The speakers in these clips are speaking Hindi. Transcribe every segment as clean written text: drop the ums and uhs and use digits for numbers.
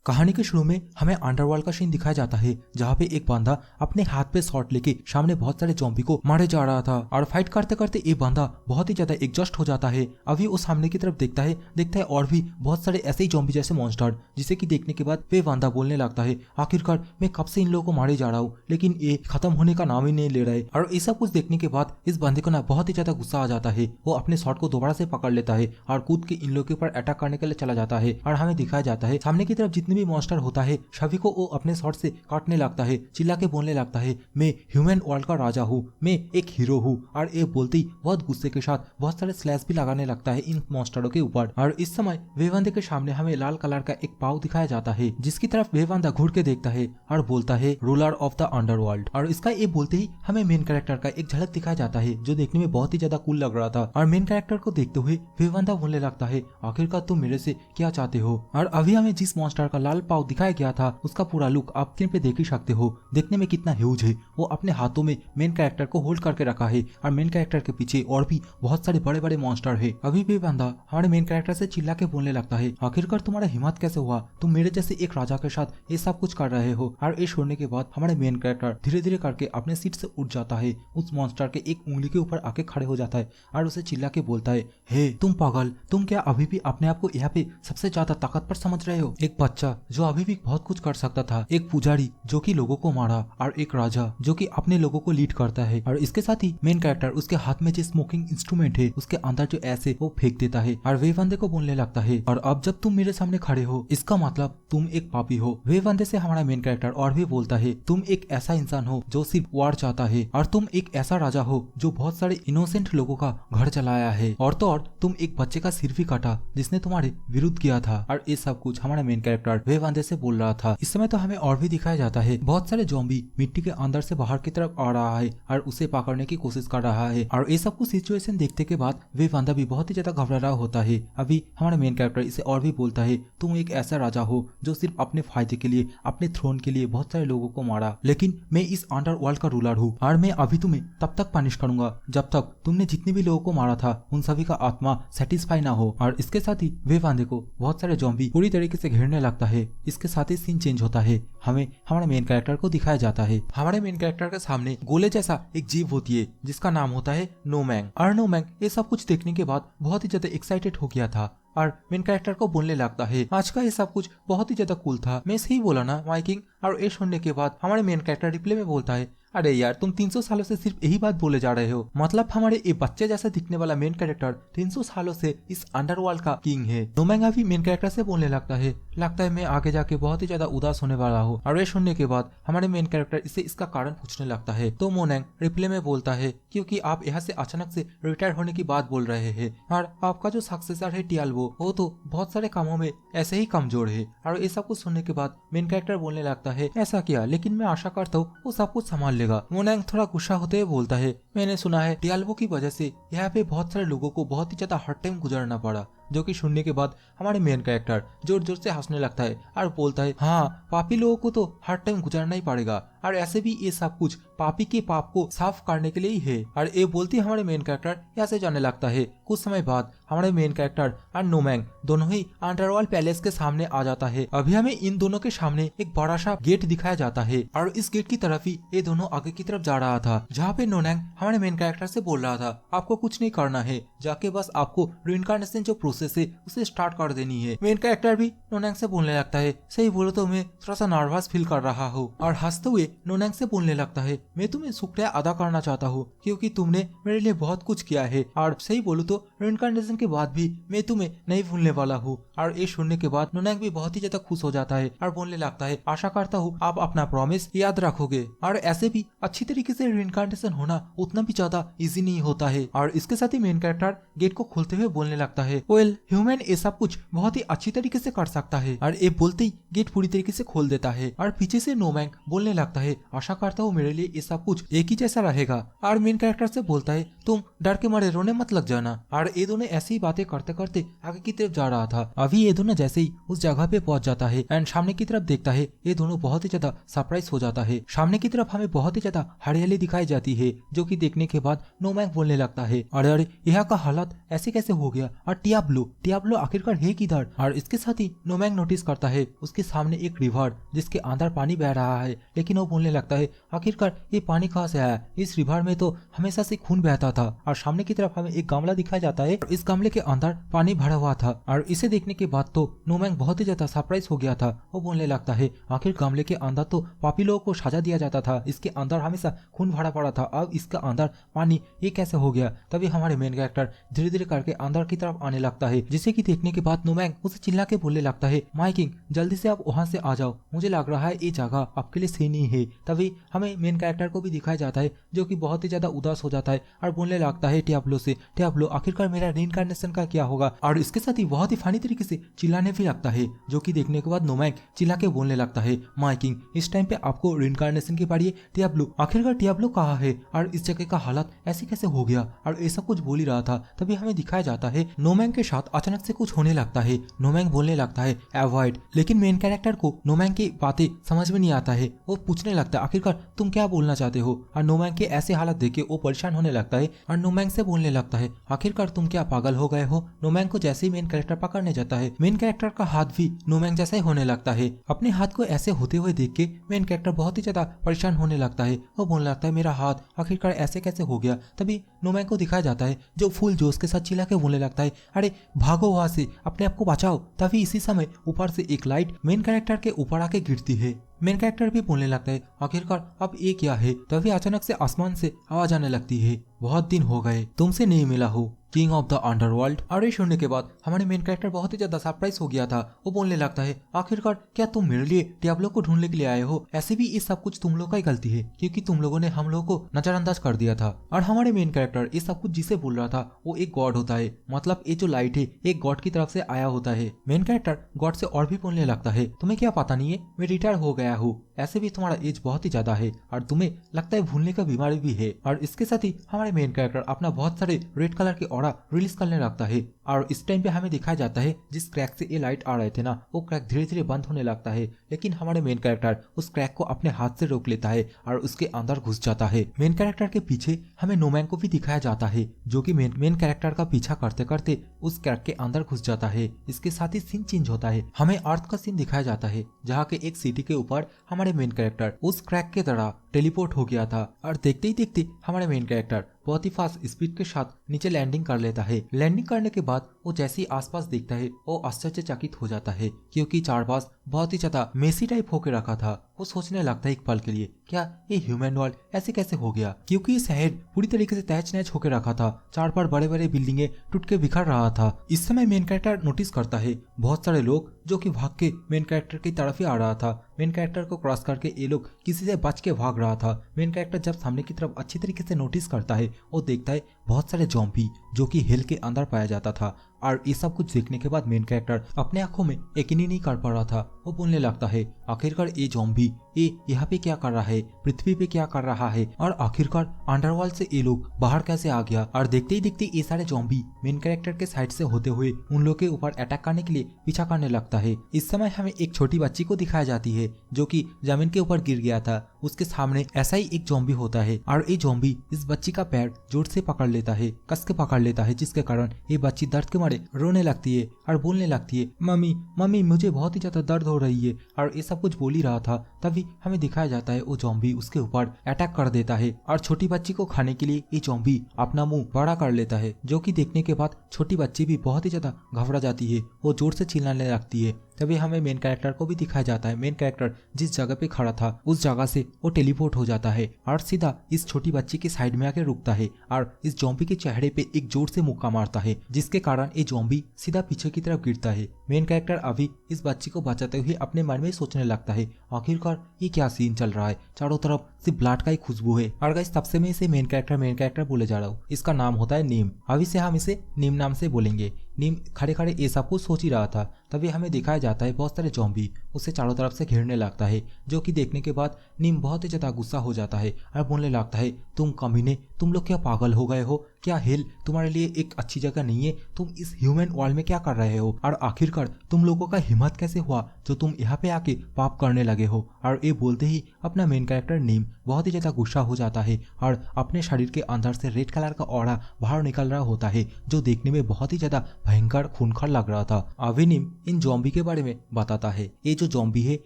कहानी के शुरू में हमें अंडरवर्ल्ड का सीन दिखाया जाता है जहाँ पे एक बंदा अपने हाथ पे शॉट लेके सामने बहुत सारे ज़ॉम्बी को मारे जा रहा था और फाइट करते करते ये बंदा बहुत ही ज्यादा एग्जॉस्ट हो जाता है। अभी वो सामने की तरफ देखता है और भी बहुत सारे ऐसे ही ज़ॉम्बी जैसे मॉन्स्टर, जिसे कि देखने के बाद वे बंदा बोलने लगता है आखिरकार मैं कब से इन लोगों को मारे जा रहा हूँ लेकिन ये खत्म होने का नाम ही नहीं ले रहा है। और ये सब कुछ देखने के बाद इस बंदे को ना बहुत ही ज्यादा गुस्सा आ जाता है। वो अपने शॉट को दोबारा से पकड़ लेता है और कूद के इन लोगों के ऊपर अटैक करने के लिए चला जाता है। और हमें दिखाया जाता है सामने की तरफ जितने भी मॉन्स्टर होता है सभी को वो अपने शॉट से काटने लगता है, चिल्ला के बोलने लगता है मैं ह्यूमन वर्ल्ड का राजा हूँ, मैं एक हीरो हूँ। और ये बोलते ही बहुत गुस्से के साथ बहुत सारे स्लैश भी लगाने लगता है इन मॉन्स्टरों के ऊपर। और इस समय वे बंदे के सामने हमें लाल कलर का एक पाव दिखाया जाता है जिसकी तरफ वे बंदा घूर के देखता है और बोलता है रूलर ऑफ द अंडरवर्ल्ड। और इसका ये बोलते ही हमें मेन कैरेक्टर का एक झलक दिखाया जाता है जो देखने में बहुत ही ज्यादा कूल लग रहा था। और मेन कैरेक्टर को देखते हुए वे बंदा बोलने लगता है आखिरकार तुम मेरे से क्या चाहते हो। और अभी हमें जिस मॉन्स्टर का लाल पाव दिखाया गया था उसका पूरा लुक आप स्क्रीन पे देख ही सकते हो, देखने में कितना ह्यूज है। वो अपने हाथों में मेन कैरेक्टर को होल्ड करके रखा है और मेन कैरेक्टर के पीछे और भी बहुत सारे बड़े बड़े मॉन्स्टर है। अभी भी बंदा हमारे मेन कैरेक्टर से चिल्ला के बोलने लगता है आखिरकार तुम्हारा हिम्मत कैसे हुआ, तुम मेरे जैसे एक राजा के साथ ये सब कुछ कर रहे हो। और ये छोड़ने के बाद हमारे मेन कैरेक्टर धीरे धीरे करके अपने सीट से उठ जाता है, उस मॉन्स्टर के एक उंगली के ऊपर आके खड़े हो जाता है और उसे चिल्ला के बोलता है हे तुम पागल, तुम क्या अभी भी अपने आप को यहाँ पे सबसे ज्यादा ताकतवर समझ रहे हो? एक बच्चा जो अभी भी बहुत कुछ कर सकता था, एक पुजारी जो कि लोगों को मारा और एक राजा जो कि अपने लोगों को लीड करता है। और इसके साथ ही मेन कैरेक्टर उसके हाथ में जो स्मोकिंग इंस्ट्रूमेंट है उसके अंदर जो ऐसे वो फेंक देता है और वे बंदे को बोलने लगता है और अब जब तुम मेरे सामने खड़े हो इसका मतलब तुम एक पापी हो। वे बंदे से हमारा मेन कैरेक्टर और भी बोलता है तुम एक ऐसा इंसान हो जो सिर्फ वार चाहता है और तुम एक ऐसा राजा हो जो बहुत सारे इनोसेंट लोगों का घर चलाया है और तो और तुम एक बच्चे का सिर भी काटा जिसने तुम्हारे विरुद्ध किया था। और ये सब कुछ हमारा मेन कैरेक्टर वे बंदे से बोल रहा था। इस समय तो हमें और भी दिखाया जाता है बहुत सारे ज़ॉम्बी मिट्टी के अंदर से बाहर की तरफ आ रहा है और उसे पकड़ने की कोशिश कर रहा है। और ये सब कुछ सिचुएशन देखने के बाद वे बंदा भी बहुत ही ज्यादा घबरा रहा होता है। अभी हमारा मेन कैरेक्टर इसे और भी बोलता है तुम एक ऐसा राजा हो जो सिर्फ अपने फायदे के लिए, अपने थ्रोन के लिए बहुत सारे लोगों को मारा, लेकिन मैं इस अंडरवर्ल्ड का रूलर हूँ और मैं अभी तुम्हें तब तक पनिश करूंगा जब तक तुमने जितने भी लोगों को मारा था उन सभी का आत्मा सेटिस्फाई ना हो। और इसके साथ ही वे बंदे को बहुत सारे ज़ॉम्बी पूरी तरीके से घेरने लगता है। इसके साथ ही सीन चेंज होता है, हमें हमारे मेन कैरेक्टर को दिखाया जाता है। हमारे मेन कैरेक्टर के सामने गोले जैसा एक जीव होती है जिसका नाम होता है नोमैंग। और नोमैंग ये सब कुछ देखने के बाद बहुत ही ज्यादा एक्साइटेड हो गया था और मेन कैरेक्टर को बोलने लगता है आज का ये सब कुछ बहुत ही ज्यादा कूल था, मैं सही बोला ना माइकिंग? और ये सुनने के बाद हमारे मेन कैरेक्टर रिप्ले में बोलता है अरे यार तुम 300 सालों से सिर्फ यही बात बोले जा रहे हो, मतलब हमारे ये बच्चे जैसा दिखने वाला मेन कैरेक्टर 300 सालों से इस अंडरवर्ल्ड का किंग है। नोमैंग भी मेन कैरेक्टर से बोलने लगता है मैं आगे जाके बहुत ही ज्यादा उदास होने वाला हूँ। और ये सुनने के बाद हमारे मेन कैरेक्टर इससे इसका कारण पूछने लगता है तो मोनैंग रिप्ले में बोलता है क्योंकि आप यहाँ से अचानक से रिटायर होने की बात बोल रहे हैं और आपका जो सक्सेसर है टियाल्वो वो तो बहुत सारे कामों में ऐसे ही कमजोर है। और ये सब कुछ सुनने के बाद मेन कैरेक्टर बोलने लगता है ऐसा क्या, लेकिन मैं आशा करता हूँ वो सब कुछ संभाल लेगा। मोनैंग थोड़ा गुस्सा होते हुए बोलता है मैंने सुना है टियाल्वो की वजह से यहाँ पे बहुत सारे लोगों को बहुत ही ज्यादा हार्ड टाइम गुजरना पड़ा। जो कि सुनने के बाद हमारे मेन कैरेक्टर जोर जोर से हंसने लगता है और बोलता है हाँ पापी लोगों को तो हर टाइम गुजरना ही पड़ेगा और ऐसे भी ये सब कुछ पापी के पाप को साफ करने के लिए ही है। और ये बोलते हमारे मेन कैरेक्टर यहाँ से जाने लगता है। कुछ समय बाद हमारे मेन कैरेक्टर और नोमैंग दोनों ही अंडरवर्ल्ड पैलेस के सामने आ जाता है। अभी हमें इन दोनों के सामने एक बड़ा सा गेट दिखाया जाता है और इस गेट की तरफ ही ये दोनों आगे की तरफ जा रहा था जहाँ पे नोमैंग हमारे मेन कैरेक्टर से बोल रहा था आपको कुछ नहीं करना है, जाके बस आपको रिइंकार्नेशन जो प्रोसेस है उसे स्टार्ट कर देनी है। मेन कैरेक्टर भी नोमैंग से बोलने लगता है सही बोलो तो मैं थोड़ा सा नर्वस फील कर रहा हूँ। और हंसते हुए नोमैंग से बोलने लगता है मैं तुम्हें शुक्रिया अदा करना चाहता हूँ क्योंकि तुमने मेरे लिए बहुत कुछ किया है और सही बोलूं तो रिइंकार्नेशन के बाद भी मैं तुम्हें नहीं भूलने वाला हूँ। और ये सुनने के बाद नोमैंग भी बहुत ही ज्यादा खुश हो जाता है और बोलने लगता है आशा करता हूँ आप अपना प्रॉमिस याद रखोगे। और ऐसे भी अच्छी तरीके से रिइंकार्नेशन होना उतना भी ज्यादा इजी नहीं होता है। और इसके साथ ही मेन कैरेक्टर गेट को खोलते हुए बोलने लगता है वेल ह्यूमन ये सब कुछ बहुत ही अच्छी तरीके से कर सकता है। और ये बोलते ही गेट पूरी तरीके से खोल देता है और पीछे से नोमैंग बोलने लगता लगता है आशा करता हूँ मेरे लिए ये सब कुछ एक ही जैसा रहेगा। और मेन कैरेक्टर से बोलता है तुम डर के मारे रोने मत लग जाना। और ये दोनों ऐसी ही बातें करते करते आगे की तरफ जा रहा था। अभी ये दोनों जैसे ही उस जगह पे पहुंच जाता है एंड सामने की तरफ देखता है, ये दोनों बहुत ही ज्यादा सरप्राइज हो जाता है। सामने की तरफ हमें बहुत ही ज्यादा हरियाली दिखाई जाती है, जो कि देखने के बाद नोमैंक बोलने लगता है अरे अरे यहाँ का हालत ऐसे कैसे हो गया, और टियाब्लो आखिरकार है किधर। और इसके साथ ही नोमैंक नोटिस करता है उसके सामने एक रिवर जिसके अंदर पानी बह रहा है, लेकिन वो बोलने लगता है आखिरकार ये पानी कहाँ से आया, इस रिवर में तो हमेशा से खून बहता था। और सामने की तरफ हमें एक गमला दिखाया जाता है, इस गमले के अंदर पानी भरा हुआ था। और इसे देखने के बाद तो नोमैंक बहुत ही ज्यादा सरप्राइज हो गया था। वो बोलने लगता है आखिर गमले के अंदर तो पापी लोगों को सजा दिया जाता था, इसके अंदर हमेशा खून भरा पड़ा था, अब इसका अंदर पानी ये कैसे हो गया। तभी हमारे मेन कैरेक्टर धीरे धीरे करके अंदर की तरफ आने लगता है, जिसे की देखने के बाद नोमैंक उसे चिल्ला के बोलने लगता है माय किंग जल्दी से आप वहाँ से आ जाओ, मुझे लग रहा है ये जगह आपके लिए सही नहीं है। तभी हमें मेन कैरेक्टर को भी दिखाया जाता है जो कि बहुत ही ज्यादा उदास हो जाता है और बोलने लगता है टियाब्लो से टियाब्लो आखिरकार मेरा रीइंकार्नेशन का क्या होगा। और इसके साथ ही बहुत ही फनी तरीके से चिल्लाने भी लगता है, जो कि देखने के बाद नोमैंक चिल्ला के बोलने लगता है माय किंग इस टाइम पे आपको रीइंकार्नेशन की बारी है टियाब्लो, आखिरकार टियाब्लो कहाँ है और इस जगह का हालत ऐसे कैसे हो गया। और ये सब कुछ बोल ही रहा था तभी हमें दिखाया जाता है नोमैंक के साथ अचानक से कुछ होने लगता है। नोमैंक बोलने लगता है अवॉइड, लेकिन मेन कैरेक्टर को नोमैंक की बातें समझ में नहीं आता है। वो पूछने लगता है आखिरकार तुम क्या बोलना चाहते हो। और नोमैंक के ऐसे हालत देख के वो परेशान होने लगता है और नोमैंक से बोलने लगता है आखिरकार तुम क्या पागल हो गए हो। नोमैंक को जैसे ही मेन कैरेक्टर पकड़ने जाता है, मेन कैरेक्टर का हाथ भी नोमैंक जैसा ही होने लगता है। अपने हाथ को ऐसे होते हुए देख के मेन कैरेक्टर बहुत ही ज्यादा परेशान होने लगता है। वो बोलने लगता है मेरा हाथ आखिरकार ऐसे कैसे हो गया। तभी नोमैंक को दिखाया जाता है जो फुल जोश के साथ चिल्ला के बोलने लगता है अरे भागो वहां से, अपने आप को बचाओ। तभी इसी समय ऊपर से एक लाइट मेन कैरेक्टर के ऊपर आके गिरती है। मेन कैरेक्टर भी बोलने लगता है आखिरकार अब ये क्या है। तभी अचानक से आसमान से आवाज आने लगती है बहुत दिन हो गए तुमसे नहीं मिला हो किंग ऑफ द अंडरवर्ल्ड। और ये सुनने के बाद हमारे मेन कैरेक्टर बहुत ही ज्यादा सरप्राइज हो गया था। वो बोलने लगता है आखिरकार क्या तुम मेरे लिए टियाब्लो को ढूंढने के लिए आए हो। ऐसे भी ये सब कुछ तुम लोग का ही गलती है, क्योंकि तुम लोगों ने हम लोगों को नजरअंदाज कर दिया था। और हमारे मेन कैरेक्टर ये सब कुछ जिसे बोल रहा था वो एक गॉड होता है, मतलब ये जो लाइट है एक गॉड की तरफ से आया होता है। मेन कैरेक्टर गॉड से और भी बोलने लगता है तुम्हें क्या पता नहीं है मैं रिटायर हो गया हूँ, ऐसे भी तुम्हारा एज बहुत ही ज्यादा है और तुम्हें लगता है भूलने का बीमारी भी है। और इसके साथ ही हमारे मेन कैरेक्टर अपना बहुत सारे रेड कलर के ऑरा रिलीज करने लगता है। और इस टाइम पे हमें दिखाया जाता है जिस क्रैक से ये लाइट आ रहे थे ना, वो क्रैक धीरे धीरे बंद होने लगता है, लेकिन हमारे मेन कैरेक्टर उस क्रैक को अपने हाथ से रोक लेता है और उसके अंदर घुस जाता है। मेन कैरेक्टर के पीछे हमें नोमैंक को भी दिखाया जाता है, जो कि मेन कैरेक्टर का पीछा करते करते उस क्रैक के अंदर घुस जाता है। इसके साथ ही सीन चेंज होता है, हमें अर्थ का सीन दिखाया जाता है जहाँ के एक सिटी के ऊपर हमारे मेन कैरेक्टर उस क्रैक के तरह टेलीपोर्ट हो गया था। और देखते ही देखते हमारे मेन कैरेक्टर बहुत ही फास्ट स्पीड के साथ नीचे लैंडिंग कर लेता है। लैंडिंग करने के बाद वो जैसे ही आसपास देखता है वो आश्चर्यचकित हो जाता है, क्योंकि चारपास बहुत ही ज्यादा मेसी टाइप होके रखा था। वो सोचने लगता है एक पल के लिए क्या ये ह्यूमन वर्ल्ड ऐसे कैसे हो गया, क्योंकि ये शहर पूरी तरीके से तहस नहस होकर रखा था, चार पर बड़े बड़े बिल्डिंगे टूट के बिखर रहा था। इस समय मेन कैरेक्टर नोटिस करता है बहुत सारे लोग जो कि भाग के मेन कैरेक्टर की तरफ ही आ रहा था। मेन कैरेक्टर को क्रॉस करके ये लोग किसी से बच के भाग रहा था। मेन कैरेक्टर जब सामने की तरफ अच्छी तरीके से नोटिस करता है वो देखता है बहुत सारे ज़ॉम्बी जो कि हिल के अंदर पाया जाता था। और ये सब कुछ देखने के बाद मेन कैरेक्टर अपने आंखों में यकीन ही नहीं कर पा रहा था। वो बोलने लगता है आखिरकार ये ज़ॉम्बी ये यहाँ पे क्या कर रहा है, पृथ्वी पे क्या कर रहा है, और आखिरकार अंडरवर्ल्ड से ये लोग बाहर कैसे आ गया। और देखते ही देखते ये सारे ज़ॉम्बी मेन कैरेक्टर के साइड से होते हुए उन लोग के ऊपर अटैक करने के लिए पीछा करने लगता है। इस समय हमें एक छोटी बच्ची को दिखाई जाती है जो कि जमीन के ऊपर गिर गया था। उसके सामने ऐसा ही एक ज़ॉम्बी होता है और ये ज़ॉम्बी इस बच्ची का पैर जोर से पकड़ लेता है, कस के पकड़ लेता है, जिसके कारण ये बच्ची दर्द के मारे रोने लगती है और बोलने लगती है मम्मी मम्मी मुझे बहुत ही ज्यादा दर्द हो रही है। और ये सब कुछ बोल ही रहा था तभी हमें दिखाया जाता है वो ज़ॉम्बी उसके ऊपर अटैक कर देता है और छोटी बच्ची को खाने के लिए ये ज़ॉम्बी अपना मुंह बड़ा कर लेता है, जो कि देखने के बाद छोटी बच्ची भी बहुत ही ज्यादा घबरा जाती है। वो जोर से चिल्लाने लगती है। तभी हमें मेन कैरेक्टर को भी दिखाया जाता है। मेन कैरेक्टर जिस जगह पे खड़ा था उस जगह से वो टेलीपोर्ट हो जाता है और सीधा इस छोटी बच्ची के साइड में आके रुकता है और इस ज़ॉम्बी के चेहरे पे एक जोर से मुक्का मारता है, जिसके कारण ये ज़ॉम्बी सीधा पीछे की तरफ गिरता है। मेन कैरेक्टर अभी इस बच्ची को बचाते हुए अपने मन में सोचने लगता है आखिरकार ये क्या सीन चल रहा है, चारों तरफ सिर्फ ब्लड का ही खुशबू है। और गाइस तब से मैं इसे मेन कैरेक्टर बोले जा रहा हूँ। इसका नाम होता है नीम। अभी से हम इसे नीम नाम से बोलेंगे। नीम खड़े खड़े ये सब कुछ सोच ही रहा था तभी हमें दिखाया जाता है बहुत सारे जॉम्बी उसे चारों तरफ से घेरने लगता है, जो कि देखने के बाद नीम बहुत ही ज्यादा गुस्सा हो जाता है और बोलने लगता है, तुम कमीने, तुम लोग क्या पागल हो गए हो? क्या हेल तुम्हारे लिए एक अच्छी जगह नहीं है? तुम इस ह्यूमन वर्ल्ड में क्या कर रहे हो? और आखिरकार तुम लोगों का हिम्मत कैसे हुआ जो तुम यहाँ पे आके पाप करने लगे हो? और ये बोलते ही अपना मेन कैरेक्टर नीम बहुत ही ज्यादा गुस्सा हो जाता है और अपने शरीर के अंदर से रेड कलर का ऑरा बाहर निकल रहा होता है, जो देखने में बहुत ही ज्यादा भयंकर खूंखार लग रहा था। अभी नीम इन जॉम्बी के बारे में बताता है। ये जो जॉम्बी है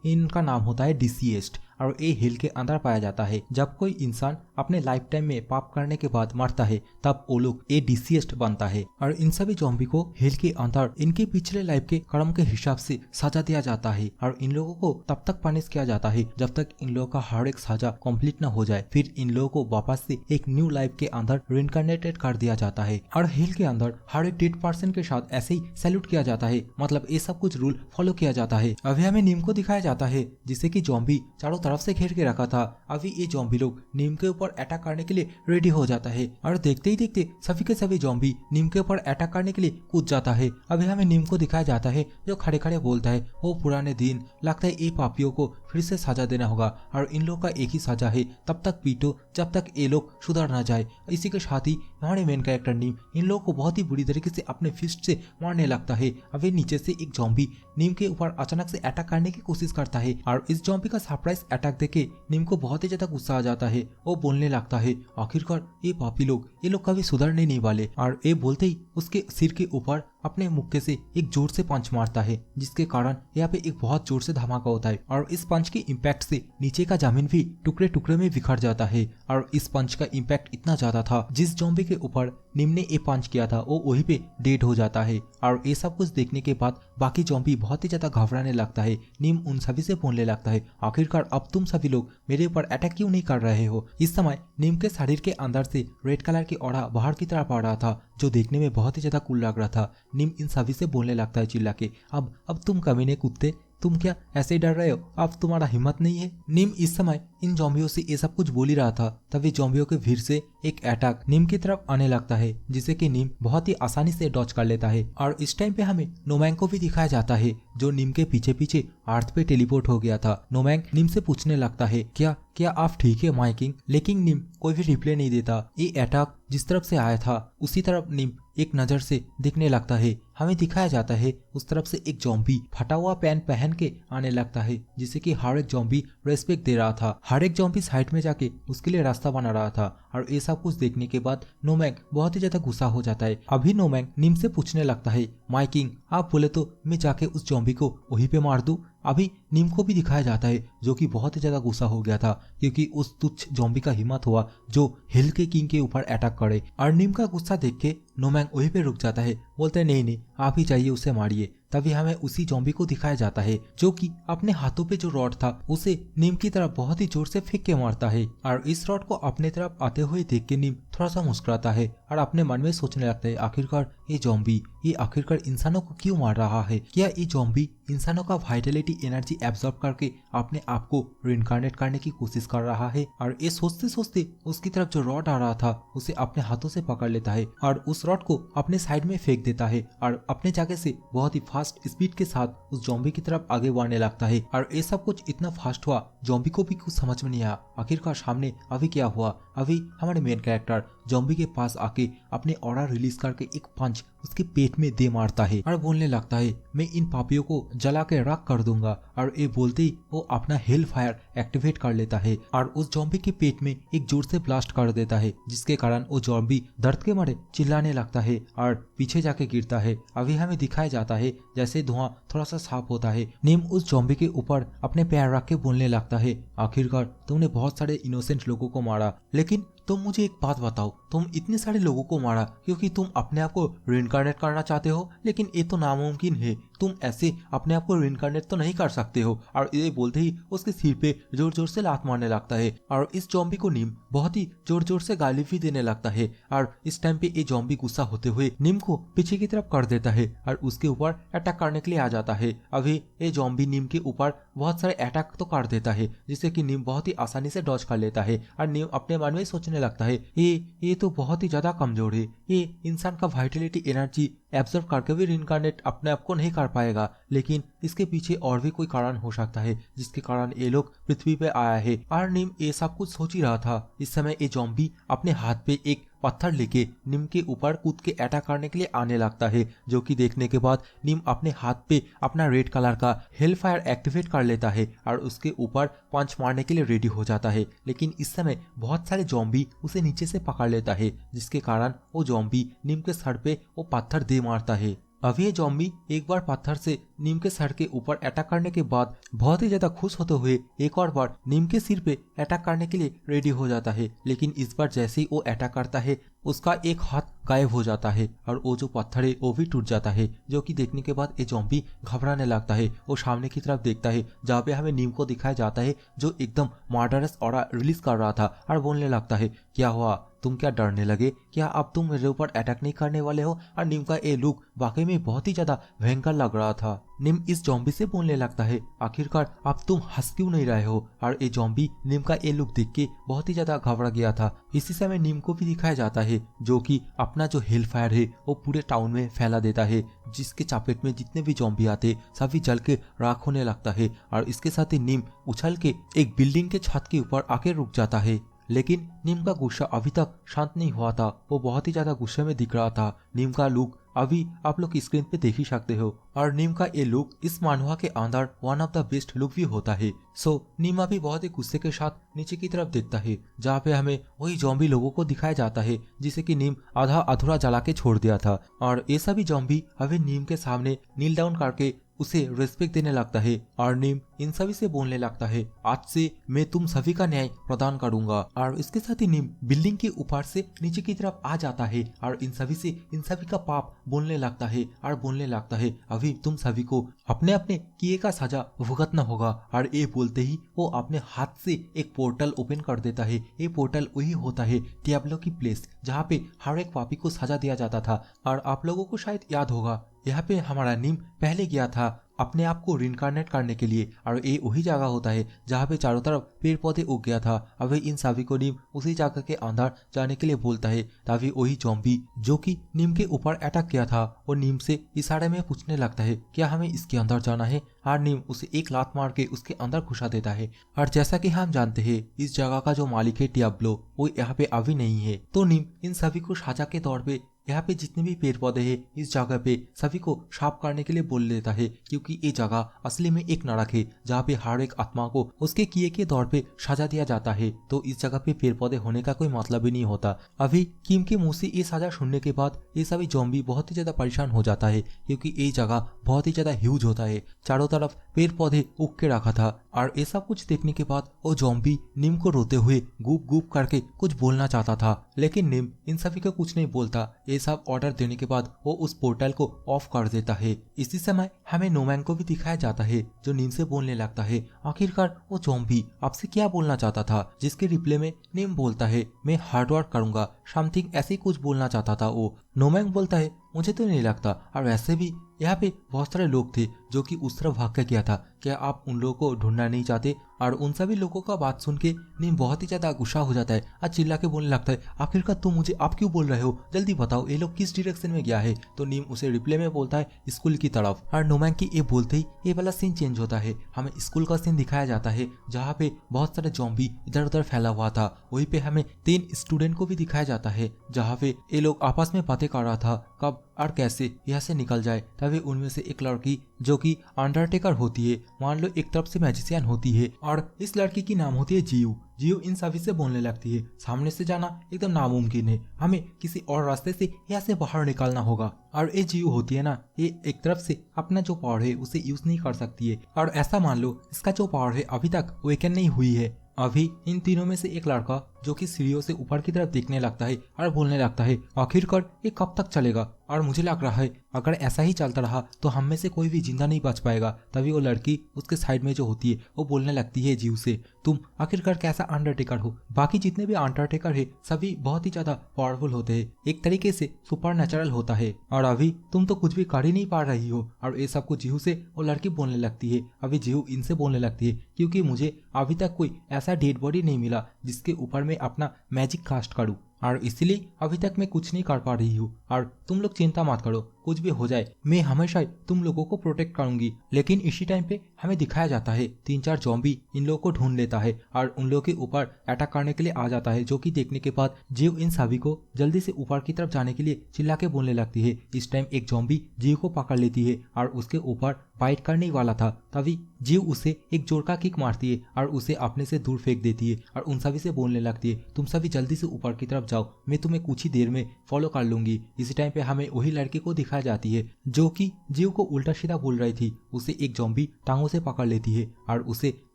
इनका नाम होता है डिसीएस्ड और ये हिल के अंदर पाया जाता है। जब कोई इंसान अपने लाइफ टाइम में पाप करने के बाद मरता है तब वो लोग ए डिसीएस्ड बनता है और इन सभी जॉम्बी को हिल के अंदर इनके पिछले लाइफ के कर्म के हिसाब से सजा दिया जाता है और इन लोगों को तब तक पनिश किया जाता है जब तक इन लोगों का हर एक सजा कंप्लीट न हो जाए। फिर इन लोगों को वापस से एक न्यू लाइफ के अंदर रिइंकार्नेटेड कर दिया जाता है और हिल के अंदर हर एक डेड पर्सन के साथ ऐसे ही सैल्यूट किया जाता है। मतलब ये सब कुछ रूल फॉलो किया जाता है। अभी हमें नीम को दिखाया जाता है जिसे की जॉम्बी चारों तरफ से घेर के रखा था। अभी ये जॉम्बी लोग नीम के ऊपर अटैक करने के लिए रेडी हो जाता है और देखते ही देखते सभी के सभी जॉम्बी नीम के ऊपर अटैक करने के लिए कूद जाता है। अभी हमें नीम को दिखाया जाता है जो खड़े खड़े बोलता है, वो पुराने दिन, लगता है ये पापियों को फिर से सजा देना होगा और इन लोग का एक ही सजा है, तब तक पीटो जब तक ये लोग सुधर न जाए। इसी के साथ ही हमारे मेन कैरेक्टर नीम इन लोगों को बहुत ही बुरी तरीके से अपने फिस्ट से मारने लगता है। अभी नीचे से एक जॉम्बी नीम के ऊपर अचानक से अटैक करने की कोशिश करता है और इस जॉम्बी का सरप्राइज अटैक देखे नीम को बहुत ही ज्यादा गुस्सा आ जाता है। वो बोलने लगता है, आखिरकार ये पापी लोग, ये लोग कभी सुधरने नहीं वाले। और ये बोलते ही उसके सिर के ऊपर अपने मुक्के से एक जोर से पंच मारता है, जिसके कारण यहाँ पे एक बहुत जोर से धमाका होता है और इस पंच के इम्पैक्ट से नीचे का जमीन भी टुकड़े टुकड़े में बिखर जाता है। और इस पंच का इम्पैक्ट इतना ज्यादा था, जिस जॉम्बी के ऊपर नीम ने ये पंच किया था वो वहीं पे डेड हो जाता है। और ये सब कुछ देखने के बाद बाकी जॉम्बी बहुत ही ज्यादा घबराने लगता है। नीम उन सभी से बोलने लगता है, आखिरकार अब तुम सभी लोग मेरे ऊपर अटैक क्यों नहीं कर रहे हो? इस समय नीम के शरीर के अंदर से रेड कलर की ऑरा बाहर की तरफ आ रहा था, जो देखने में बहुत ही ज्यादा कूल लग रहा था। नीम इन सभी से बोलने लगता है चिल्ला के, अब तुम कमीने कुत्ते, तुम क्या ऐसे ही डर रहे हो? अब तुम्हारा हिम्मत नहीं है? नीम इस समय इन जॉम्बियों से ये सब कुछ बोल ही रहा था, तभी जॉम्बियों के भीड़ से एक अटैक नीम की तरफ आने लगता है, जिसे कि नीम बहुत ही आसानी से डॉज कर लेता है। और इस टाइम पे हमें नोमैंग को भी दिखाया जाता है, जो नीम के पीछे पीछे अर्थ पे टेलीपोर्ट हो गया था। नोमैंग नीम से पूछने लगता है, क्या आप ठीक है माय किंग? लेकिन नीम कोई भी रिप्लाई नहीं देता। ये अटैक जिस तरफ से आया था उसी तरफ नीम एक नजर से दिखने लगता है। हमें दिखाया जाता है उस तरफ से एक जॉम्बी फटा हुआ पैंट पहन के आने लगता है, जिसे कि हर एक जॉम्बी रेस्पेक्ट दे रहा था। हर एक जॉम्बी साइड में जाके उसके लिए रास्ता बना रहा था। और ये सब कुछ देखने के बाद नोमैंग बहुत ही ज्यादा गुस्सा हो जाता है। अभी नोमैंग नीम से पूछने लगता है, माय किंग आप बोले तो मैं जाके उस जॉम्बी को वहीं पे मार दूं? अभी नीम को भी दिखाया जाता है, जो कि बहुत ही ज्यादा गुस्सा हो गया था, क्योंकि उस तुच्छ जॉम्बी का हिम्मत हुआ जो हिल के किंग के ऊपर अटैक करे। और नीम का गुस्सा देख के नोमैंग वहीं पे रुक जाता है, बोलते हैं नहीं आप ही जाइए उसे मारिए। तभी हमें उसी जॉम्बी को दिखाया जाता है, जो कि अपने हाथों पे जो रॉड था उसे नीम की तरफ बहुत ही जोर से फेंक के मारता है। और इस रॉड को अपने तरफ आते हुए देख के नीम थोड़ा सा मुस्कुराता है और अपने मन में सोचने लगता है, आखिरकार ये जॉम्बी ये आखिरकार इंसानों को क्यों मार रहा है? क्या ये जॉम्बी इंसानों का वाइटलिटी एनर्जी एब्जॉर्ब करके अपने आप को रिइंकार्नेट करने की कोशिश कर रहा है? और ये सोचते सोचते उसकी तरफ जो रॉड आ रहा था उसे अपने हाथों से पकड़ लेता है और उस रॉड को अपने साइड में फेंक देता है और अपने जगह से बहुत ही फास्ट स्पीड के साथ उस जॉम्बी की तरफ आगे बढ़ने लगता है। और ये सब कुछ इतना फास्ट हुआ जॉम्बी को भी कुछ समझ में नहीं आया आखिरकार सामने अभी क्या हुआ। अभी हमारे मेन कैरेक्टर जॉम्बी के पास आके अपने ऑरा रिलीज करके एक पंच उसके पेट में दे मारता है और बोलने लगता है, मैं इन पापियों को जला के राख कर दूंगा। और ये बोलते ही वो अपना हेल फायर एक्टिवेट कर लेता है और उस जॉम्बी के पेट में एक जोर से ब्लास्ट कर देता है, जिसके कारण वो जॉम्बी दर्द के मारे चिल्लाने लगता है और पीछे जाके गिरता है। अभी हमें दिखाया जाता है जैसे धुआं थोड़ा सा साफ होता है। नीम उस जॉम्बी के ऊपर अपने पैर रख के बोलने लगता है, आखिरकार तुमने बहुत सारे इनोसेंट लोगों को मारा, लेकिन तुम मुझे एक बात बताओ, तुम इतने सारे लोगों को मारा क्योंकि तुम अपने आप को रिइंकार्नेट करना चाहते हो? लेकिन ये तो नामुमकिन है, तुम ऐसे अपने आप को रिइंकार्नेट तो नहीं कर सकते हो। और ये बोलते ही उसके सिर पे जोर जोर से लात मारने लगता है और इस जॉम्बी को नीम बहुत ही जोर जोर से गाली भी देने लगता है। और इस टाइम पे ये जॉम्बी गुस्सा होते हुए नीम को पीछे की तरफ कर देता है और उसके ऊपर अटैक करने के लिए आ जाता है। अभी ये जॉम्बी नीम के ऊपर बहुत सारे अटैक तो कर देता है, जिससे कि नीम बहुत ही आसानी से डॉज कर लेता है। और नीम अपने मन में सोचने लगता है, ये तो बहुत ही ज्यादा कमजोर है, ये इंसान का वाइटलिटी एनर्जी एब्जॉर्ब करके भी रिइंकार्नेट अपने आप को नहीं कर पाएगा, लेकिन इसके पीछे और भी कोई कारण हो सकता है जिसके कारण ये लोग पृथ्वी पे आया है। और निम ये सब कुछ सोच ही रहा था। इस समय ये जॉम्बी अपने हाथ पे एक पत्थर लेके निम के ऊपर कूद के अटैक करने के लिए आने लगता है, जो कि देखने के बाद निम अपने हाथ पे अपना रेड कलर का हेल फायर एक्टिवेट कर लेता है और उसके ऊपर पंच मारने के लिए रेडी हो जाता है। लेकिन इस समय बहुत सारे जॉम्बी उसे नीचे से पकड़ लेता है, जिसके कारण वो जॉम्बी निम के सर पे वो पत्थर दे मारता है। अब ये जॉम्बी एक बार पत्थर से नीम के सर के ऊपर अटैक करने के बाद बहुत ही ज्यादा खुश होते हुए एक और बार नीम के सिर पे अटैक करने के लिए रेडी हो जाता है। लेकिन इस बार जैसे ही वो अटैक करता है उसका एक हाथ गायब हो जाता है और वो जो पत्थर है वो भी टूट जाता है, जो कि देखने के बाद ये जॉम्बी घबराने लगता है। वो सामने की तरफ देखता है जहाँ पे हमें नीम को दिखाया जाता है जो एकदम मर्डरस ऑरा रिलीज कर रहा था और बोलने लगता है, क्या हुआ, तुम क्या डरने लगे, क्या अब तुम मेरे ऊपर अटैक नहीं करने वाले हो। और निम का ये लुक वाकई में बहुत ही ज्यादा भयंकर लग रहा था। निम इस जॉम्बी से बोलने लगता है, आखिरकार अब तुम हंस क्यों नहीं रहे हो। और ये जॉम्बी निम का ये लुक देख के बहुत ही ज्यादा घबरा गया था। इसी समय निम को भी दिखाया जाता है जो कि अपना जो हेल फायर है वो पूरे टाउन में फैला देता है, जिसके चपेट में जितने भी जॉम्बी आते सभी जल के राख होने लगता है। और इसके साथ ही निम उछल के एक बिल्डिंग के छत के ऊपर आके रुक जाता है। लेकिन नीम का गुस्सा अभी तक शांत नहीं हुआ था, वो बहुत ही ज्यादा गुस्से में दिख रहा था। नीम का लुक अभी आप लोग स्क्रीन पे देख ही सकते हो और नीम का ये लुक इस मानवा के अंदर one of the best look भी होता है। सो नीम अभी बहुत ही गुस्से के साथ नीचे की तरफ देखता है जहाँ पे हमें वही जॉम्बी लोगों को दिखाया जाता है जिसे कि नीम आधा अधूरा जला के छोड़ दिया था। और ये सभी जॉम्बी अभी नीम के सामने नील डाउन करके उसे रिस्पेक्ट देने लगता है और नीम इन सभी से बोलने लगता है, आज से मैं तुम सभी का न्याय प्रदान करूंगा। और इसके साथ ही नीम बिल्डिंग के ऊपर से नीचे की तरफ आ जाता है और इन सभी का पाप बोलने लगता है और बोलने लगता है, अभी तुम सभी को अपने अपने किए का सजा भुगतना होगा। और ये बोलते ही वो अपने हाथ से एक पोर्टल ओपन कर देता है। ये पोर्टल वही होता है डियाब्लो की प्लेस जहाँ पे हर एक पापी को सजा दिया जाता था। और आप लोगों को शायद याद होगा यहाँ पे हमारा नीम पहले गया था अपने आप को रिइंकार्नेट करने के लिए और ये वही जगह होता है जहाँ पे चारों तरफ पेड़ पौधे उग गया था। अभी इन सभी को नीम उसी जगह के अंदर जाने के लिए बोलता है। तभी वही जॉम्बी जो कि नीम के ऊपर अटैक किया था वो नीम से इशारे में पूछने लगता है, क्या हमें इसके अंदर जाना है। और नीम उसे एक लात मार के उसके अंदर घुसा देता है। और जैसा कि हम जानते हैं इस जगह का जो मालिक है डियाब्लो वो यहाँ पे अभी नहीं है, तो नीम इन सभी को साझा के तौर पे यहाँ पे जितने भी पेड़ पौधे हैं इस जगह पे सभी को साफ करने के लिए बोल देता है, क्योंकि ये जगह असली में एक नरक है जहाँ पे हर एक आत्मा को उसके किए के तौर पे सजा दिया जाता है। तो इस जगह पे पेड़ पौधे होने का कोई मतलब ही नहीं होता। अभी किम के मुंह से ये सजा सुनने के बाद ये सभी जॉम्बी बहुत ही ज्यादा परेशान हो जाता है, क्योंकि ये जगह बहुत ही ज्यादा ह्यूज होता है, चारों तरफ पेड़ पौधे उग के रखा था। और ये सब कुछ देखने के बाद वो जॉम्बी नीम को रोते हुए गुप गुप करके कुछ बोलना चाहता था, लेकिन नीम इन सभी को कुछ नहीं बोलता। ये सब ऑर्डर देने के बाद वो उस पोर्टल को ऑफ कर देता है। इसी समय हमें नोमैन को भी दिखाया जाता है जो नीम से बोलने लगता है, आखिरकार वो जॉम्बी आपसे क्या बोलना चाहता था, जिसके रिप्ले में नीम बोलता है, मैं हार्ड वर्क करूंगा, समथिंग ऐसे ही कुछ बोलना चाहता था वो। नोमैन बोलता है, मुझे तो नहीं लगता, और वैसे भी यहाँ पे बहुत सारे लोग थे जो कि उस तरफ भाग के गया था, क्या आप उन लोगों को ढूंढना नहीं चाहते। और उन सभी लोगों का बात सुन के नीम बहुत ही ज्यादा गुस्सा हो जाता है और चिल्ला के बोलने लगता है, आखिरकार तुम मुझे आप क्यों बोल रहे हो, जल्दी बताओ ये लोग किस डायरेक्शन में गया है। तो नीम उसे रिप्ले में बोलता है स्कूल की तरफ। और नोमैन की ये बोलते ही ये वाला सीन चेंज होता है, हमें स्कूल का सीन दिखाया जाता है जहाँ पे बहुत सारे जॉम्बी इधर उधर फैला हुआ था। वहीं पे हमें 3 स्टूडेंट को भी दिखाया जाता है जहाँ पे ये लोग आपस में बातें कर रहा था कब और कैसे यहाँ से निकल जाए। तभी उनमें से एक लड़की जो कि अंडरटेकर होती है, मान लो एक तरफ से मैजिशियन होती है, और इस लड़की की नाम होती है जियो। जियो इन सभी से बोलने लगती है, सामने से जाना एकदम नामुमकिन है, हमें किसी और रास्ते से यहाँ से बाहर निकालना होगा। और ये जियो होती है ना, ये एक तरफ से अपना जो पावर है उसे यूज नहीं कर सकती है, और ऐसा मान लो इसका जो पावर है अभी तक वेकन नहीं हुई है। अभी इन तीनों में से एक लड़का जो कि सीढ़ियों से ऊपर की तरफ देखने लगता है और बोलने लगता है, आखिरकार ये कब तक चलेगा, और मुझे लग रहा है अगर ऐसा ही चलता रहा तो हम में से कोई भी जिंदा नहीं बच पाएगा। तभी वो लड़की उसके साइड में जो होती है वो बोलने लगती है जीव से, तुम आखिरकार कैसा अंडरटेकर हो, बाकी जितने भी अंडरटेकर है सभी बहुत ही ज्यादा पावरफुल होते हैं, एक तरीके से सुपर नेचुरल होता है, और अभी तुम तो कुछ भी कर ही नहीं पा रही हो। और ये सब कुछ जीहू से वो लड़की बोलने लगती है। अभी जीहू इनसे बोलने लगती है, क्योंकि मुझे अभी तक कोई ऐसा डेड बॉडी नहीं मिला जिसके ऊपर मैं अपना मैजिक कास्ट करूं, और इसलिए अभी तक मैं कुछ नहीं कर पा रही हूँ। और तुम लोग चिंता मत करो, कुछ भी हो जाए मैं हमेशा तुम लोगों को प्रोटेक्ट करूंगी। लेकिन इसी टाइम पे हमें दिखाया जाता है 3-4 ज़ॉम्बी इन लोगों को ढूंढ लेता है और उन लोगों के ऊपर अटैक करने के लिए आ जाता है, जो कि देखने के बाद जीव इन सभी को जल्दी से ऊपर की तरफ जाने के लिए चिल्ला के बोलने लगती है। इस टाइम एक ज़ॉम्बी जीव को पकड़ लेती है और उसके ऊपर बाइट करने ही वाला था, तभी जीव उसे एक जोर का किक मारती है और उसे अपने से दूर फेंक देती है और उन सभी से बोलने लगती है तुम सभी जल्दी से ऊपर की तरफ जाओ, मैं तुम्हें कुछ ही देर में फॉलो कर लूंगी। इसी टाइम पे हमें वही लड़की को दिखाई जाती है जो कि जीव को उल्टा सीधा बोल रही थी। उसे एक ज़ॉम्बी टांगों से पकड़ लेती है और उसे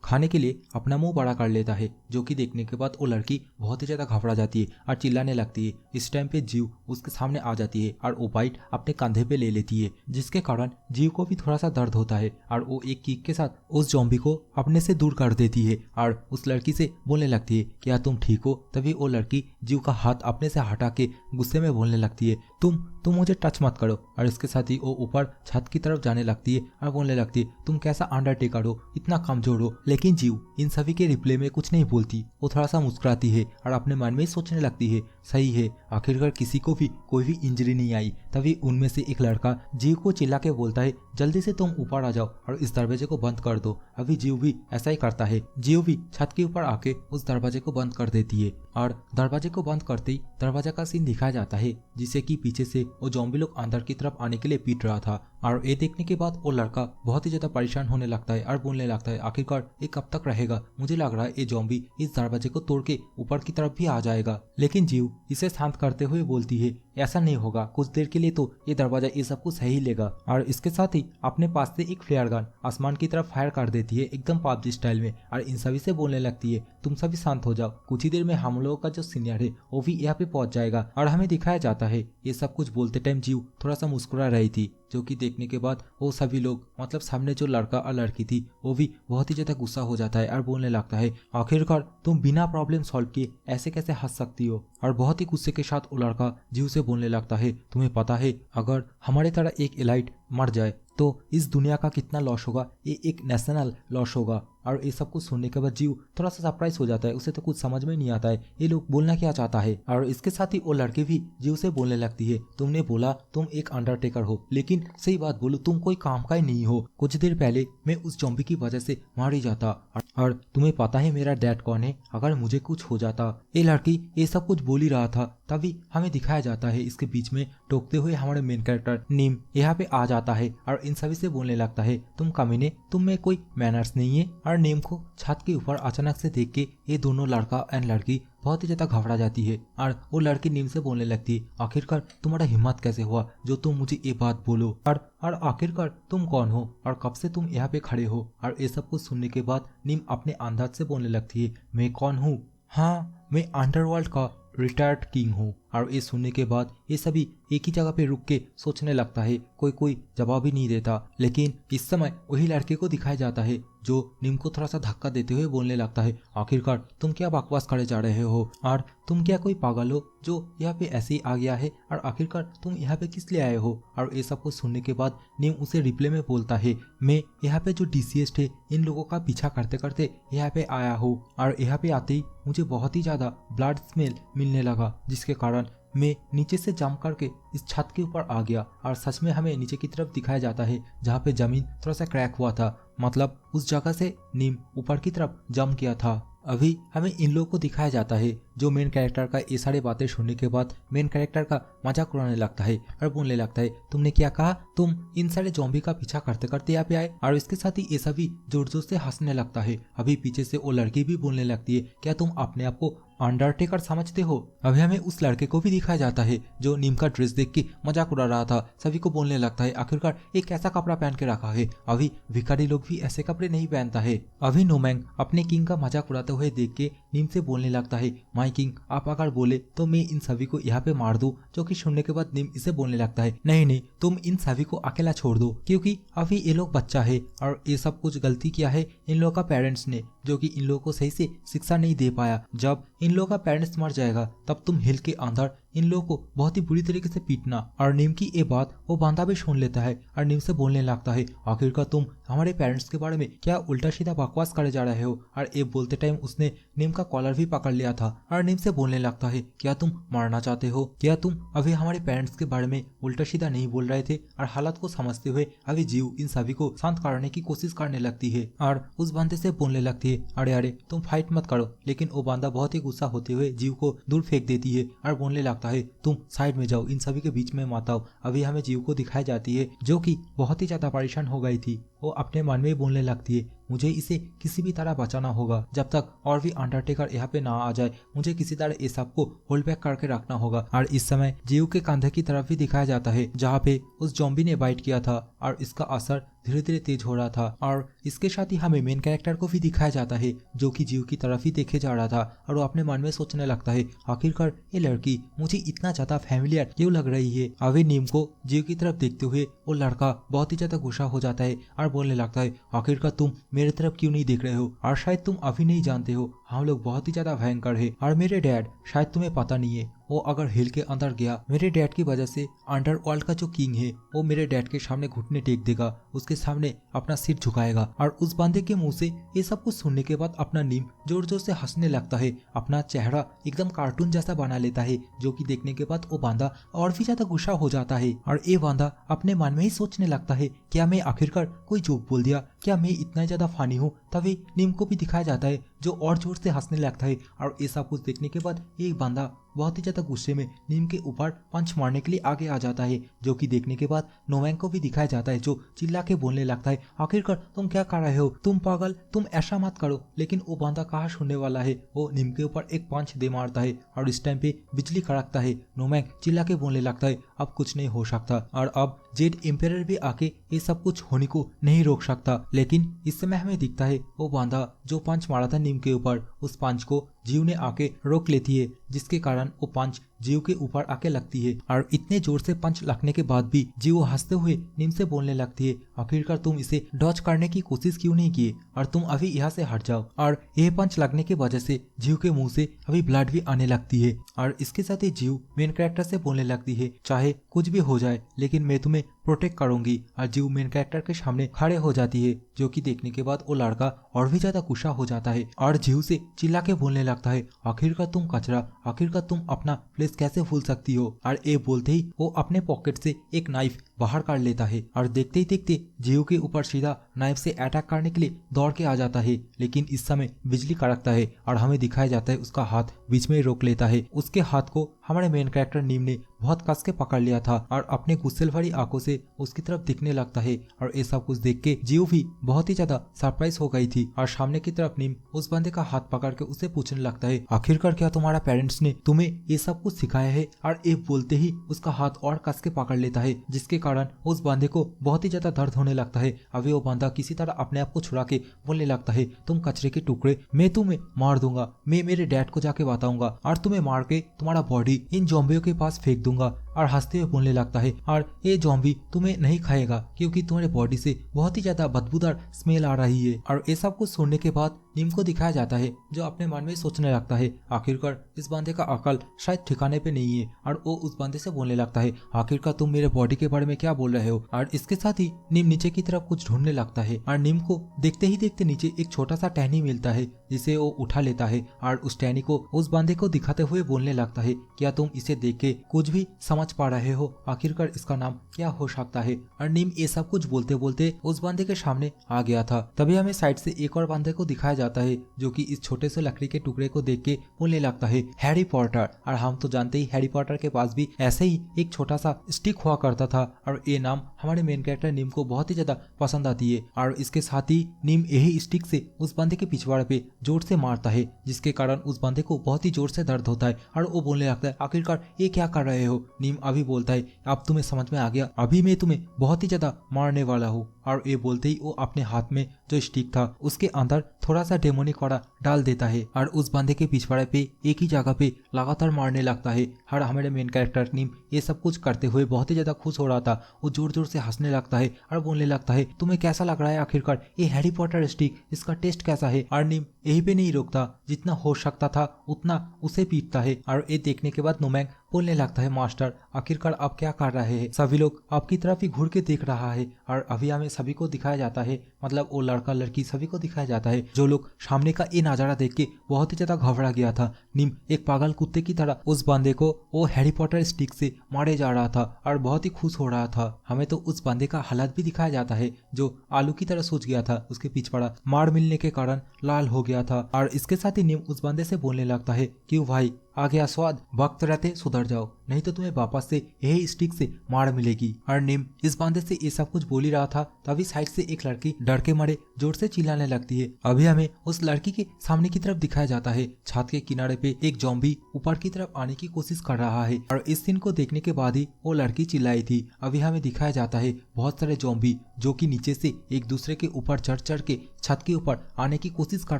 खाने के लिए अपना मुंह बड़ा कर लेता है, जो कि देखने के बाद वो लड़की बहुत ही ज्यादा घबरा जाती है और चिल्लाने लगती है। इस टाइम पे जीव उसके सामने आ जाती है और वो बाइट अपने कंधे पे ले लेती है, जिसके कारण जीव को भी थोड़ा सा दर्द होता है और वो एक किक के साथ उस ज़ॉम्बी को अपने से दूर कर देती है और उस लड़की से बोलने लगती है क्या तुम ठीक हो। तभी वो लड़की जीव का हाथ अपने से हटा के गुस्से में बोलने लगती है तुम मुझे टच मत करो, और इसके साथ ही वो ऊपर छत की तरफ जाने लगती है और बोलने लगती है तुम कैसा अंडरटेकर हो, इतना कमजोर हो। लेकिन जीव इन सभी के रिप्ले में कुछ नहीं बोलती, वो थोड़ा सा मुस्कुराती है और अपने मन में ही सोचने लगती है सही है, आखिरकार किसी को भी कोई भी इंजरी नहीं आई। तभी उनमें से एक लड़का जीव को चिल्ला के बोलता है जल्दी से तुम ऊपर आ जाओ और इस दरवाजे को बंद कर दो। अभी जीव भी ऐसा ही करता है, जीव भी छत के ऊपर आके उस दरवाजे को बंद कर देती है और दरवाजे को बंद करते ही दरवाजा का सीन दिखाया जाता है, जिसे कि पीछे से वो ज़ॉम्बी लोग अंदर की तरफ आने के लिए पीट रहा था। और ये देखने के बाद वो लड़का बहुत ही ज्यादा परेशान होने लगता है और बोलने लगता है आखिरकार ये कब तक रहेगा, मुझे लग रहा है ये ज़ॉम्बी इस दरवाजे को तोड़ के ऊपर की तरफ भी आ जाएगा। लेकिन जीव इसे शांत करते हुए बोलती है ऐसा नहीं होगा, कुछ देर के लिए तो ये दरवाजा ये सब कुछ सही लेगा। और इसके साथ ही अपने पास से एक फ्लेयर गन आसमान की तरफ फायर कर देती है एकदम पबजी स्टाइल में और इन सभी से बोलने लगती है तुम सभी शांत हो जाओ, कुछ ही देर में हम लोगों का जो सीनियर है वो भी यहाँ पे पहुंच जाएगा। और हमें दिखाया जाता है ये सब कुछ बोलते टाइम जीव थोड़ा सा मुस्कुरा रही थी, जो कि देखने के बाद वो सभी लोग मतलब सामने जो लड़का और लड़की थी वो भी बहुत ही ज्यादा गुस्सा हो जाता है और बोलने लगता है आखिरकार तुम बिना प्रॉब्लम सॉल्व किए ऐसे कैसे हंस सकती हो। और बहुत ही गुस्से के साथ वो लड़का जीव से बोलने लगता है तुम्हें पता है अगर हमारे तरह एक एलाइट मर जाए तो इस दुनिया का कितना लॉस होगा, ये एक नेशनल लॉस होगा। और ये सब कुछ सुनने के बाद जीव थोड़ा सा सरप्राइज हो जाता है, उसे तो कुछ समझ में नहीं आता है ये लोग बोलना क्या चाहता है। और इसके साथ ही वो लड़की भी जीव से बोलने लगती है तुमने बोला तुम एक अंडरटेकर हो, लेकिन सही बात बोलो तुम कोई काम का ही नहीं हो, कुछ देर पहले मैं उस ज़ॉम्बी की वजह से मार ही जाता और तुम्हें पता है मेरा डैड कौन है अगर मुझे कुछ हो जाता। ये लड़की ये सब कुछ बोल ही रहा था, तभी हमें दिखाया जाता है इसके बीच में टोकते हुए हमारे मेन कैरेक्टर नीम यहाँ पे आ जाता है और इन सभी से बोलने लगता है तुम कमीने, तुम में कोई मैनर्स नहीं है। और नीम को छत के ऊपर अचानक से देख के ये दोनों लड़का एंड लड़की बहुत ही ज्यादा घबरा जाती है और वो लड़की नीम से बोलने लगती है आखिरकार तुम्हारा हिम्मत कैसे हुआ जो तुम मुझे ये बात बोलो, और आखिरकार तुम कौन हो और कब से तुम यहाँ पे खड़े हो। और ये सब कुछ सुनने के बाद नीम अपने अंदाज से बोलने लगती है मैं कौन हूँ, हाँ मैं अंडरवर्ल्ड का रिटायर्ड किंग हूँ। और ये सुनने के बाद ये सभी एक ही जगह पे रुक के सोचने लगता है, कोई जवाब ही नहीं देता। लेकिन इस समय वही लड़के को दिखाया जाता है जो नीम को थोड़ा सा धक्का देते हुए बोलने लगता है आखिरकार तुम क्या बकवास करे जा रहे हो और तुम क्या कोई पागल हो जो यहाँ पे ऐसे ही आ गया है और आखिरकार तुम यहाँ पे किस लिए आए हो। और ये सब कुछ सुनने के बाद नीम उसे रिप्ले में बोलता है मैं यहाँ पे जो डीसीएस थे इन लोगों का पीछा करते करते यहाँ पे आया हूँ और यहाँ पे आते ही मुझे बहुत ही ज्यादा ब्लड स्मेल मिलने लगा, जिसके कारण मैं नीचे से जंप करके इस छत के ऊपर आ गया। और सच में हमें नीचे की तरफ दिखाया जाता है जहाँ पे जमीन थोड़ा सा क्रैक हुआ था, मतलब उस जगह से नीम ऊपर की तरफ जंप किया था। अभी हमें इन लोगों को दिखाया जाता है जो मेन कैरेक्टर का ये सारी बातें सुनने के बाद मेन कैरेक्टर का मजाक उड़ाने लगता है और बोलने लगता है तुमने क्या कहा, तुम इन सारे ज़ॉम्बी का पीछा करते करते यहाँ पे आए। और इसके साथ ही ये सभी जोर जोर से हंसने लगता है। अभी पीछे से वो लड़की भी बोलने लगती है क्या तुम अपने आप को अंडरटेकर समझते हो। अभी हमें उस लड़के को भी दिखाया जाता है जो नीम का ड्रेस देख के मजाक उड़ा रहा था, सभी को बोलने लगता है आखिरकार एक ऐसा कपड़ा पहन के रखा है, अभी भिखारी लोग भी ऐसे कपड़े नहीं पहनता है। अभी नोमैंग अपने किंग का मजाक उड़ाते हुए देख के नीम से बोलने लगता है माय किंग आप अगर बोले तो मैं इन सभी को यहाँ पे मार दूं, जो कि सुनने के बाद नीम इसे बोलने लगता है नहीं तुम इन सभी को अकेला छोड़ दो, क्योंकि अभी ये लोग बच्चा है और ये सब कुछ गलती किया है इन लोगों का पेरेंट्स ने, जो कि इन लोगों को सही से शिक्षा नहीं दे पाया। जब इन लोगों का पेरेंट्स मर जाएगा तब तुम हिल के अंदर इन लोगों को बहुत ही बुरी तरीके से पीटना। और नीम की ये बात वो बांदा भी सुन लेता है और नीम से बोलने लगता है, आखिरकार तुम हमारे पेरेंट्स के बारे में क्या उल्टा सीधा बकवास करे जा रहे हो। और ये बोलते टाइम उसने नीम का कॉलर भी पकड़ लिया था और नीम से बोलने लगता है, क्या तुम मरना चाहते हो? क्या तुम अभी हमारे पेरेंट्स के बारे में उल्टा सीधा नहीं बोल रहे थे? और हालत को समझते हुए अभी जीव इन सभी को शांत करने की कोशिश करने लगती है और उस बंदे से बोलने लगती है, अरे अरे तुम फाइट मत करो। लेकिन वो बंदा बहुत ही गुस्सा होते हुए जीव को दूर फेंक देती है और बोलने लगता है, तुम साइड में जाओ, इन सभी के बीच में मत आओ। अभी हमें जीव को दिखाई जाती है जो कि बहुत ही ज्यादा परेशान हो गई थी। वो अपने मन में बोलने लगती है, मुझे इसे किसी भी तरह बचाना होगा, जब तक और भी अंडरटेकर यहाँ पे ना आ जाए मुझे किसी तरह इस सब को होल्ड बैक करके रखना होगा। और इस समय जीव के कंधे की तरफ भी दिखाया जाता है जहाँ पे उस जॉम्बी ने बाइट किया था और इसका असर धीरे धीरे तेज हो रहा था। और इसके साथ ही हमें मेन कैरेक्टर को भी दिखाया जाता है जो कि जीव की तरफ ही देखे जा रहा था और वो अपने मन में सोचने लगता है, आखिरकार ये लड़की मुझे इतना ज्यादा फैमिलियर क्यों लग रही है। अभी नीम को जीव की तरफ देखते हुए वो लड़का बहुत ही ज्यादा गुस्सा हो जाता है और बोलने लगता है, आखिरकार तुम मेरे तरफ क्यों नहीं देख रहे हो? और शायद तुम अभी नहीं जानते हो, हम लोग बहुत ही ज्यादा भयंकर है और मेरे डैड, शायद तुम्हें पता नहीं है, वो अगर हिल के अंदर गया मेरे डैड की वजह से अंडरवर्ल्ड का जो किंग है वो मेरे डैड के सामने घुटने टेक देगा, उसके सामने अपना सिर झुकाएगा। और उस बंदे के मुंह से ये सब कुछ सुनने के बाद अपना नीम जोर जोर से हंसने लगता है, अपना चेहरा एकदम कार्टून जैसा बना लेता है, जो कि देखने के बाद वो बंदा और भी ज्यादा गुस्सा हो जाता है। और ये बंदा अपने मन में ही सोचने लगता है, क्या मैं आखिरकार कोई जोक बोल दिया? क्या मैं इतना ज्यादा फानी हूँ? तभी नीम को भी दिखाया जाता है जो और जोर से हंसने लगता है। और ये सब कुछ देखने के बाद एक बंदा बहुत ही ज्यादा गुस्से में नीम के ऊपर पंच मारने के लिए आगे आ जाता है, जो कि देखने के बाद नोवैंग को भी दिखाया जाता है जो चिल्ला के बोलने लगता है, आखिरकार तुम क्या कर रहे हो? तुम पागल, तुम ऐसा मत करो। लेकिन वो बंदा कहाँ सुनने वाला है, वो नीम के ऊपर एक पंच दे मारता है और इस टाइम पे बिजली कड़कता है। नोवैंग चिल्ला के बोलने लगता है, अब कुछ नहीं हो सकता और अब जेड एम्पायर भी आके ये सब कुछ होने को नहीं रोक सकता। लेकिन इस समय हमें दिखता है वो बंदा जो पंच मारा था नीम के ऊपर, उस पंच को जीव ने आके रोक लेती है, जिसके कारण वो पंच जीव के ऊपर आके लगती है। और इतने जोर से पंच लगने के बाद भी जीव हंसते हुए नीम से बोलने लगती है, आखिरकार तुम इसे डॉज करने की कोशिश क्यों नहीं किए और तुम अभी यहाँ से हट जाओ। और यह पंच लगने की वजह से जीव के मुंह से अभी ब्लड भी आने लगती है। और इसके साथ ही जीव मेन कैरेक्टर से बोलने लगती है, चाहे कुछ भी हो जाए लेकिन मैं तुम्हें प्रोटेक्ट करूंगी। और जीव मेन कैरेक्टर के सामने खड़े हो जाती है, जो कि देखने के बाद वो लड़का और भी ज्यादा गुस्सा हो जाता है और जीव से चिल्ला के बोलने लगता है, आखिरकार तुम कचरा, आखिरकार तुम अपना प्लेस कैसे भूल सकती हो? और ये बोलते ही वो अपने पॉकेट से एक नाइफ बाहर काट लेता है और देखते ही देखते जीव के ऊपर सीधा नाइफ से अटैक करने के लिए दौड़ के आ जाता है। लेकिन इस समय बिजली कड़कता है और हमें दिखाया जाता है उसका हाथ बीच में रोक लेता है। उसके हाथ को हमारे मेन कैरेक्टर नीम ने बहुत कस के पकड़ लिया था और अपने गुस्से भरी आंखों से उसकी तरफ दिखने लगता है। और ये सब कुछ देख के जीव भी बहुत ही ज्यादा सरप्राइज हो गई थी और सामने की तरफ नीम उस बंदे का हाथ पकड़ के उसे पूछने लगता है, आखिरकार क्या तुम्हारा पेरेंट्स ने तुम्हें ये सब कुछ सिखाया है? और ये बोलते ही उसका हाथ और कस के पकड़ लेता है, जिसके कारण उस बंदे को बहुत ही ज्यादा दर्द होने लगता है। अभी वो बंदा किसी तरह अपने आप को छुड़ा के बोलने लगता है, तुम कचरे के टुकड़े, मैं तुम्हें मार दूंगा, मैं मेरे डैड को जाके बताऊंगा और तुम्हें मार के तुम्हारा बॉडी इन जॉम्बियों के पास फेंक दूंगा। और हंसते हुए बोलने लगता है, और ये जॉम्बी तुम्हें नहीं खाएगा क्योंकि तुम्हारे बॉडी से बहुत ही ज्यादा बदबूदार स्मेल आ रही है। और ये सब कुछ सुनने के बाद नीम को दिखाया जाता है जो अपने मन में सोचने लगता है, आखिरकार इस बंदे का अकल शायद ठिकाने पे नहीं है। और वो उस बंदे से बोलने लगता है, आखिरकार तुम मेरे बॉडी के बारे में क्या बोल रहे हो? और इसके साथ ही नीम नीचे की तरफ कुछ ढूंढने लगता है और नीम को देखते ही देखते नीचे एक छोटा सा टहनी मिलता है, जिसे वो उठा लेता है और उस टहनी को उस बंदे को दिखाते हुए बोलने लगता है, क्या तुम इसे देख के कुछ भी समझ पा रहे हो? आखिरकार इसका नाम क्या हो सकता है? और नीम ये सब कुछ बोलते बोलते उस बंदे के सामने आ गया था। तभी हमें साइड से एक और बंदे को दिखाया जाता है जो कि इस छोटे से लकड़ी के टुकड़े को देख के बोलने लगता है, हैरी पॉटर। और हम तो जानते ही हैरी पॉटर के पास भी ऐसे ही एक छोटा सा स्टिक हुआ करता था और ये नाम हमारे मेन कैरेक्टर नीम को बहुत ही ज्यादा पसंद आती है। और इसके साथ ही नीम यही स्टिक से उस बंदे के पिछवाड़े पे जोर से मारता है, जिसके कारण उस बंदे को बहुत ही जोर से दर्द होता है और वो बोलने लगता है, आखिरकार ये क्या कर रहे हो? नीम अभी बोलता है, अब तुम्हें समझ में आ गया, अभी मैं तुम्हें बहुत ही ज्यादा मारने वाला हूँ। और ये बोलते ही वो अपने हाथ में जो स्टिक था उसके अंदर थोड़ा सा डेमोनिक ऑरा डाल देता है और उस बंदे के पिछवाड़े पे एक ही जगह पे लगातार मारने लगता है। और हमारे मेन कैरेक्टर नीम ये सब कुछ करते हुए बहुत ही ज्यादा खुश हो रहा था। वो जोर जोर से हंसने लगता है और बोलने लगता है, तुम्हें कैसा लग रहा है? आखिरकार ये हैरी पॉटर स्टिक, इसका टेस्ट कैसा है? और नीम यहीं पे नहीं रुकता, जितना हो सकता था उतना उसे पीटता है। और ये देखने के बाद नोमैंग बोलने लगता है, मास्टर आखिरकार आप क्या कर रहे हैं? सभी लोग आपकी तरफ ही घूर के देख रहा है। और अभी हमें सभी को दिखाया जाता है, मतलब वो लड़का लड़की सभी को दिखाया जाता है, जो लोग सामने का ये नजारा देख के बहुत ही ज्यादा घबरा गया था। नीम एक पागल कुत्ते की तरह उस बंदे को वो हैरी पॉटर स्टिक से मारे जा रहा था और बहुत ही खुश हो रहा था। हमें तो उस बंदे का हालत भी दिखाया जाता है जो आलू की तरह सूज गया था, उसके पिछवाड़ा मार मिलने के कारण लाल हो गया था। और इसके साथ ही नीम उस बंदे से बोलने लगता है, क्यों भाई आ गया स्वाद, वक्त रहते सुधर जाओ, नहीं तो तुम्हें वापस से यही स्टिक से मार मिलेगी। और नीम इस बंदे से ये सब कुछ बोल ही रहा था, तभी साइड से एक लड़की डर के मारे जोर से चिल्लाने लगती है। अभी हमें उस लड़की के सामने की तरफ दिखाया जाता है, छत के किनारे पे एक जॉम्बी ऊपर की तरफ आने की कोशिश कर रहा है। और इस सीन को देखने के बाद ही वो लड़की चिल्लाई थी। अभी हमें दिखाया जाता है बहुत सारे जॉम्बी जो कि नीचे से एक दूसरे के ऊपर चढ़ चढ़ के छत के ऊपर आने की कोशिश कर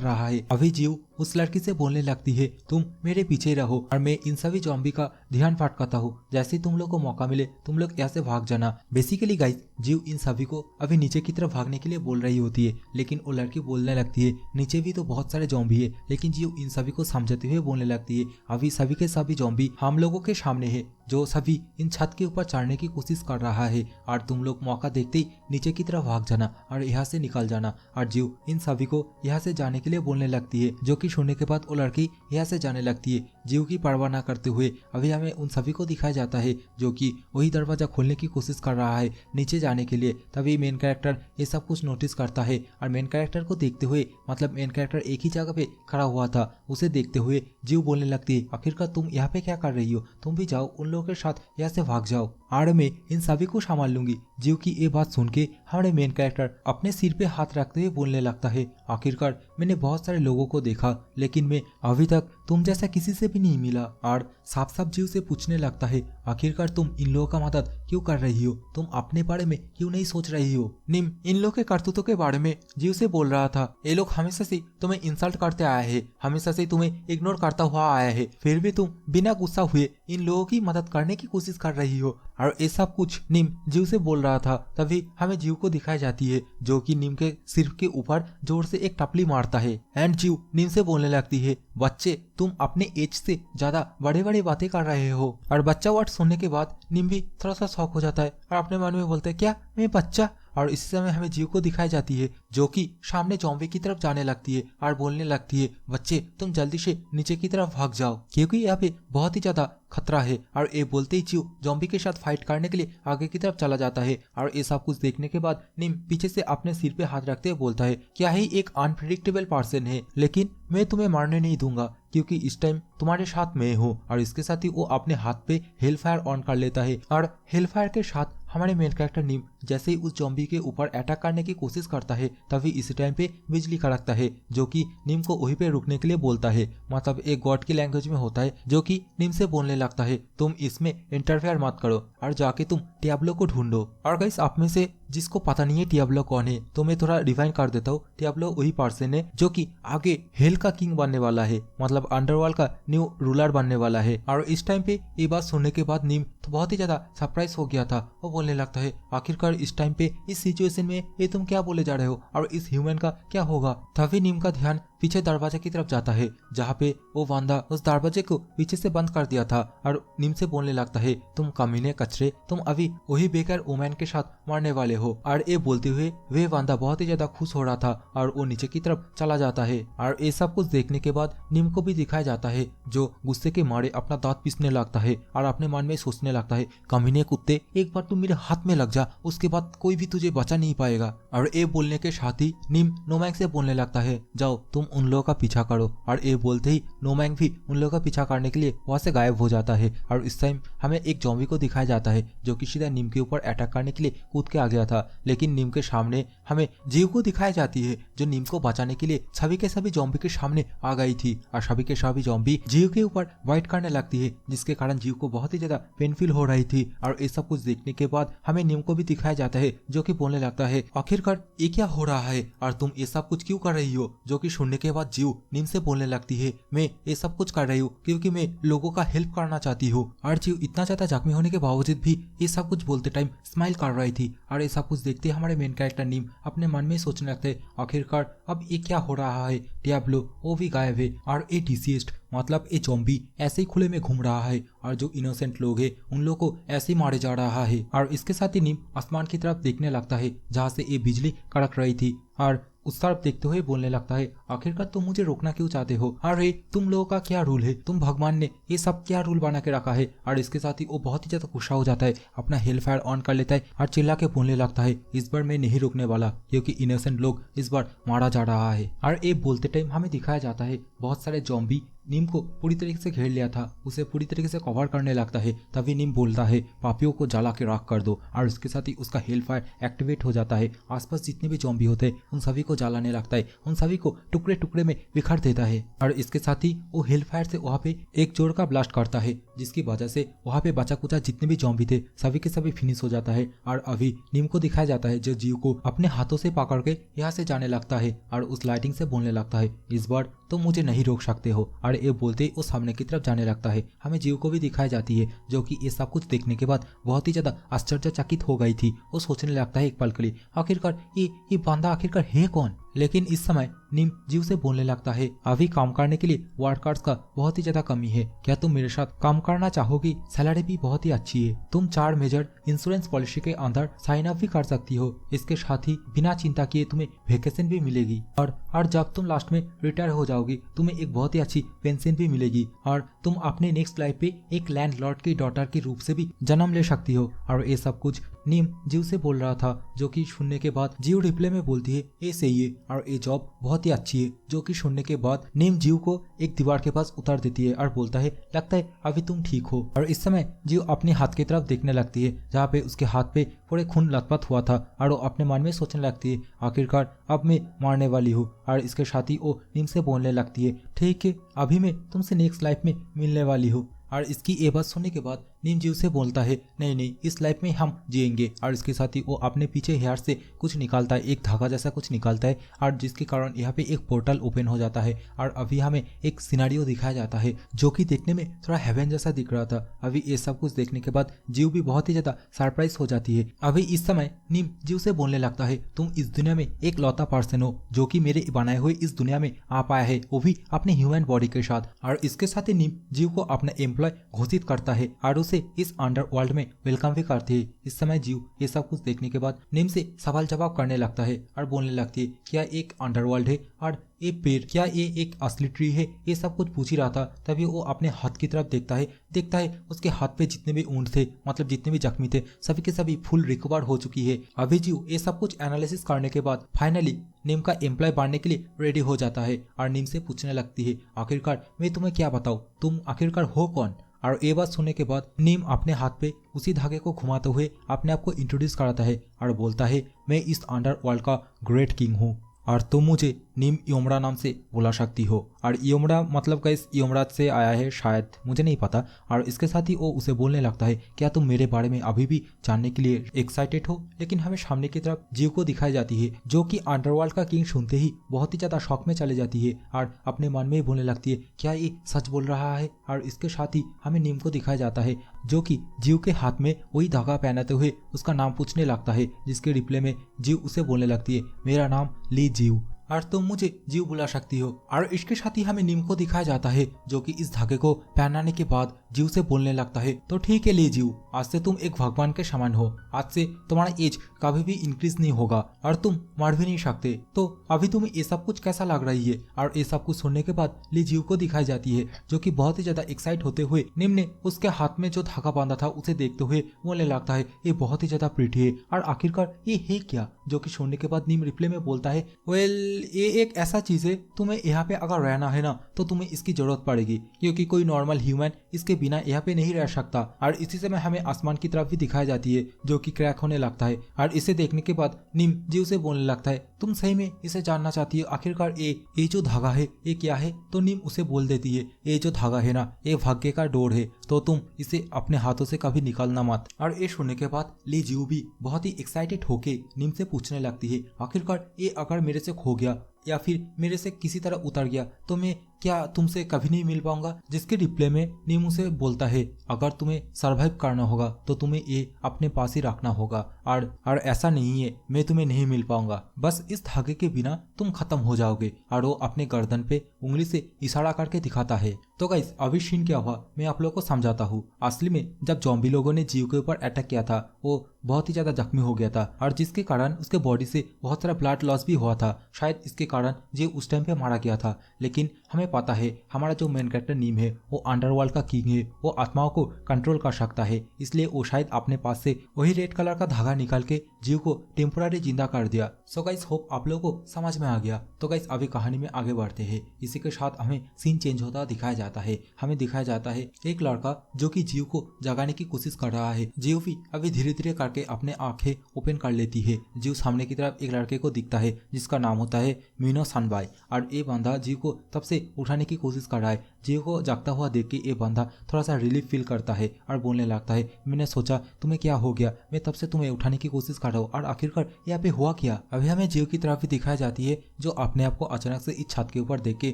रहा है। अभी जीव उस लड़की से बोलने लगती है, तुम मेरे पीछे रहो और मैं इन सभी जॉम्बी का ध्यान भटकाता हूँ, जैसे ही तुम लोग को मौका मिले तुम लोग यहाँ से भाग जाना। बेसिकली गाइस जीव इन सभी को अभी नीचे की तरफ भागने के लिए बोल रही होती है, लेकिन वो लड़की बोलने लगती है, नीचे भी तो बहुत सारे जॉम्बी है। लेकिन जीव इन सभी को समझाते हुए बोलने लगती है, अभी सभी के सभी जॉम्बी हम लोगों के सामने है, जो सभी इन छत के ऊपर चढ़ने की कोशिश कर रहा है और तुम लोग मौका देखते ही नीचे की तरफ भाग जाना और यहाँ से निकल जाना। और जीव इन सभी को यहाँ से जाने के लिए बोलने लगती है, जो कि सुनने के बाद वो लड़की यहाँ से जाने लगती है। जीव की परवाह न करते हुए अभी हमें उन सभी को दिखाया जाता है जो कि वही दरवाजा खोलने की कोशिश कर रहा है नीचे जाने के लिए। तभी मेन कैरेक्टर ये सब कुछ नोटिस करता है और मेन कैरेक्टर को देखते हुए, मतलब मेन कैरेक्टर एक ही जगह पे खड़ा हुआ था, उसे देखते हुए जीव बोलने लगती है, आखिरकार तुम यहाँ पे क्या कर रही हो, तुम भी जाओ उन लोगों के साथ यहाँ से भाग जाओ और मैं इन सभी को संभाल लूंगी। जीव की ये बात सुन के हमारे मेन कैरेक्टर अपने सिर पे हाथ रखते हुए बोलने लगता है, आखिरकार मैंने बहुत सारे लोगों को देखा लेकिन मैं अभी तक तुम जैसा किसी से भी नहीं मिला। और साफ साफ जीव से पूछने लगता है, आखिरकार तुम इन लोगों का मदद क्यों कर रही हो, तुम अपने बारे में क्यों नहीं सोच रही हो? निम इन लोगों के करतूतों के बारे में जीव से बोल रहा था, ये लोग हमेशा से तुम्हें इंसल्ट करते आए हैं, हमेशा से तुम्हें इग्नोर करता हुआ आया है, फिर भी तुम बिना गुस्सा हुए इन लोगों की मदद करने की कोशिश कर रही हो। और ये सब कुछ नीम जीव से बोल रहा था। तभी हमें जीव को दिखाई जाती है जो कि नीम के सिर के ऊपर जोर से एक टपली मारता है एंड जीव नीम से बोलने लगती है, बच्चे तुम अपने एज से ज्यादा बड़े बड़े बातें कर रहे हो। और बच्चा वर्ड सुनने के बाद नीम भी थोड़ा सा शॉक हो जाता है और अपने मन में बोलता है, क्या मैं बच्चा? और इसी समय हमें जीव को दिखाई जाती है जो कि सामने जॉम्बी की तरफ जाने लगती है और बोलने लगती है, बच्चे तुम जल्दी से नीचे की तरफ भाग जाओ क्योंकि यहाँ पे बहुत ही ज्यादा खतरा है। और ये बोलते ही जीव जॉम्बी के साथ फाइट करने के लिए आगे की तरफ चला जाता है। और ये सब कुछ देखने के बाद नीम पीछे से अपने सिर पे हाथ रखते हुए बोलता है, क्या ही एक अनप्रेडिक्टेबल पर्सन है, लेकिन मैं तुम्हें मारने नहीं दूंगा क्योंकि इस टाइम तुम्हारे साथ मैं हूँ। और इसके साथ ही वो अपने हाथ पे हेल फायर ऑन कर लेता है और हेल फायर के साथ हमारे मेन कैरेक्टर नीम जैसे ही उस जॉम्बी के ऊपर अटैक करने की कोशिश करता है तभी इसी टाइम पे बिजली कड़कता है जो कि नीम को वहीं पे रुकने के लिए बोलता है, मतलब एक गॉड की लैंग्वेज में होता है, जो कि नीम से बोलने लगता है, तुम इसमें इंटरफेयर मत करो और जाके तुम टियाब्लो को ढूंढो। और गाइस आप में से जिसको पता नहीं है टियाब्लो कौन है तो मैं थोड़ा रिवाइंड कर देता हूँ। टियाब्लो वही पर्सन है जो कि आगे हेल का किंग बनने वाला है, मतलब अंडरवर्ल्ड का न्यू रूलर बनने वाला है। और इस टाइम पे ये बात सुनने के बाद नीम तो बहुत ही ज्यादा सरप्राइज हो गया था। वो बोलने लगता है, आखिरकार इस टाइम पे इस सिचुएशन में ये तुम क्या बोले जा रहे हो और इस ह्यूमन का क्या होगा? तभी नीम का ध्यान पीछे दरवाजे की तरफ जाता है जहाँ पे वो बंदा उस दरवाजे को पीछे से बंद कर दिया था और नीम से बोलने लगता है, तुम कमीने कचरे, तुम अभी वही बेकार वुमेन के साथ मरने वाले हो। और ये बोलते हुए वे बंदा बहुत ही ज्यादा खुश हो रहा था और वो नीचे की तरफ चला जाता है। और ये सब कुछ देखने के बाद नीम को भी दिखाया जाता है जो गुस्से के मारे अपना दांत पीसने लगता है और अपने मन में सोचने लगता है, कमीने कुत्ते, एक बार तुम मेरे हाथ में लग जा, उसके बाद कोई भी तुझे बचा नहीं पाएगा। और ये बोलने के साथ ही नीम नोमैंग से बोलने लगता है, जाओ तुम उन लोगों का पीछा करो। और ये बोलते ही नोमैंग भी उन लोगों का पीछा करने के लिए वहां से गायब हो जाता है। और इस टाइम हमें एक जॉम्बी को दिखाया जाता है जो कि सीधा नीम के ऊपर अटैक करने के लिए कूद के आ गया था, लेकिन नीम के सामने हमें जीव को दिखाई जाती है जो नीम को बचाने के लिए सभी के सभी जॉम्बी के सामने आ गई थी। और सभी के सभी जॉम्बी जीव के ऊपर वाइट करने लगती है जिसके कारण जीव को बहुत ही ज्यादा पेनफुल हो रही थी। और ये सब कुछ देखने के बाद हमें नीम को भी दिखाया जाता है जो कि बोलने लगता है, आखिरकार ये क्या हो रहा है और तुम ये सब कुछ क्यों कर रही हो? जो कि सुनने सुनने के बाद जीव नीम से बोलने लगती है, मैं ये सब कुछ कर रही हूँ क्योंकि मैं लोगों का हेल्प करना चाहती हूँ। और जीव इतना ज्यादा जख्मी होने के बावजूद भी ये सब कुछ बोलते टाइम स्माइल कर रही थी। और ये सब कुछ देखते हमारे मेन कैरेक्टर नीम अपने मन में सोचने लगते हैं, आखिरकार अब ये क्या हो रहा है, डियाब्लो वो भी गायब है और ये डिसीज्ड मतलब ये ज़ॉम्बी ऐसे ही खुले में घूम रहा है और जो इनोसेंट लोग हैं उन लोगों को ऐसे ही मारे जा रहा है। और इसके साथ ही नीम आसमान की तरफ देखने लगता है जहाँ से ये बिजली कड़क रही थी और उस तरफ देखते हुए बोलने लगता है, आखिरकार तुम मुझे रोकना क्यों चाहते हो? अरे तुम लोगों का क्या रूल है? तुम भगवान ने ये सब क्या रूल बना के रखा है? और इसके साथ ही वो बहुत ही ज्यादा गुस्सा हो जाता है, अपना हेल फायर ऑन कर लेता है और चिल्ला के बोलने लगता है, इस बार मैं नहीं रुकने वाला क्योंकि इनोसेंट लोग इस बार मारा जा रहा है। और ये बोलते टाइम हमें दिखाया जाता है बहुत सारे ज़ॉम्बी नीम को पूरी तरीके से घेर लिया था, उसे पूरी तरीके से कवर करने लगता है। तभी नीम बोलता है, पापियों को जला के राख कर दो। और उसके साथ ही उसका हेल फायर एक्टिवेट हो जाता है, आसपास जितने भी ज़ॉम्बी होते हैं उन सभी को जलाने लगता है, उन सभी को टुकड़े टुकड़े में बिखर देता है। और इसके साथ ही वो हेल फायर से वहाँ पे एक जोर का ब्लास्ट करता है जिसकी वजह से वहाँ पे बचा कुचा जितने भी ज़ॉम्बी थे सभी के सभी फिनिश हो जाता है। और अभी नीम को दिखाया जाता है जो जीव को अपने हाथों से पकड़ के यहाँ से जाने लगता है और उस लाइटिंग से बोलने लगता है, इस बार तुम मुझे नहीं रोक सकते हो। और ये बोलते ही वो सामने की तरफ जाने लगता है। हमें जीव को भी दिखाई जाती है जो कि ये सब कुछ देखने के बाद बहुत ही ज्यादा आश्चर्यचकित हो गई थी। वो सोचने लगता है एक पल के लिए, आखिरकार ये बंदा आखिरकार है कौन? लेकिन इस समय नीम जीव से बोलने लगता है, अभी काम करने के लिए वर्कर्स का बहुत ही ज्यादा कमी है, क्या तुम मेरे साथ काम करना चाहोगी? सैलरी भी बहुत ही अच्छी है, तुम 4 मेजर इंश्योरेंस पॉलिसी के अंदर साइन अप भी कर सकती हो, इसके साथ ही बिना चिंता किए तुम्हें वेकेशन भी मिलेगी और जब तुम लास्ट में रिटायर हो जाओगी तुम्हें एक बहुत ही अच्छी पेंशन भी मिलेगी और तुम अपने नेक्स्ट लाइफ पे एक लैंडलॉर्ड की डॉटर के रूप से भी जन्म ले सकती हो। और ये सब कुछ नीम जीव से बोल रहा था जो कि सुनने के बाद जीव रिप्ले में बोलती है, ये सही है और ये जॉब बहुत ही अच्छी है। जो कि सुनने के बाद नीम जीव को एक दीवार के पास उतार देती है और बोलता है, लगता है अभी तुम ठीक हो। और इस समय जीव अपने हाथ की तरफ देखने लगती है जहाँ पे उसके हाथ पे पूरे खून लथपथ हुआ था और वो अपने मन में सोचने लगती है, आखिरकार अब मैं मारने वाली हूँ। और इसके साथ ही वो नीम से बोलने लगती है, ठीक है अभी मैं तुमसे नेक्स्ट लाइफ में मिलने वाली हूँ। और इसकी ये बात सुनने के बाद नीम जीव से बोलता है, नहीं नहीं इस लाइफ में हम जिएंगे। और इसके साथ ही वो अपने पीछे हेयर से कुछ निकालता है, एक धागा जैसा कुछ निकालता है और जिसके कारण यहाँ पे एक पोर्टल ओपन हो जाता है। और अभी हमें एक सिनेरियो दिखाया जाता है जो कि देखने में थोड़ा हेवन जैसा दिख रहा था। अभी ये सब कुछ देखने के बाद जीव भी बहुत ही ज्यादा सरप्राइज हो जाती है। अभी इस समय नीम जीव से बोलने लगता है, तुम इस दुनिया में एक लौता पर्सन हो जो कि मेरे बनाए हुए इस दुनिया में आ पाया है, वो भी अपने ह्यूमन बॉडी के साथ। और इसके साथ ही नीम जीव को अपना एम्प्लॉय घोषित करता है और उसे इस अंडरवर्ल्ड में वेलकम भी करती है। इस समय जीव ये सब कुछ देखने के बाद नीम से सवाल जवाब करने लगता है और बोलने लगती है, क्या एक अंडरवर्ल्ड है और ये पेड़ क्या ये एक असली ट्री है? ये सब कुछ पूछ ही रहा था। तभी वो अपने हाथ की तरफ देखता है उसके हाथ पे जितने भी ऊंट थे मतलब जितने भी जख्मी थे सभी के सभी फुल रिकवर हो चुकी है। अभी जीव ये सब कुछ एनालिसिस करने के बाद फाइनली नीम का एम्प्लॉय बनने के लिए रेडी हो जाता है और नीम से पूछने लगती है, आखिरकार मैं तुम्हें क्या बताऊँ, तुम आखिरकार हो कौन? और ये बात सुनने के बाद नीम अपने हाथ पे उसी धागे को घुमाते हुए अपने आप को इंट्रोड्यूस कराता है और बोलता है, मैं इस अंडरवर्ल्ड का ग्रेट किंग हूँ और तुम मुझे नीम योमड़ा नाम से बुला सकती हो। और योमड़ा मतलब गाइस यमराज से आया है शायद, मुझे नहीं पता। और इसके साथ ही वो उसे बोलने लगता है, क्या तुम मेरे बारे में अभी भी जानने के लिए एक्साइटेड हो? लेकिन हमें सामने की तरफ जीव को दिखाई जाती है जो कि अंडरवर्ल्ड का किंग सुनते ही बहुत ही ज्यादा शॉक में चले जाती है और अपने मन में ही बोलने लगती है, क्या ये सच बोल रहा है? और इसके साथ ही हमें नीम को दिखाया जाता है जो कि जीव के हाथ में वही धागा पहनाते हुए उसका नाम पूछने लगता है, जिसके रिप्ले में जीव उसे बोलने लगती है, मेरा नाम ली जीव और तुम मुझे जीव बुला सकती हो। और इसके साथ ही हमें नीम को दिखाया जाता है जो कि इस धागे को पहनाने के बाद जीव से बोलने लगता है, तो ठीक है ले जीव, आज से तुम एक भगवान के समान हो, आज से तुम्हारा एज कभी भी इंक्रीज नहीं होगा और तुम मर भी नहीं सकते। तो अभी तुम्हें ये सब कुछ कैसा लग रही है? और ये सब कुछ सुनने के बाद ली जीव को दिखाई जाती है जो कि बहुत ही ज्यादा एक्साइट होते हुए नीम ने उसके हाथ में जो धागा बांधा था उसे देखते हुए बोलने लगता है, ये बहुत ही ज्यादा प्रीटी है और आखिरकार ये है क्या? जो कि सुनने के बाद नीम रिप्ले में बोलता है, वेल ये एक ऐसा चीज है, तुम्हें यहाँ पे अगर रहना है ना तो तुम्हें इसकी जरूरत पड़ेगी क्योंकि कोई नॉर्मल ह्यूमन इसके बिना यहाँ पे नहीं रह सकता। और इसी समय हमें आसमान की तरफ भी दिखाई जाती है जो कि क्रैक होने लगता है और इसे देखने के बाद नीम जीव से बोलने लगता है, तुम सही में इसे जानना चाहती हो आखिरकार ये जो धागा है ये क्या है? तो नीम उसे बोल देती है, ये जो धागा है ना ये भाग्य का डोर है, तो तुम इसे अपने हाथों से कभी निकालना मत। और ये सुनने के बाद ली जीव भी बहुत ही एक्साइटेड होके नीम से पूछने लगती है, आखिरकार ये अगर मेरे से खो गया या फिर मेरे से किसी तरह उतर गया तो मैं क्या तुमसे कभी नहीं मिल पाऊंगा। जिसके रिप्लाई में नीम उसे बोलता है अगर तुम्हें सरवाइव करना होगा तो तुम्हें ये अपने पास ही रखना होगा और ऐसा नहीं है मैं तुम्हें नहीं मिल पाऊंगा, बस इस धागे के बिना तुम खत्म हो जाओगे। और वो अपने गर्दन पे उंगली से इशारा करके दिखाता है। तो गाइस अभी सीन क्या हुआ मैं आप लोगों को समझाता हूँ। असली में जब जॉम्बी लोगों ने जीव के ऊपर अटैक किया था वो बहुत ही ज्यादा जख्मी हो गया था और जिसके कारण उसके बॉडी से बहुत सारा ब्लड लॉस भी हुआ था। शायद इसके कारण जीव उस टाइम पे मारा गया था। लेकिन हमें पता है हमारा जो मेन कैरेक्टर नीम है वो अंडरवर्ल्ड का किंग है, वो आत्माओं को कंट्रोल कर सकता है, इसलिए वो शायद अपने पास से वही रेड कलर का धागा निकाल के जीव को टेम्पोररी जिंदा कर दिया। सो गाइस होप आप लोगों को समझ में आ गया। तो गाइस अभी कहानी में आगे बढ़ते हैं। इसी के साथ हमें सीन चेंज होता दिखाया जाता है। हमें दिखाया जाता है एक लड़का जो कि जीव को जगाने की कोशिश कर रहा है। जीव भी अभी धीरे धीरे करके अपने आंखें ओपन कर लेती है। जीव सामने की तरफ एक लड़के को दिखता है जिसका नाम होता है मीनो सनबाई और ये बंदा जीव को तब से उठाने की कोशिश कर रहा है। जीव को जागता हुआ देख के ये बंदा थोड़ा सा रिलीफ फील करता है और बोलने लगता है मैंने सोचा तुम्हें क्या हो गया, मैं तब से तुम्हें उठाने की कोशिश कर रहा हूँ और आखिरकार यहाँ पे हुआ क्या। अभी हमें जीव की तरफ भी दिखाई जाती है जो अपने आप को अचानक से इस छत के ऊपर देख के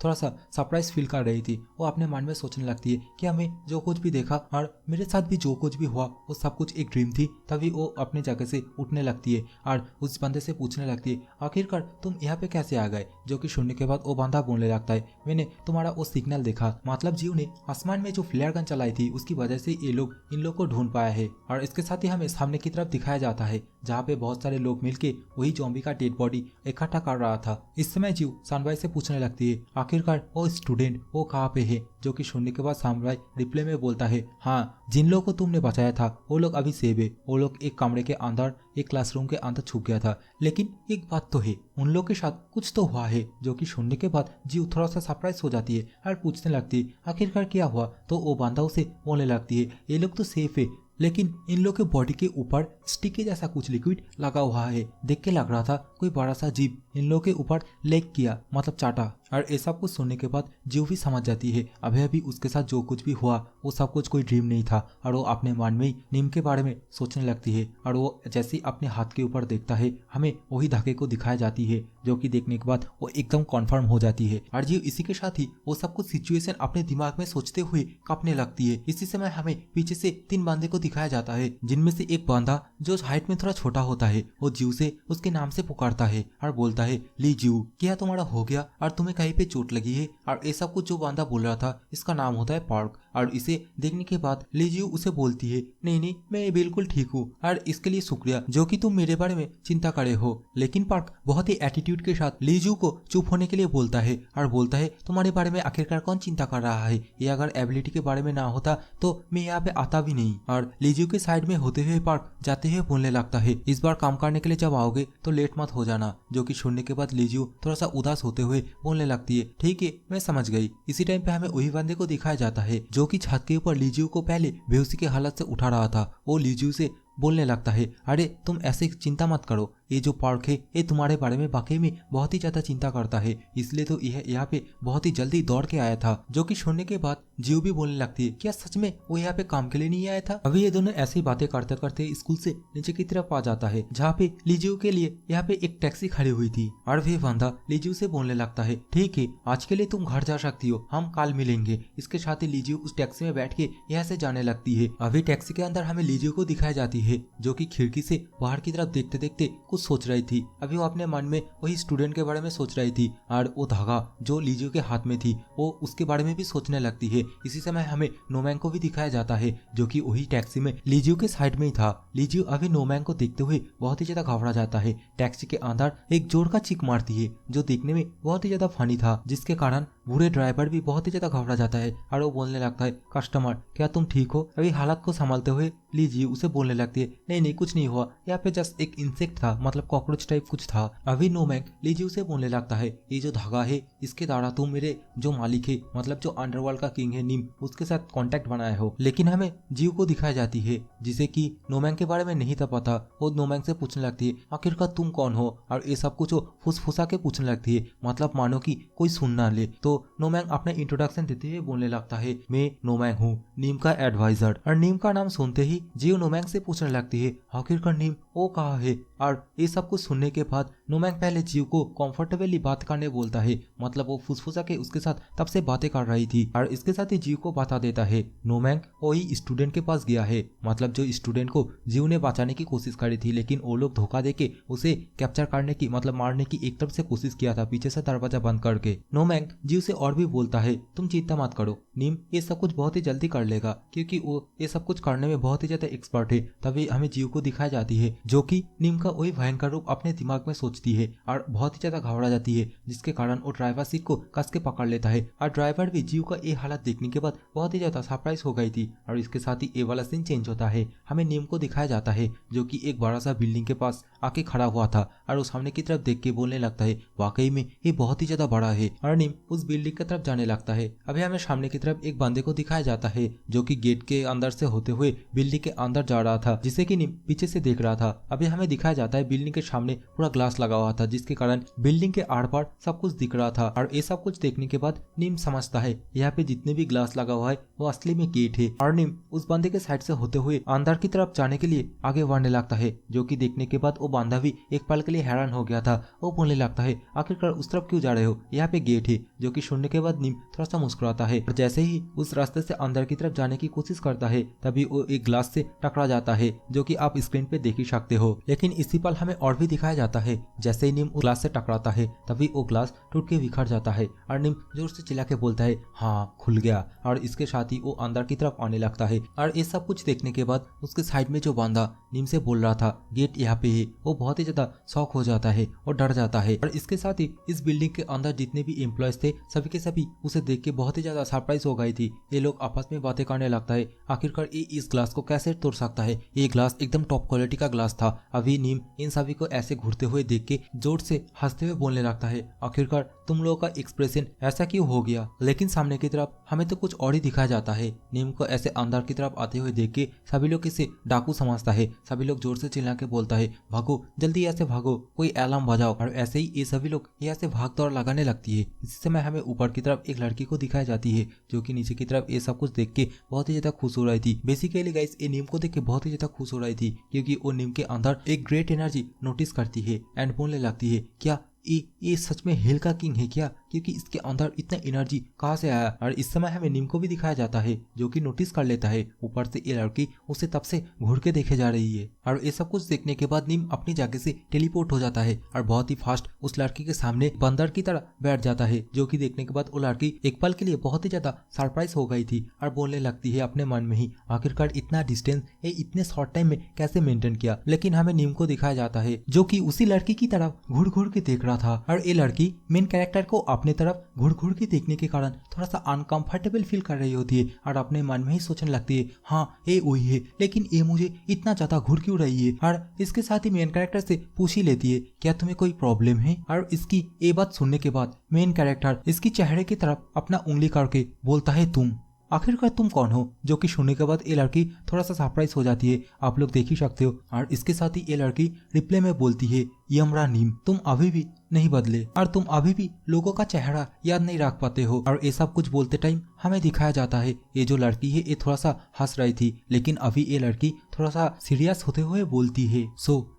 थोड़ा सा सरप्राइज फील कर रही थी। वो अपने मन में सोचने लगती है कि हमें जो कुछ भी देखा और मेरे साथ भी जो कुछ भी हुआ वो सब कुछ एक ड्रीम थी। तभी वो अपनी जगह से उठने लगती है और उस बंदे से पूछने लगती है आखिरकार तुम यहाँ पे कैसे आ गए। जो कि सुनने के बाद वो बंदा बोलने लगता है मैंने तुम्हारा वो सिग्नल देखा, मतलब जीव ने आसमान में जो फ्लेयर गन चलाई थी उसकी वजह से ये लोग इन लोग को ढूंढ पाया है। और इसके साथ ही हमें सामने की तरफ दिखाया जाता है जहाँ पे बहुत सारे लोग मिलके वही जॉम्बी का डेड बॉडी इकट्ठा कर रहा था। इस समय जीव सनबाई से पूछने लगती है आखिरकार वो स्टूडेंट वो कहाँ पे है। जो कि सुनने के बाद सनबाई रिप्लाई में बोलता है हाँ जिन लोगों को तुमने बचाया था वो लोग अभी सेव है। वो लोग एक कमरे के अंदर एक क्लासरूम के अंदर छुप गया था, लेकिन एक बात तो है उन लोग के साथ कुछ तो हुआ है। जो कि सुनने के बाद जीव थोड़ा सा सरप्राइज हो जाती है और पूछने लगती है आखिरकार क्या हुआ। तो वो बंदा उसे बोलने लगती है ये लोग तो सेफ है लेकिन इन लोग के बॉडी के ऊपर स्टिकी जैसा कुछ लिक्विड लगा हुआ है। देख के लग रहा था कोई बड़ा सा जीव इन लोग के ऊपर लेक किया मतलब चाटा। और ये सब कुछ सुनने के बाद जीव भी समझ जाती है अभी अभी उसके साथ जो कुछ भी हुआ वो सब कुछ कोई ड्रीम नहीं था। और वो अपने मन में ही नीम के बारे में सोचने लगती है और वो जैसे ही अपने हाथ के ऊपर देखता है हमें वही धागे को दिखाई जाती है। जो कि देखने के बाद वो एकदम कॉन्फर्म हो जाती है और जीव इसी के साथ ही वो सब कुछ सिचुएशन अपने दिमाग में सोचते हुए कांपने लगती है। इसी समय हमें पीछे से 3 बंदे को दिखाया जाता है जिनमें से एक बंदा जो हाइट में थोड़ा छोटा होता है वो जीव से उसके नाम से पुकारता है और बोलता है ली जीव क्या तुम्हारा हो गया और तुम्हें कहीं पे चोट लगी है। और ऐसा कुछ जो बंदा बोल रहा था इसका नाम होता है पार्क। और इसे देखने के बाद ली जीव उसे बोलती है नहीं नहीं मैं बिल्कुल ठीक हूँ और इसके लिए शुक्रिया जो कि तुम मेरे बारे में चिंता करे हो। लेकिन पार्क बहुत ही एटीट्यूड के साथ ली जीव को चुप होने के लिए बोलता है और बोलता है तुम्हारे बारे में आखिरकार कौन चिंता कर रहा है, ये अगर एबिलिटी के बारे में ना होता तो मैं यहाँ पे आता भी नहीं। और ली जीव के साइड में होते हुए पार्क जाते हुए बोलने लगता है इस बार काम करने के लिए जब आओगे तो लेट मत हो जाना। जो कि सुनने के बाद ली जीव थोड़ा सा उदास होते हुए बोलने लगती है ठीक है मैं समझ गई। इसी टाइम पे हमें वही बंदे को दिखाया जाता है जो कि छत के ऊपर ली जीव को पहले बेहोशी की हालत से उठा रहा था। वो ली जीव से बोलने लगता है अरे तुम ऐसे चिंता मत करो, ये जो पार्क है ये तुम्हारे बारे में वाकई में बहुत ही ज्यादा चिंता करता है, इसलिए तो यह यहाँ पे बहुत ही जल्दी दौड़ के आया था। जो कि सुनने के बाद जीव भी बोलने लगती है क्या सच में वो यहाँ पे काम के लिए नहीं आया था। अभी ये दोनों ऐसी बातें करते करते स्कूल से नीचे की तरफ आ जाता है जहाँ पे लीजीव के लिए यहाँ पे एक टैक्सी खड़ी हुई थी। और वे बंदा लीजीव से बोलने लगता है ठीक है आज के लिए तुम घर जा सकती हो, हम कल मिलेंगे। इसके साथ ही लीजीव उस टैक्सी में बैठ के यहाँ से जाने लगती है। अभी टैक्सी के अंदर हमें लीजीव को दिखाई जाती है जो कि खिड़की से बाहर की तरफ देखते देखते कुछ सोच रही थी। अभी वो अपने मन में वही स्टूडेंट के बारे में सोच रही थी और वो धागा जो लीजियो के हाथ में थी वो उसके बारे में भी सोचने लगती है। इसी समय हमें नोमैंग को भी दिखाया जाता है जो कि वही टैक्सी में लीजियो के साइड में ही था। लीजियो अभी नोमैंग को देखते हुए बहुत ही ज्यादा घबरा जाता है। टैक्सी के अंदर एक जोर का चीख मारती है जो देखने में बहुत ही ज्यादा फनी था, जिसके कारण बूढ़े ड्राइवर भी बहुत ही ज्यादा घबरा जाता है और वो बोलने लगता है कस्टमर क्या तुम ठीक हो। अभी हालत को संभालते हुए लीजिए उसे बोलने लगती है नहीं नहीं कुछ नहीं हुआ, यहाँ पे जस्ट एक इंसेक्ट था मतलब कॉकरोच टाइप कुछ था। अभी नोमैंग लीजिए उसे बोलने लगता है ये जो धागा है इसके द्वारा तुम मेरे जो मालिक है मतलब जो अंडरवर्ल्ड का किंग है नीम उसके साथ कांटेक्ट बनाए हो। लेकिन हमें जीव को दिखाई जाती है जिसे कि नोमैंग के बारे में नहीं था पता। वो नोमैंग से पूछने लगती है आखिरकार तुम कौन हो और ये सब कुछ फुसफुसा के पूछने लगती है मतलब मानो कि कोई सुन ना ले। तो नोमैंग अपने इंट्रोडक्शन देते हुए बोलने लगता है मैं नोमैंग हूँ नीम का एडवाइजर। और नीम का नाम सुनते ही जीव नोमैंग से पूछने लगती है आखिरकार नीम वो कहाँ है और ये सब कुछ सुनने के बाद नोमैंग पहले जीव को कंफर्टेबली बात करने बोलता है, मतलब वो फुसफुसा के उसके साथ तब से बातें कर रही थी। और इसके साथ ही जीव को बता देता है नोमैंग वही स्टूडेंट के पास गया है, मतलब जो स्टूडेंट को जीव ने बचाने की कोशिश करी थी, लेकिन वो लोग धोखा देके उसे कैप्चर करने की मतलब मारने की एक तरफ से कोशिश किया था, पीछे से दरवाजा बंद करके। नोमैंग जीव से और भी बोलता है तुम चिंता मत करो, नीम ये सब कुछ बहुत ही जल्दी कर लेगा, क्योंकि वो ये सब कुछ करने में बहुत ही ज्यादा एक्सपर्ट है। तभी हमें जीव को दिखाई जाती है जो कि नीम का वही भयंकर रूप अपने दिमाग में सोचती है और बहुत ही ज्यादा घबरा जाती है, जिसके कारण वो ड्राइवर सीट को कस के पकड़ लेता है। और ड्राइवर भी जीव का ये हालत देखने के बाद बहुत ही ज्यादा सरप्राइज हो गई थी। और इसके साथ ही ये वाला सीन चेंज होता है, हमें नीम को दिखाया जाता है जो कि एक बड़ा सा बिल्डिंग के पास आके खड़ा हुआ था और वो सामने की तरफ देख के बोलने लगता है वाकई में ये बहुत ही ज्यादा बड़ा है। और नीम उस बिल्डिंग की तरफ जाने लगता है। अभी हमें सामने की तरफ एक बंदे को दिखाया जाता है जो कि गेट के अंदर से होते हुए बिल्डिंग के अंदर जा रहा था, जिसे कि नीम पीछे से देख रहा था। अभी हमें दिखाया जाता है बिल्डिंग के सामने पूरा ग्लास लगा हुआ था, जिसके कारण बिल्डिंग के आर पार सब कुछ दिख रहा था। और ये सब कुछ देखने के बाद नीम समझता है यहाँ पे जितने भी ग्लास लगा हुआ है वो असली में गेट है। और नीम उस बंदे के साइड से होते हुए अंदर की तरफ जाने के लिए आगे बढ़ने लगता है, जो कि देखने के बाद वो बंदा भी एक पल के लिए हैरान हो गया था। वो बोलने लगता है आखिरकार उस तरफ क्यों जा रहे हो, यहाँ पे गेट है। जो कि सुनने के बाद नीम थोड़ा सा मुस्कुराता है और जैसे ही उस रास्ते से अंदर की तरफ जाने की कोशिश करता है तभी वो एक ग्लास से टकरा जाता है, जो कि आप स्क्रीन पे देख ही सकते हो। लेकिन इसी पल हमें और भी दिखाया जाता है जैसे ही नीम उस ग्लास से टकराता है तभी वो ग्लास टूट के बिखर जाता है और नीम जोर से चिल्ला के बोलता है हाँ खुल गया। और इसके साथ ही वो अंदर की तरफ आने लगता है। और ये सब कुछ देखने के बाद उसके साइड में जो बंदा नीम से बोल रहा था गेट यहाँ पे है, वो बहुत ही ज्यादा शॉक हो जाता है और डर जाता है। और इसके साथ ही इस बिल्डिंग के अंदर जितने भी एम्प्लॉयज थे सभी के सभी उसे देख के बहुत ही ज्यादा सरप्राइज हो गई थी। ये लोग आपस में बातें करने लगता है आखिरकार ये इस ग्लास को कैसे तोड़ सकता है, ये ग्लास एकदम टॉप क्वालिटी का ग्लास था। अभी नीम इन सभी को ऐसे घूरते हुए देख के जोर से हंसते हुए बोलने लगता है आखिरकार तुम लोगों का एक्सप्रेशन ऐसा क्यों हो गया। लेकिन सामने की तरफ हमें तो कुछ और ही दिखाया जाता है। नीम को ऐसे अंदर की तरफ आते हुए देख के सभी लोग इसे डाकू समझता है। सभी लोग जोर से चिल्ला के बोलता है भागो जल्दी ऐसे भागो, कोई अलार्म बजाओ। और ऐसे ही ये सभी लोग यहाँ से भाग दौड़ लगाने लगती है। इसी समय हमें ऊपर की तरफ एक लड़की को दिखाई जाती है जो कि नीचे की तरफ ये सब कुछ देख के बहुत ही ज्यादा खुश हो रही थी। बेसिकली गाइस ये नीम को देख के बहुत ही ज्यादा खुश हो रही थी, क्योंकि वो नीम के अंदर एक ग्रेट एनर्जी नोटिस करती है एंड बोलने लगती है क्या ये सच में हिल का किंग है क्या, क्योंकि इसके अंदर इतना एनर्जी कहाँ से आया। और इस समय हमें नीम को भी दिखाया जाता है जो कि नोटिस कर लेता है ऊपर से ये लड़की उसे तब से घूर के देखे जा रही है। और ये सब कुछ देखने के बाद नीम अपनी जगह से टेलीपोर्ट हो जाता है और बहुत ही फास्ट उस लड़की के सामने बंदर की तरह बैठ जाता है, जो कि देखने के बाद वो लड़की एक पल के लिए बहुत ही ज्यादा सरप्राइज हो गई थी और बोलने लगती है अपने मन में ही आखिरकार इतना डिस्टेंस ये इतने शॉर्ट टाइम में कैसे मेंटेन किया। लेकिन हमें नीम को दिखाया जाता है जो कि उसी लड़की की तरफ घूर घूर के देख रहा था। और ये लड़की मेन कैरेक्टर को अपने तरफ घूर घूर के देखने के कारण थोड़ा सा अनकंफर्टेबल फील कर रही होती है और अपने मन में ही सोचने लगती है हाँ ये वही है, लेकिन ये मुझे इतना ज्यादा घूर क्यों रही है। और इसके साथ ही मेन कैरेक्टर से पूछ ही लेती है क्या तुम्हें कोई प्रॉब्लम है। और इसकी ये बात सुनने के बाद मेन कैरेक्टर इसकी चेहरे की तरफ अपना उंगली करके बोलता है तुम आखिरकार तुम कौन हो। जो कि सुनने के बाद ये लड़की थोड़ा सा सरप्राइज हो जाती है, आप लोग देख ही सकते हो। और इसके साथ ही ये लड़की रिप्लाई में बोलती है यमरा नीम तुम अभी भी नहीं बदले और तुम अभी भी लोगों का चेहरा याद नहीं रख पाते हो। और ये सब कुछ बोलते टाइम हमें दिखाया जाता है ये जो लड़की है ये थोड़ा सा हंस रही थी, लेकिन अभी ये लड़की थोड़ा सा सीरियस होते हुए बोलती है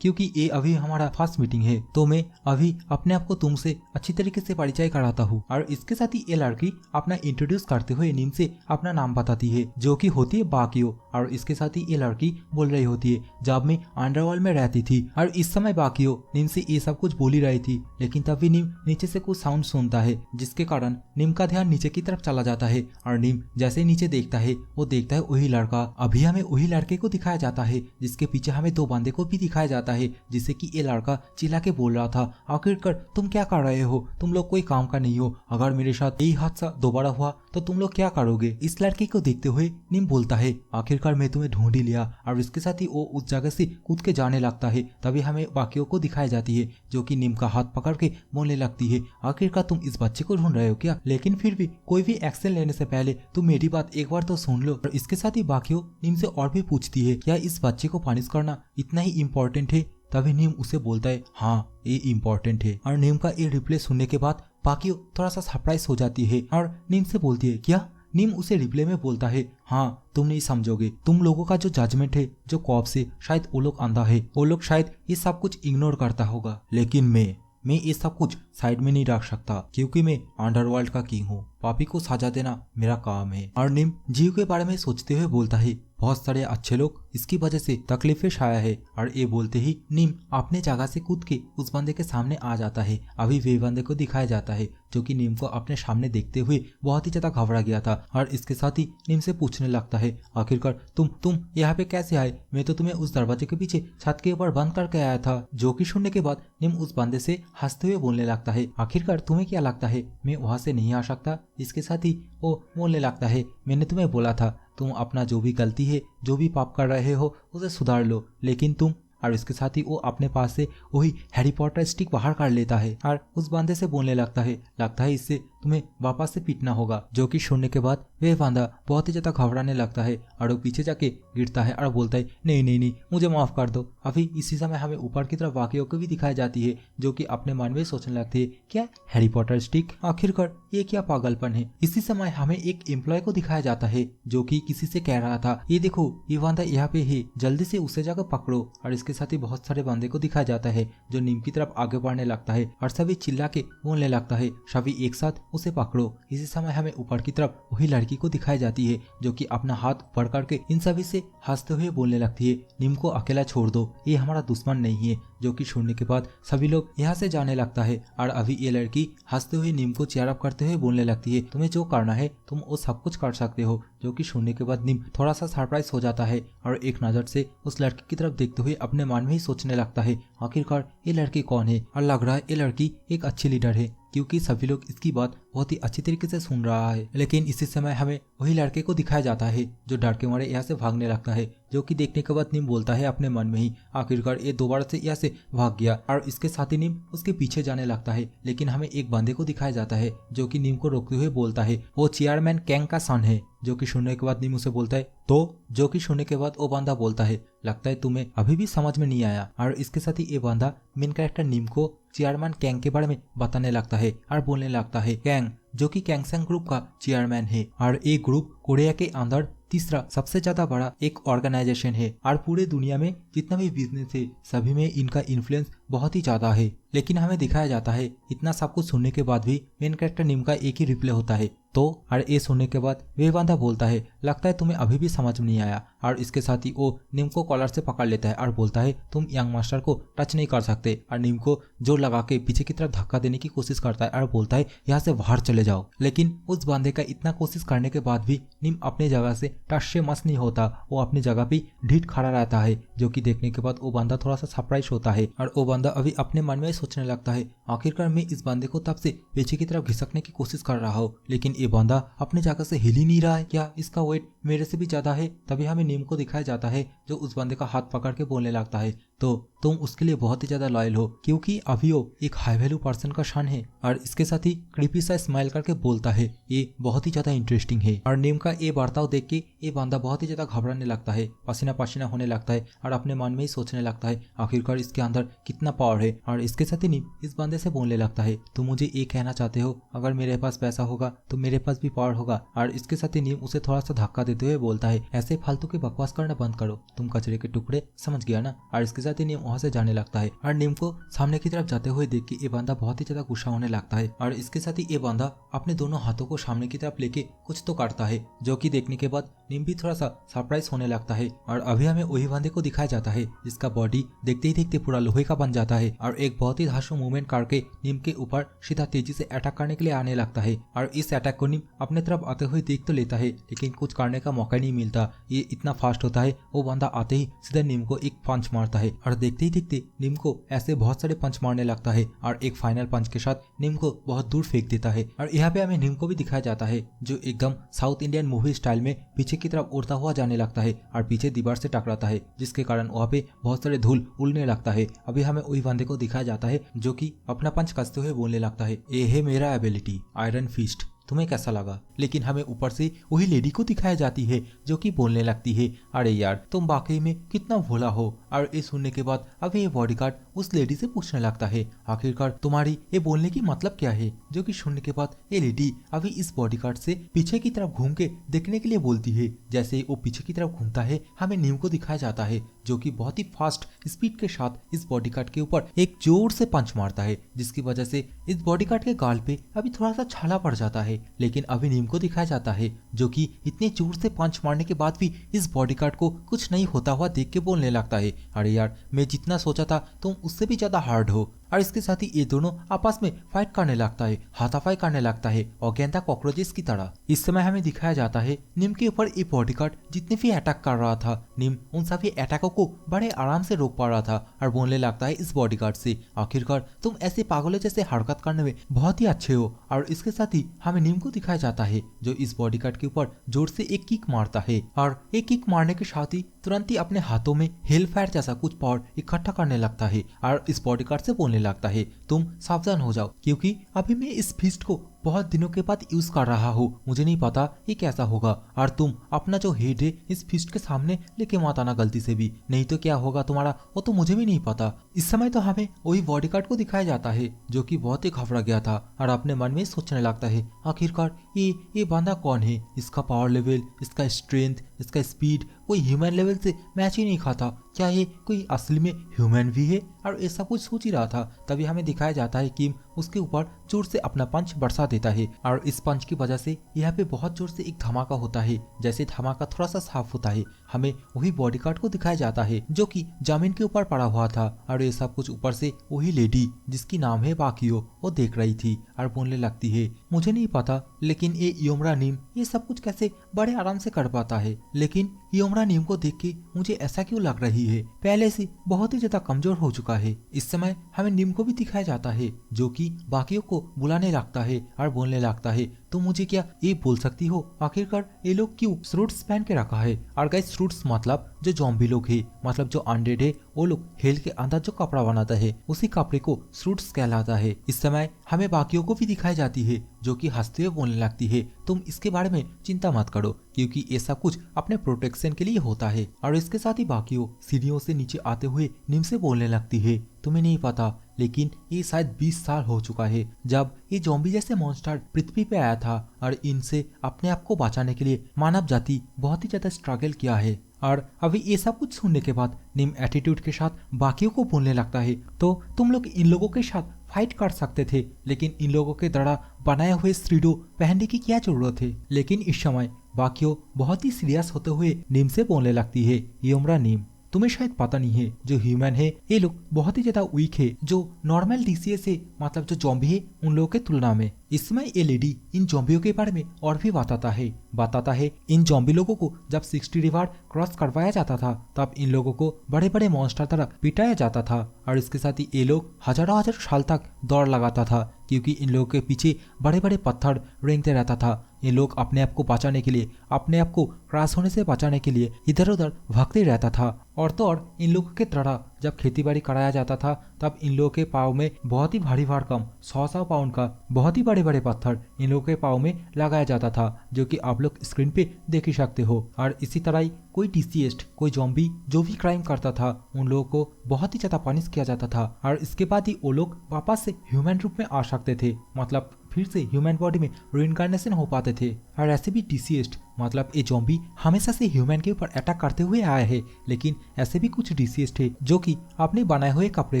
क्योंकि ये अभी हमारा फर्स्ट मीटिंग है तो मैं अभी अपने आप को तुमसे अच्छी तरीके से परिचय कराता हूँ। और इसके साथ ही ये लड़की अपना इंट्रोड्यूस करते हुए नीम से अपना नाम बताती है जो कि होती है बाकियो। और इसके साथ ही ये लड़की बोल रही होती है जब मैं अंडरवर्ल्ड में रहती थी। और इस समय बाकियो नीम से ये सब कुछ बोल ही रही थी, लेकिन तभी नीम नीचे से कुछ साउंड सुनता है जिसके कारण नीम का ध्यान नीचे की तरफ चला जाता है। और नीम जैसे नीचे देखता है वो देखता है वही लड़का। अभी हमें वही लड़के को दिखाया जाता है जिसके पीछे हमें दो बंदे को भी दिखाया जाता है, जिससे कि ये लड़का चिल्ला के बोल रहा था आखिरकार तुम क्या कर रहे हो, तुम लोग कोई काम का नहीं हो, अगर मेरे साथ यही हादसा दोबारा हुआ तो तुम लोग क्या करोगे। इस लड़के को देखते हुए नीम बोलता है आखिरकार मैं तुम्हें ढूंढ ही लिया। और इसके साथ ही वो उस जगह से कूद के जाने लगता है। तभी हमें बाकियों को दिखाई जाती है जो कि नीम का हाथ पकड़ के बोलने लगती है आखिरकार तुम इस बच्चे को ढूंढ रहे हो क्या, लेकिन फिर भी कोई भी एक्शन लेने से पहले तुम मेरी बात एक बार तो सुन लो। और इसके साथ ही बाकियों नीम से और भी पूछती है क्या इस बच्चे को पनिश करना इतना ही इम्पोर्टेंट है। तभी नीम उसे बोलता है हाँ ये इम्पोर्टेंट है। और नीम का ये रिप्लाई सुनने के बाद बाकियों थोड़ा सा सरप्राइज हो जाती है और नीम से बोलती है क्या नीम उसे रिप्ले में बोलता है, हाँ तुम नहीं समझोगे, तुम लोगों का जो जजमेंट है जो कॉप से, शायद वो लोग अंधा है, वो लोग शायद ये सब कुछ इग्नोर करता होगा, लेकिन मैं ये सब कुछ साइड में नहीं रख सकता क्योंकि मैं अंडरवर्ल्ड का किंग हूँ। पापी को सजा देना मेरा काम है। और नीम जीव के बारे में सोचते हुए बोलता है, बहुत सारे अच्छे लोग इसकी वजह से तकलीफें शाया है। और ये बोलते ही नीम अपने जगह से कूद के उस बंदे के सामने आ जाता है। अभी वे बंदे को दिखाया जाता है जो कि नीम को अपने सामने देखते हुए बहुत ही ज्यादा घबरा गया था और इसके साथ ही नीम से पूछने लगता है, आखिरकार तुम यहाँ पे कैसे आए? मैं तो तुम्हें उस दरवाजे के पीछे छत के ऊपर बंद करके आया था। जो कि सुनने के बाद नीम उस बंदे से हंसते हुए बोलने लगता है, आखिरकार तुम्हें क्या लगता है मैं वहां से नहीं आ सकता? इसके साथ ही वो बोलने लगता है, मैंने तुम्हें बोला था तुम अपना जो भी गलती है, जो भी पाप कर रहे हो उसे सुधार लो, लेकिन तुम। और इसके साथ ही वो अपने पास से वही हैरी पॉटर स्टिक बाहर कर लेता है और उस बंदे से बोलने लगता है इससे तुम्हें वापस से पीटना होगा। जो कि सुनने के बाद वह बंदा बहुत ही ज्यादा घबराने लगता है और वो पीछे जाके गिरता है और बोलता है, नहीं मुझे माफ कर दो। अभी इसी समय हमें ऊपर की तरफ बाकियों को भी दिखाई जाती है जो कि अपने मन में सोचने लगती है, क्या हैरी पॉटर स्टिक, आखिरकार ये क्या पागलपन है। इसी समय हमें एक एम्प्लॉय को दिखाया जाता है जो कि किसी से कह रहा था, ये देखो ये बंदा यहाँ पे है, जल्दी से उसे जाकर पकड़ो। और इसके साथ ही बहुत सारे बंदे को दिखाया जाता है जो नीम की तरफ आगे बढ़ने लगता है और सभी चिल्ला के बोलने लगता है, सभी एक साथ उसे पकड़ो। इसी समय हमें ऊपर की तरफ वही लड़की को दिखाई जाती है जो कि अपना हाथ ऊपर करके इन सभी से हंसते हुए बोलने लगती है, नीम को अकेला छोड़ दो, ये हमारा दुश्मन नहीं है। जो कि सुनने के बाद सभी लोग यहाँ से जाने लगता है और अभी ये लड़की हंसते हुए नीम को चेयर अप करते हुए बोलने लगती है, तुम्हें जो करना है तुम वो सब कुछ कर सकते हो। जो कि सुनने के बाद नीम थोड़ा सा सरप्राइज हो जाता है और एक नजर से उस लड़की की तरफ देखते हुए अपने मन में ही सोचने लगता है, आखिरकार ये लड़की कौन है? और लग रहा है ये लड़की एक अच्छी लीडर है क्योंकि सभी लोग इसकी बात बहुत ही अच्छी तरीके से सुन रहा है। लेकिन इसी समय हमें वही लड़के को दिखाया जाता है जो डर के मारे यहाँ से भागने लगता है। जो कि देखने के बाद नीम बोलता है अपने मन में ही, आखिरकार ये दोबारा से यहाँ से भाग गया। और इसके साथ ही नीम उसके पीछे जाने लगता है। लेकिन हमें एक बंदे को दिखाया जाता है जो कि नीम को रोकते हुए बोलता है, वो चेयरमैन कैंग का सन है। जो कि सुनने के बाद नीम उसे बोलता है, तो जो कि सुनने के बाद वो बंदा बोलता है, लगता है तुम्हें अभी भी समझ में नहीं आया। और इसके साथ ही ये बंदा मेन कैरेक्टर नीम को चेयरमैन कैंग के बारे में बताने लगता है और बोलने लगता है, कैंग जो कि कैंगसेंग ग्रुप का चेयरमैन है और ये ग्रुप कोरिया के अंदर तीसरा सबसे ज्यादा बड़ा एक ऑर्गेनाइजेशन है और पूरे दुनिया में जितना भी बिजनेस है सभी में इनका इन्फ्लुएंस बहुत ही ज्यादा है। लेकिन हमें दिखाया जाता है इतना सब कुछ सुनने के बाद भी मेन कैरेक्टर नीम का एक ही रिप्लाई होता है, तो। और ये सुनने के बाद वे बंदा बोलता है, लगता है तुम्हें अभी भी समझ में नहीं आया। और इसके साथ ही वो नीम को कॉलर से पकड़ लेता है और बोलता है, तुम यंग मास्टर को टच नहीं कर सकते। और नीम को जोर लगा के पीछे की तरफ धक्का देने की कोशिश करता है और बोलता है, यहाँ से बाहर चले जाओ। लेकिन उस बंदे का इतना कोशिश करने के बाद भी नीम अपनी जगह से टच से मस नहीं होता, वो अपनी जगह पे ढीठ खड़ा रहता है। जो कि देखने के बाद वो बंदा थोड़ा सा सरप्राइज होता है और वो बंदा अभी अपने मन में सोचने लगता है, आखिरकार मैं इस बंदे को तब से पीछे की तरफ घिसकने की कोशिश कर रहा हूँ लेकिन ये बंदा अपने जगह से हिल ही नहीं रहा है, क्या इसका वेट मेरे से भी ज्यादा है? तभी हमें नीम को दिखाया जाता है जो उस बंदे का हाथ पकड़ के बोलने लगता है, तो तुम उसके लिए बहुत ही ज्यादा लॉयल हो क्योंकि अभी वो एक हाई वैल्यू पर्सन का शन है। और इसके साथ ही क्रीपी सा स्माइल करके बोलता है, ये बहुत ही ज्यादा इंटरेस्टिंग है। और नीम का ये बर्ताव देख के ये बंदा बहुत ही ज्यादा घबराने लगता है, पसीना पसीना होने लगता है और अपने मन में ही सोचने लगता है, आखिरकार इसके अंदर कितना पावर है। और इसके साथ ही नीम इस बंदे से बोलने लगता है, तुम मुझे ये कहना चाहते हो अगर मेरे पास पैसा होगा तो मेरे पास भी पावर होगा? और इसके साथ ही नीम उसे थोड़ा सा धक्का देते हुए बोलता है, ऐसे फालतू के बकवास करना बंद करो, तुम कचरे के टुकड़े, समझ गया ना? और इसके साथ ही नीम वहां से जाने लगता है और नीम को सामने की तरफ जाते हुए देख के ये बंदा बहुत ही ज्यादा गुस्सा होने लगता है। और इसके साथ ही ये बंदा अपने दोनों हाथों को सामने की तरफ लेके कुछ तो करता है जो कि देखने के बाद नीम भी थोड़ा सा सरप्राइज होने लगता है। और अभी हमें वही बंदे को दिखाया जाता है जिसका बॉडी देखते ही देखते पूरा लोहे का बन जाता है और एक बहुत ही धांसू मूवमेंट करके नीम के ऊपर सीधा तेजी से अटैक करने के लिए आने लगता है। और इस अटैक को नीम अपने तरफ आते हुए देख तो लेता है लेकिन कुछ करने का मौका नहीं मिलता, ये इतना फास्ट होता है। वो बंदा आते ही सीधा नीम को एक पंच मारता है और देखते ही देखते नीम को ऐसे बहुत सारे पंच मारने लगता है और एक फाइनल पंच के साथ नीम को बहुत दूर फेंक देता है। और यहाँ पे हमें नीम को भी दिखाया जाता है जो एकदम साउथ इंडियन मूवी स्टाइल में पीछे की तरफ उड़ता हुआ जाने लगता है और पीछे दीवार से टकराता है जिसके कारण वहाँ पे बहुत सारे धूल उड़ने लगता है। अभी हमें वही बंदे को दिखाया जाता है जो कि अपना पंच कसते हुए बोलने लगता है, ये है मेरा एबिलिटी आयरन फिस्ट, तुम्हें कैसा लगा? लेकिन हमें ऊपर से वही लेडी को दिखाया जाती है जो कि बोलने लगती है, अरे यार तुम वाकई में कितना भोला हो। और ये सुनने के बाद अभी ये बॉडीगार्ड उस लेडी से पूछने लगता है, आखिरकार तुम्हारी ये बोलने की मतलब क्या है। जो कि सुनने के बाद ये लेडी अभी इस बॉडीगार्ड से पीछे की तरफ घूम के देखने के लिए बोलती है। जैसे ही वो पीछे की तरफ घूमता है, हमें नीम को दिखाया जाता है जो कि बहुत ही फास्ट स्पीड के साथ इस बॉडीगार्ड के ऊपर एक जोर से पंच मारता है, जिसकी वजह से इस बॉडीगार्ड के गाल पे अभी थोड़ा सा छाला पड़ जाता है। लेकिन अभी नीम को दिखाया जाता है जो कि इतने जोर से पंच मारने के बाद भी इस बॉडीगार्ड को कुछ नहीं होता हुआ देख के बोलने लगता है, अरे यार मैं जितना सोचा था तुम उससे भी ज्यादा हार्ड हो। और इसके साथ ही ये दोनों आपस में फाइट करने लगता है, हाथापाई करने लगता है और गेंदा कॉकरोचेस की तरह। इस समय हमें दिखाया जाता है नीम के ऊपर ये बॉडीगार्ड जितने भी अटैक कर रहा था, नीम उन सभी अटैकों को बड़े आराम से रोक पा रहा था और बोलने लगता है इस बॉडीगार्ड से, आखिरकार तुम ऐसे पागलों जैसे हरकत करने में बहुत ही अच्छे हो। और इसके साथ ही हमें नीम को दिखाया जाता है जो इस बॉडीगार्ड के ऊपर जोर से एक किक मारता है और एक किक मारने के साथ ही तुरंत ही अपने हाथों में हेल फायर जैसा कुछ पावर इकट्ठा करने लगता है और इस बॉडीगार्ड से बोलने लगता है, तुम सावधान हो जाओ क्योंकि अभी मैं इस फिस्ट को बहुत दिनों के बाद यूज कर रहा हूँ, मुझे नहीं पता ये कैसा होगा और तुम अपना जो हेड है इस फिस्ट के सामने लेके मत आना गलती से भी, नहीं तो क्या होगा तुम्हारा वो तो मुझे भी नहीं पता। इस समय तो हमें वही बॉडीगार्ड को दिखाया जाता है जो कि बहुत ही घबरा गया था और अपने मन में सोचने लगता है, आखिरकार ये बंदा कौन है, इसका पावर लेवल, इसका स्ट्रेंथ, इसका स्पीड कोई ह्यूमन लेवल से मैच ही नहीं खाता, क्या ये कोई असली में ह्यूमन भी है। और ऐसा कुछ सोच ही रहा था, तभी हमें दिखाया जाता है किम उसके ऊपर जोर से अपना पंच बरसा देता है और इस पंच की वजह से यहाँ पे बहुत जोर से एक धमाका होता है। जैसे धमाका थोड़ा सा साफ होता है, हमें वही बॉडीगार्ड को दिखाया जाता है जो कि जमीन के ऊपर पड़ा हुआ था और ये सब कुछ ऊपर से वही लेडी जिसकी नाम है बाकियो वो देख रही थी और बोलने लगती है, मुझे नहीं पता लेकिन ये योमरा नीम ये सब कुछ कैसे बड़े आराम से कर पाता है, लेकिन योमरा नीम को देख के मुझे ऐसा क्यों लग रही है, पहले से बहुत ही ज्यादा कमजोर हो चुका है। इस समय हमें नीम को भी दिखाया जाता है जो कि बाकियों को बुलाने लगता है और बोलने लगता है, तो मुझे क्या ये बोल सकती हो आखिरकार ये लोग क्यों सूट्स पहन के रखा है। और गाइस सूट्स मतलब जो जॉम्बी लोग है, मतलब जो अनडेड है, वो लोग हेल के अंदर जो कपड़ा बनाता है उसी कपड़े को सूट्स कहलाता है। इस समय हमें बाकियों को भी दिखाई जाती है जो कि हंसते हुए बोलने लगती है, तुम इसके बारे में चिंता मत करो क्योंकि ये सब कुछ अपने प्रोटेक्शन के लिए होता है। और इसके साथ ही बाकियों सीढ़ियों से नीचे आते हुए नीम से बोलने लगती है, तुम्हें नहीं पता लेकिन ये शायद 20 साल हो चुका है जब ये ज़ॉम्बी जैसे मॉन्स्टर पृथ्वी पे आया था और इनसे अपने आप को बचाने के लिए मानव जाति बहुत ही ज्यादा स्ट्रगल किया है। और अभी ये सब कुछ सुनने के बाद नीम एटीट्यूड के साथ बाकियों को बोलने लगता है, तो तुम लोग इन लोगों के साथ फाइट कर सकते थे लेकिन इन लोगों के द्वारा बनाए हुए स्ट्रीडो पहनने की क्या जरूरत है। लेकिन इस समय बाकियों बहुत ही सीरियस होते हुए नीम से बोलने लगती है, योमरा नीम तुम्हें शायद पता नहीं है जो ह्यूमन है ये लोग बहुत ही ज्यादा वीक है जो नॉर्मल डीसीएस है, मतलब जो जॉम्बी है उन लोगों के तुलना में। इस समय ये लेडी इन जॉम्बियों के बारे में और भी बताता है इन जॉम्बी लोगों को जब 60 रिवार्ड क्रॉस करवाया जाता था तब इन लोगों को बड़े बड़े मॉन्स्टर तरह पिटाया जाता था और इसके साथ ही ये लोग हजारों साल तक दौड़ लगाता था क्योंकि इन लोगों के पीछे बड़े बड़े पत्थर रेंगते रहता था। ये लोग अपने आप को बचाने के लिए, अपने आप को क्रैश होने से बचाने के लिए इधर उधर भागते रहता था। और तो और इन लोगों के द्वारा जब खेती बाड़ी कराया जाता था तब इन लोगों के पाँव में बहुत ही भारी भरकम 100 पाउंड का बहुत ही बड़े बड़े पत्थर इन लोगों के पाँव में लगाया जाता था जो कि आप लोग स्क्रीन पे देख ही सकते हो। और इसी तरह ही कोई डीसीएस्ट, कोई जॉम्बी जो भी क्राइम करता था उन लोगों को बहुत ही ज्यादा पनिश किया जाता था और इसके बाद ही वो लोग वापस से ह्यूमन रूप में आ सकते थे, मतलब फिर से ह्यूमन बॉडी में रीइंकार्नेशन हो पाते थे। और ऐसे भी डीसीएस्ट मतलब ये जॉम्बी हमेशा से ह्यूमन के ऊपर अटैक करते हुए आए हैं, लेकिन ऐसे भी कुछ डीसीएस्ट है जो कि अपने बनाए हुए कपड़े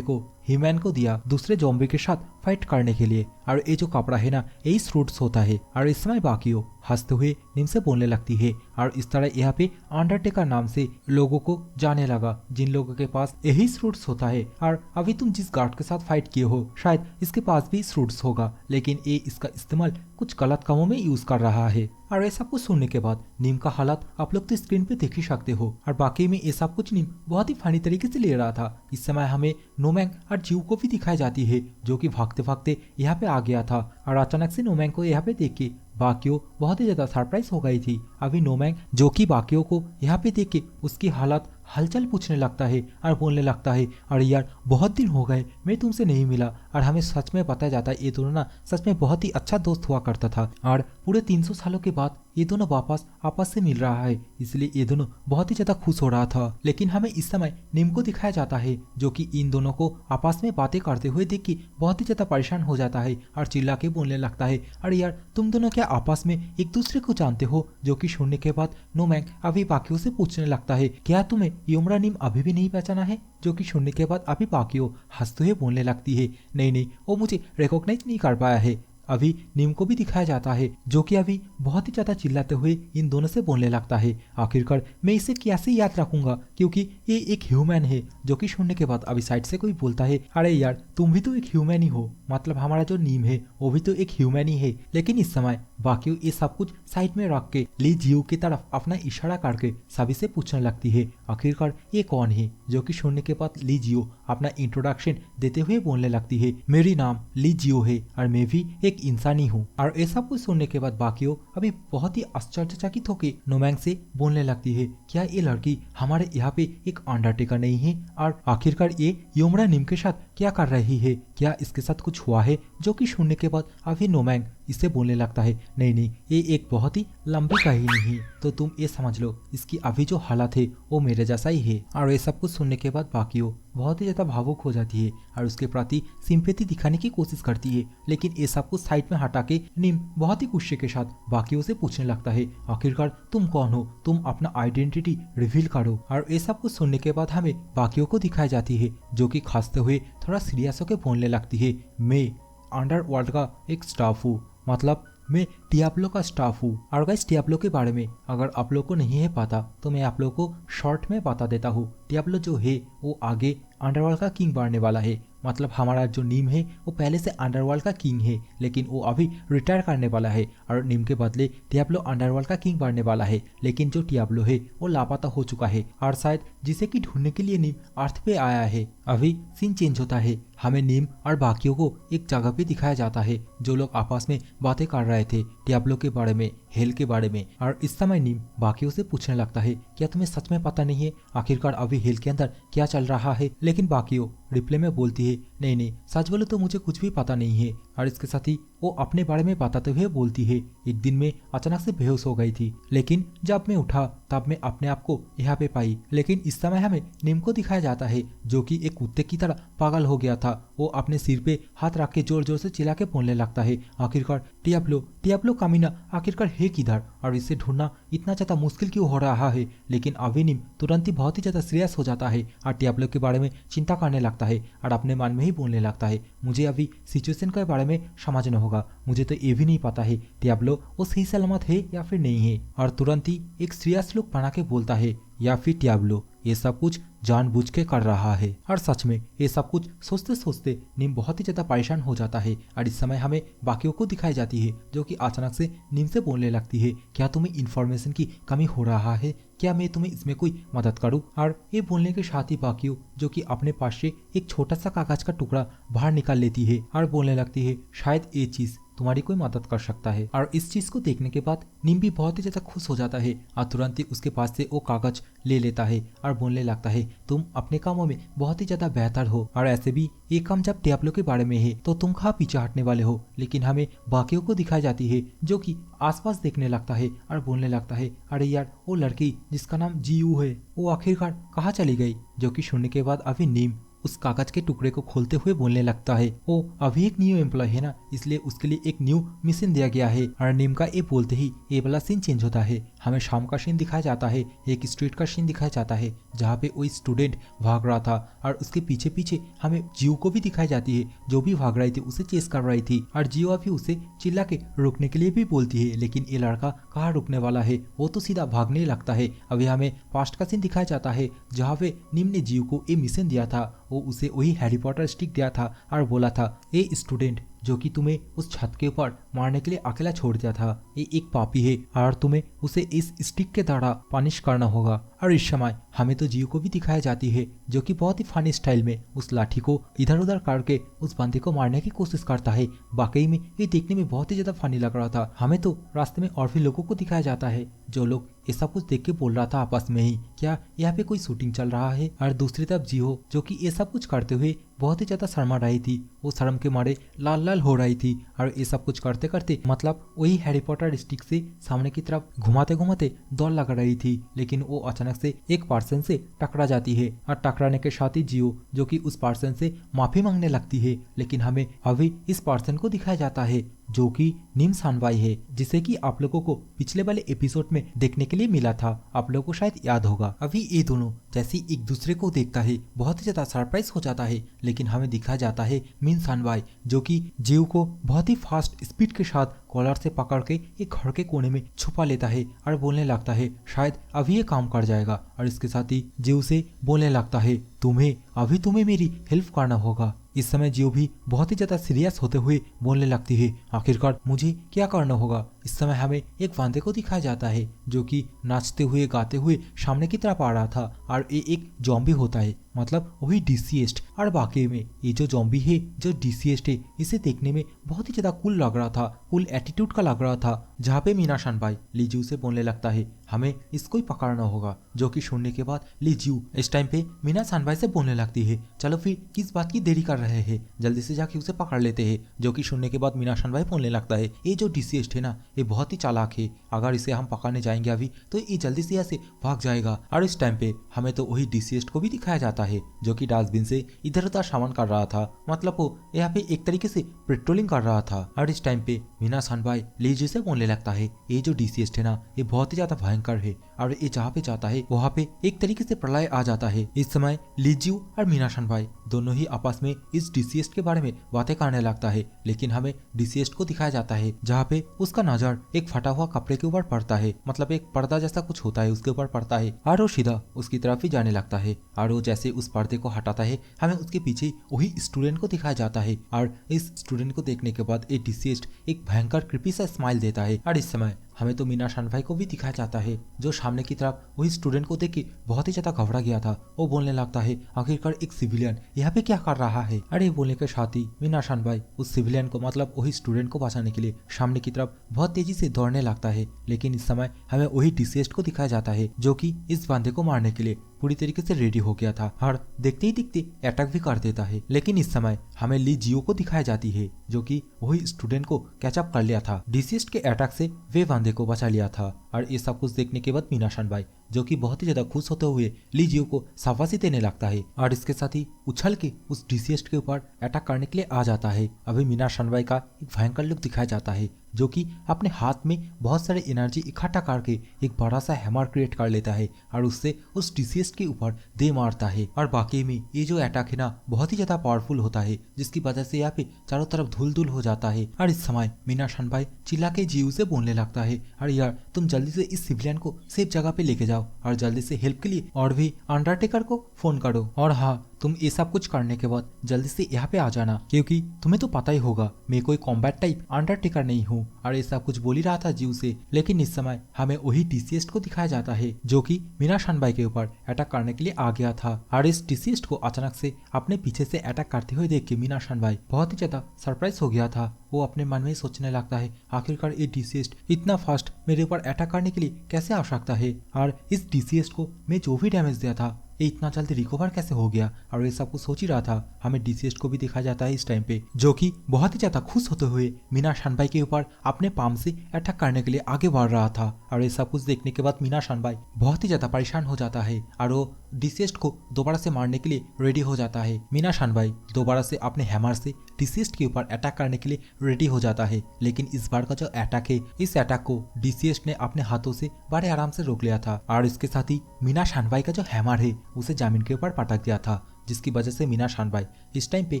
को ह्यूमन को दिया दूसरे जॉम्बी के साथ फाइट करने के लिए। और ये जो कपड़ा है ना यही सूट्स होता है। और इस समय बाकियों हंसते हुए नीम से बोलने लगती है और इस तरह यहाँ पे अंडरटेकर नाम से लोगों को जाने लगा जिन लोगों के पास यही सूट्स होता है। और अभी तुम जिस गार्ड के साथ फाइट किए हो शायद इसके पास भी सूट्स होगा, लेकिन ये इसका इस्तेमाल कुछ गलत कामों में यूज कर रहा है। और ऐसा कुछ सुनने के बाद नीम का हालत आप लोग तो स्क्रीन पे देख ही सकते हो। और बाकी में ये सब कुछ नीम बहुत ही फनी तरीके से ले रहा था। इस समय हमें नोमैंग और जीव को भी दिखाई जाती है जो कि भागते भागते यहाँ पे आ गया था और अचानक से नोमैंग को यहाँ पे देख के बाकियों बहुत ही ज्यादा सरप्राइज हो गई थी अभी नोमैंग जो कि बाकियों को यहाँ पे देख के उसकी हालत हलचल पूछने लगता है और बोलने लगता है, अरे यार बहुत दिन हो गए मैं तुमसे नहीं मिला। और हमें सच में पता जाता है ये दोनों ना सच में बहुत ही अच्छा दोस्त हुआ करता था और पूरे 300 सालों के बाद ये दोनों वापस आपस से मिल रहा है, इसलिए ये दोनों बहुत ही ज्यादा खुश हो रहा था। लेकिन हमें इस समय निम को दिखाया जाता है जो कि इन दोनों को आपस में बातें करते हुए देख के बहुत ही ज्यादा परेशान हो जाता है और चिल्ला के बोलने लगता है, अरे यार तुम दोनों क्या आपस में एक दूसरे को जानते हो? जो कि सुनने के बाद नोमैंग अभी बाकियों से पूछने लगता है, क्या तुम्हें योमरा निम अभी भी नहीं पहचाना है? जो कि सुनने के बाद अभी बाकियों हंसते हुए बोलने लगती है, नहीं नहीं वो मुझे रिकॉग्नाइज नहीं कर पाया है। अभी नीम को भी दिखाया जाता है जो कि अभी बहुत ही ज्यादा चिल्लाते हुए इन दोनों से बोलने लगता है, आखिरकार मैं इसे कैसे याद रखूंगा क्योंकि ये एक ह्यूमन है। जो कि सुनने के बाद अभी साइड से कोई बोलता है, अरे यार तुम भी तो एक ह्यूमन ही हो, मतलब हमारा जो नीम है वो भी तो एक ह्यूमन ही है। लेकिन इस समय बाकी ये सब कुछ साइड में रख के ली जियो की तरफ अपना इशारा करके सभी से पूछने लगती है, आखिरकार ये कौन है? जो कि सुनने के बाद ली जियो अपना इंट्रोडक्शन देते हुए बोलने लगती है, मेरी नाम ली जियो है और मैं भी एक इंसानी हूँ। और ऐसा कुछ सुनने के बाद बाकियों अभी बहुत ही आश्चर्यचकित होकर नोमैंग से बोलने लगती है, क्या ये लड़की हमारे यहाँ पे एक अंडरटेकर नहीं है? और आखिरकार ये योमरा निम के साथ क्या कर रही है? क्या इसके साथ कुछ हुआ है? जो कि सुनने के बाद अभी नोमैंग इससे बोलने लगता है, नहीं नहीं ये एक बहुत ही लंबी कहानी है, तो तुम ये समझ लो इसकी अभी जो हालत है वो मेरे जैसा ही है। और ये सब कुछ सुनने के बाद बाकियों बहुत ही ज्यादा भावुक हो जाती है और उसके प्रति सिंपैथी दिखाने की कोशिश करती है। लेकिन ये सब कुछ साइड में हटा के निम बहुत ही गुस्से के साथ बाकियों से पूछने लगता है, आखिरकार तुम कौन हो? तुम अपना आइडेंटिटी रिवील करो। और ये सब कुछ सुनने के बाद हमें बाकियों को दिखाई जाती है जो कि खांसते हुए थोड़ा सीरियस होकर बोलने लगती है, मैं अंडरवर्ल्ड का एक स्टाफ हूँ, मतलब मैं डियाब्लो का स्टाफ हूँ। और गाइस डियाब्लो के बारे में अगर आप लोग को नहीं है पता तो मैं आप लोग को शॉर्ट में बता देता हूँ। डियाब्लो जो है वो आगे अंडरवर्ल्ड का किंग बनने वाला है, मतलब हमारा जो नीम है वो पहले से अंडरवर्ल्ड का किंग है लेकिन वो अभी रिटायर करने वाला है और नीम के बदले डियाब्लो अंडरवर्ल्ड का किंग बनने वाला है। लेकिन जो डियाब्लो है वो लापता हो चुका है और शायद जिसे कि ढूंढने के लिए नीम अर्थ पे आया है। अभी सीन चेंज होता है, हमें नीम और बाकियों को एक जगह पे दिखाया जाता है जो लोग आपस में बातें कर रहे थे डियाब्लो के बारे में, हेल के बारे में। और इस समय नीम बाकियों से पूछने लगता है, क्या तुम्हें सच में पता नहीं है आखिरकार अभी हेल के अंदर क्या चल रहा है? लेकिन बाकियों रिप्ले में बोलती है, नहीं नहीं सच बोलो तो मुझे कुछ भी पता नहीं है। और इसके साथ ही वो अपने बारे में बताते हुए बोलती है, एक दिन में अचानक से बेहोश हो गई थी लेकिन जब मैं उठा तब मैं अपने आप को यहाँ पे पाई। लेकिन इस समय हमें निम को दिखाया जाता है जो कि एक कुत्ते की तरह पागल हो गया था। वो अपने सिर पे हाथ रख के जोर जोर से चिल्ला के बोलने लगता है, आखिरकार डियाब्लो डियाब्लो कामिना आखिरकार है किधर और इसे ढूंढना इतना ज्यादा मुश्किल क्यों हो रहा है? लेकिन अभी निम तुरंत ही बहुत ही ज्यादा सीरियस हो जाता है और डियाब्लो के बारे में चिंता करने लगता है और अपने मन में ही बोलने लगता है, मुझे अभी सिचुएशन के बारे में समझना होगा, मुझे तो ये भी नहीं पता है डियाब्लो वो सही सलामत है या फिर नहीं है। और तुरंत ही एक सीरियस लुक बना के बोलता है, या फिर डियाब्लो ये सब कुछ जानबूझ के कर रहा है। और सच में ये सब कुछ सोचते सोचते नीम बहुत ही ज्यादा परेशान हो जाता है। और इस समय हमें बाकियों को दिखाई जाती है जो कि अचानक से नीम से बोलने लगती है, क्या तुम्हें इन्फॉर्मेशन की कमी हो रहा है? क्या मैं तुम्हें इसमें कोई मदद करूं? और ये बोलने के साथ ही बाकियों जो कि अपने पास से एक छोटा सा कागज का टुकड़ा बाहर निकाल लेती है और बोलने लगती है, शायद ये चीज तुम्हारी कोई मदद कर सकता है। और इस चीज को देखने के बाद नीम भी बहुत ही ज्यादा खुश हो जाता है और तुरंत ही उसके पास से वो कागज ले लेता है और बोलने लगता है, तुम अपने कामों में बहुत ही ज्यादा बेहतर हो और ऐसे भी ये काम जब डियाब्लो के बारे में है तो तुम कहाँ पीछे हटने वाले हो? लेकिन हमें बाकियों को दिखाई जाती है जो कि आसपास देखने लगता है और बोलने लगता है, अरे यार वो लड़की जिसका नाम जीयू है वो आखिरकार कहाँ चली गई? जो कि सुनने के बाद अभी नीम उस कागज के टुकड़े को खोलते हुए बोलने लगता है, वो अभी एक न्यू एम्प्लॉय है ना, इसलिए उसके लिए एक न्यू मिशन दिया गया है। और नीम का ये बोलते ही ये वाला सीन चेंज होता है, हमें शाम का सीन दिखाया जाता है, एक स्ट्रीट का सीन दिखाया जाता है जहाँ पे वो स्टूडेंट भाग रहा था और उसके पीछे पीछे हमें जियो को भी दिखाई जाती है जो भी भाग रही थी, उसे चेस कर रही थी। और जियो अभी उसे चिल्ला के रुकने के लिए भी बोलती है, लेकिन ये लड़का कहाँ रुकने वाला है, वो तो सीधा भागने लगता है। अभी हमें पास्ट का सीन दिखाया जाता है जहाँ पे नीम ने जियो को ये मिशन दिया था, वो उसे वही हैरी पॉटर स्टिक दिया था और बोला था, ए स्टूडेंट जो कि तुम्हें उस छत के ऊपर मारने के लिए अकेला छोड़ दिया था, ये एक पापी है और तुम्हें उसे इस स्टिक के द्वारा पनिश करना होगा। और इस समय हमें तो जियो को भी दिखाई जाती है जो कि बहुत ही फनी स्टाइल में उस लाठी को इधर उधर करके उस बंदे को मारने की कोशिश करता है। वाकई में ये देखने में बहुत ही ज्यादा फनी लग रहा था। हमें तो रास्ते में और भी लोगों को दिखाया जाता है जो लोग ये सब कुछ देख के बोल रहा था आपस में ही, क्या यहाँ पे कोई शूटिंग चल रहा है। और दूसरी तरफ जियो जो कि ये सब कुछ करते हुए बहुत ही ज्यादा शर्मा रही थी, वो शर्म के मारे लाल लाल हो रही थी। और ये सब कुछ करते करते मतलब वही हैरी पॉटर स्टिक से सामने की तरफ घुमाते घुमाते दौड़ लगा रही थी, लेकिन वो अचानक से एक पर्सन से टकरा जाती है और टकराने के साथ ही जियो जो कि उस पर्सन से माफी मांगने लगती है। लेकिन हमें अभी इस पर्सन को दिखाया जाता है जो कि नीम सानवाई है, जिसे कि आप लोगों को पिछले वाले एपिसोड में देखने के लिए मिला था। आप लोगों को शायद याद होगा। अभी ये दोनों जैसे एक दूसरे को देखता है बहुत ही ज्यादा सरप्राइज हो जाता है, लेकिन हमें दिखाया जाता है मीन सानवाई जो कि जियो को बहुत ही फास्ट स्पीड के साथ कॉलर से पकड़ के एक घर के कोने में छुपा लेता है और बोलने लगता है शायद अभी ये काम कर जाएगा। और इसके साथ ही जियो से बोलने लगता है तुम्हें मेरी हेल्प करना होगा। इस समय जियो भी बहुत ही ज्यादा सीरियस होते हुए बोलने लगती है आखिरकार मुझे क्या करना होगा। इस समय हमें एक बंदे को दिखाया जाता है जो कि नाचते हुए गाते हुए सामने की तरफ आ रहा था और ये एक जॉम्बी होता है, मतलब वही डीसीएस्ट। और वाकई में ये जो जॉम्बी है जो डीसीएस्ट है इसे देखने में बहुत ही ज्यादा कूल लग रहा था, कूल एटीट्यूड का लग रहा था। जहाँ पे मीना शानभाई लीजू से बोलने लगता है हमें इसको ही पकड़ना होगा, जो कि सुनने के बाद लीजू इस टाइम पे मीना शानभाई से बोलने लगती है चलो फिर किस बात की देरी कर रहे हैं, जल्दी से जाके उसे पकड़ लेते हैं। जो कि सुनने के बाद मीना शानभाई बोलने लगता है ये जो डीसीएस्ट है ना ये बहुत ही चालाक है, अगर इसे हम पकड़ने जाएंगे अभी तो ये जल्दी से यहाँ से भाग जाएगा। और इस टाइम पे हमें तो वही डीसीएस्ट को भी दिखाया जाता है जो कि डस्टबिन से इधर उधर सामान कर रहा था, मतलब वो यहाँ पे एक तरीके से पेट्रोलिंग कर रहा था। और इस टाइम पे मीना शानभाई लीजू से बोलने लगता है ये जो डीसीएस्ट है ना ये बहुत ही ज्यादा भयंकर है और ये जहाँ पे जाता है वहाँ पे एक तरीके से प्रलय आ जाता है। इस समय लीजू और मीना शानभाई दोनों ही आपस में इस डीसीएस्ट के बारे में बातें करने लगता है, लेकिन हमें डीसीएस्ट को दिखाया जाता है जहाँ पे उसका नजर एक फटा हुआ कपड़े के ऊपर पड़ता है, मतलब एक पर्दा जैसा कुछ होता है उसके ऊपर पड़ता है और वो सीधा उसकी तरफ ही जाने लगता है। और वो जैसे उस पर्दे को हटाता है हमें उसके पीछे वही स्टूडेंट को दिखाया जाता है और इस स्टूडेंट को देखने के बाद ये डीसीएस्ट एक भयंकर क्रिपी सा स्माइल देता है। और इस समय हमें तो मीना शानभाई को भी दिखाया जाता है जो सामने की तरफ वही स्टूडेंट को देख के बहुत ही ज्यादा घबरा गया था। वो बोलने लगता है आखिरकार एक सिविलियन यहाँ पे क्या कर रहा है। अरे बोलने के साथ ही मीना शानभाई उस सिविलियन को मतलब वही स्टूडेंट को बचाने के लिए सामने की तरफ बहुत तेजी से दौड़ने लगता है, लेकिन इस समय हमें वही डीसीएस्ट को दिखाया जाता है जो कि इस बंदे को मारने के लिए पूरी तरीके से रेडी हो गया था और देखते ही देखते अटैक भी कर देता है। लेकिन इस समय हमें ली जियो को दिखाया जाती है जो कि वही स्टूडेंट को कैचअप कर लिया था, डीसीएस्ट के अटैक से वे बंदे को बचा लिया था। और ये सब कुछ देखने के बाद मीना शानभाई जो कि बहुत ही ज्यादा खुश होते हुए ली जियो को शाबाशी देने लगता है और इसके साथ ही उछल के उस डीसीएस्ट के ऊपर अटैक करने के लिए आ जाता है। अभी मीना शानभाई का एक भयंकर लुक दिखाया जाता है जो कि अपने हाथ में बहुत सारे एनर्जी इकट्ठा करके एक बड़ा सा हैमर क्रिएट कर लेता है और उससे उस डीसीएस्ट के ऊपर दे मारता है। और बाकी में ये जो अटैक है ना बहुत ही ज्यादा पावरफुल होता है जिसकी वजह से यहाँ पे चारों तरफ धूल धूल हो जाता है। और इस समय मीना शानभाई चिल्ला के जियो से बोलने लगता है अरे यार तुम जल्दी से इस सिविलियन को सेफ जगह पे लेके जाओ और जल्दी से हेल्प के लिए और भी अंडरटेकर को फोन करो। और हाँ तुम ये सब कुछ करने के बाद जल्दी से यहाँ पे आ जाना, क्योंकि तुम्हें तो पता ही होगा मैं कोई कॉम्बैट टाइप अंडरटेकर नहीं हूँ। और ये सब कुछ बोल ही रहा था जियो से, लेकिन इस समय हमें वही डीसीएस्ट को दिखाया जाता है जो कि मीना शानभाई के ऊपर अटैक करने के लिए आ गया था। और इस डीसीएस्ट को अचानक से अपने पीछे से अटैक करते हुए देख के मीना शानभाई बहुत ही ज्यादा सरप्राइज हो गया था। वो अपने मन में ही सोचने लगता है आखिरकार ये डीसीएस्ट इतना फास्ट मेरे ऊपर अटैक करने के लिए कैसे आ सकता है और इस डीसीएस्ट को मैं जो भी डैमेज दिया था ये इतना जल्दी रिकवर कैसे हो गया। और ये सब कुछ सोच ही रहा था। हमें डीसीएस्ट को भी दिखाया जाता है इस टाइम पे जो कि बहुत ही ज्यादा खुश होते हुए मीना शानभाई के ऊपर अपने पाम से अटैक करने के लिए आगे बढ़ रहा था। और ये सब कुछ देखने के बाद मीना शानभाई बहुत ही ज्यादा परेशान हो जाता है और वो डीसीएस्ट को दोबारा से मारने के लिए रेडी हो जाता है। मीना शानभाई दोबारा से अपने हैमर से डीसीएस्ट के ऊपर अटैक करने के लिए रेडी हो जाता है, लेकिन इस बार का जो अटैक है इस अटैक को डीसीएस्ट ने अपने हाथों से बड़े आराम से रोक लिया था। और इसके साथ ही मीना शानभाई का जो हैमर है उसे जमीन के ऊपर पटक दिया था, जिसकी वजह से मीना शानभाई इस टाइम पे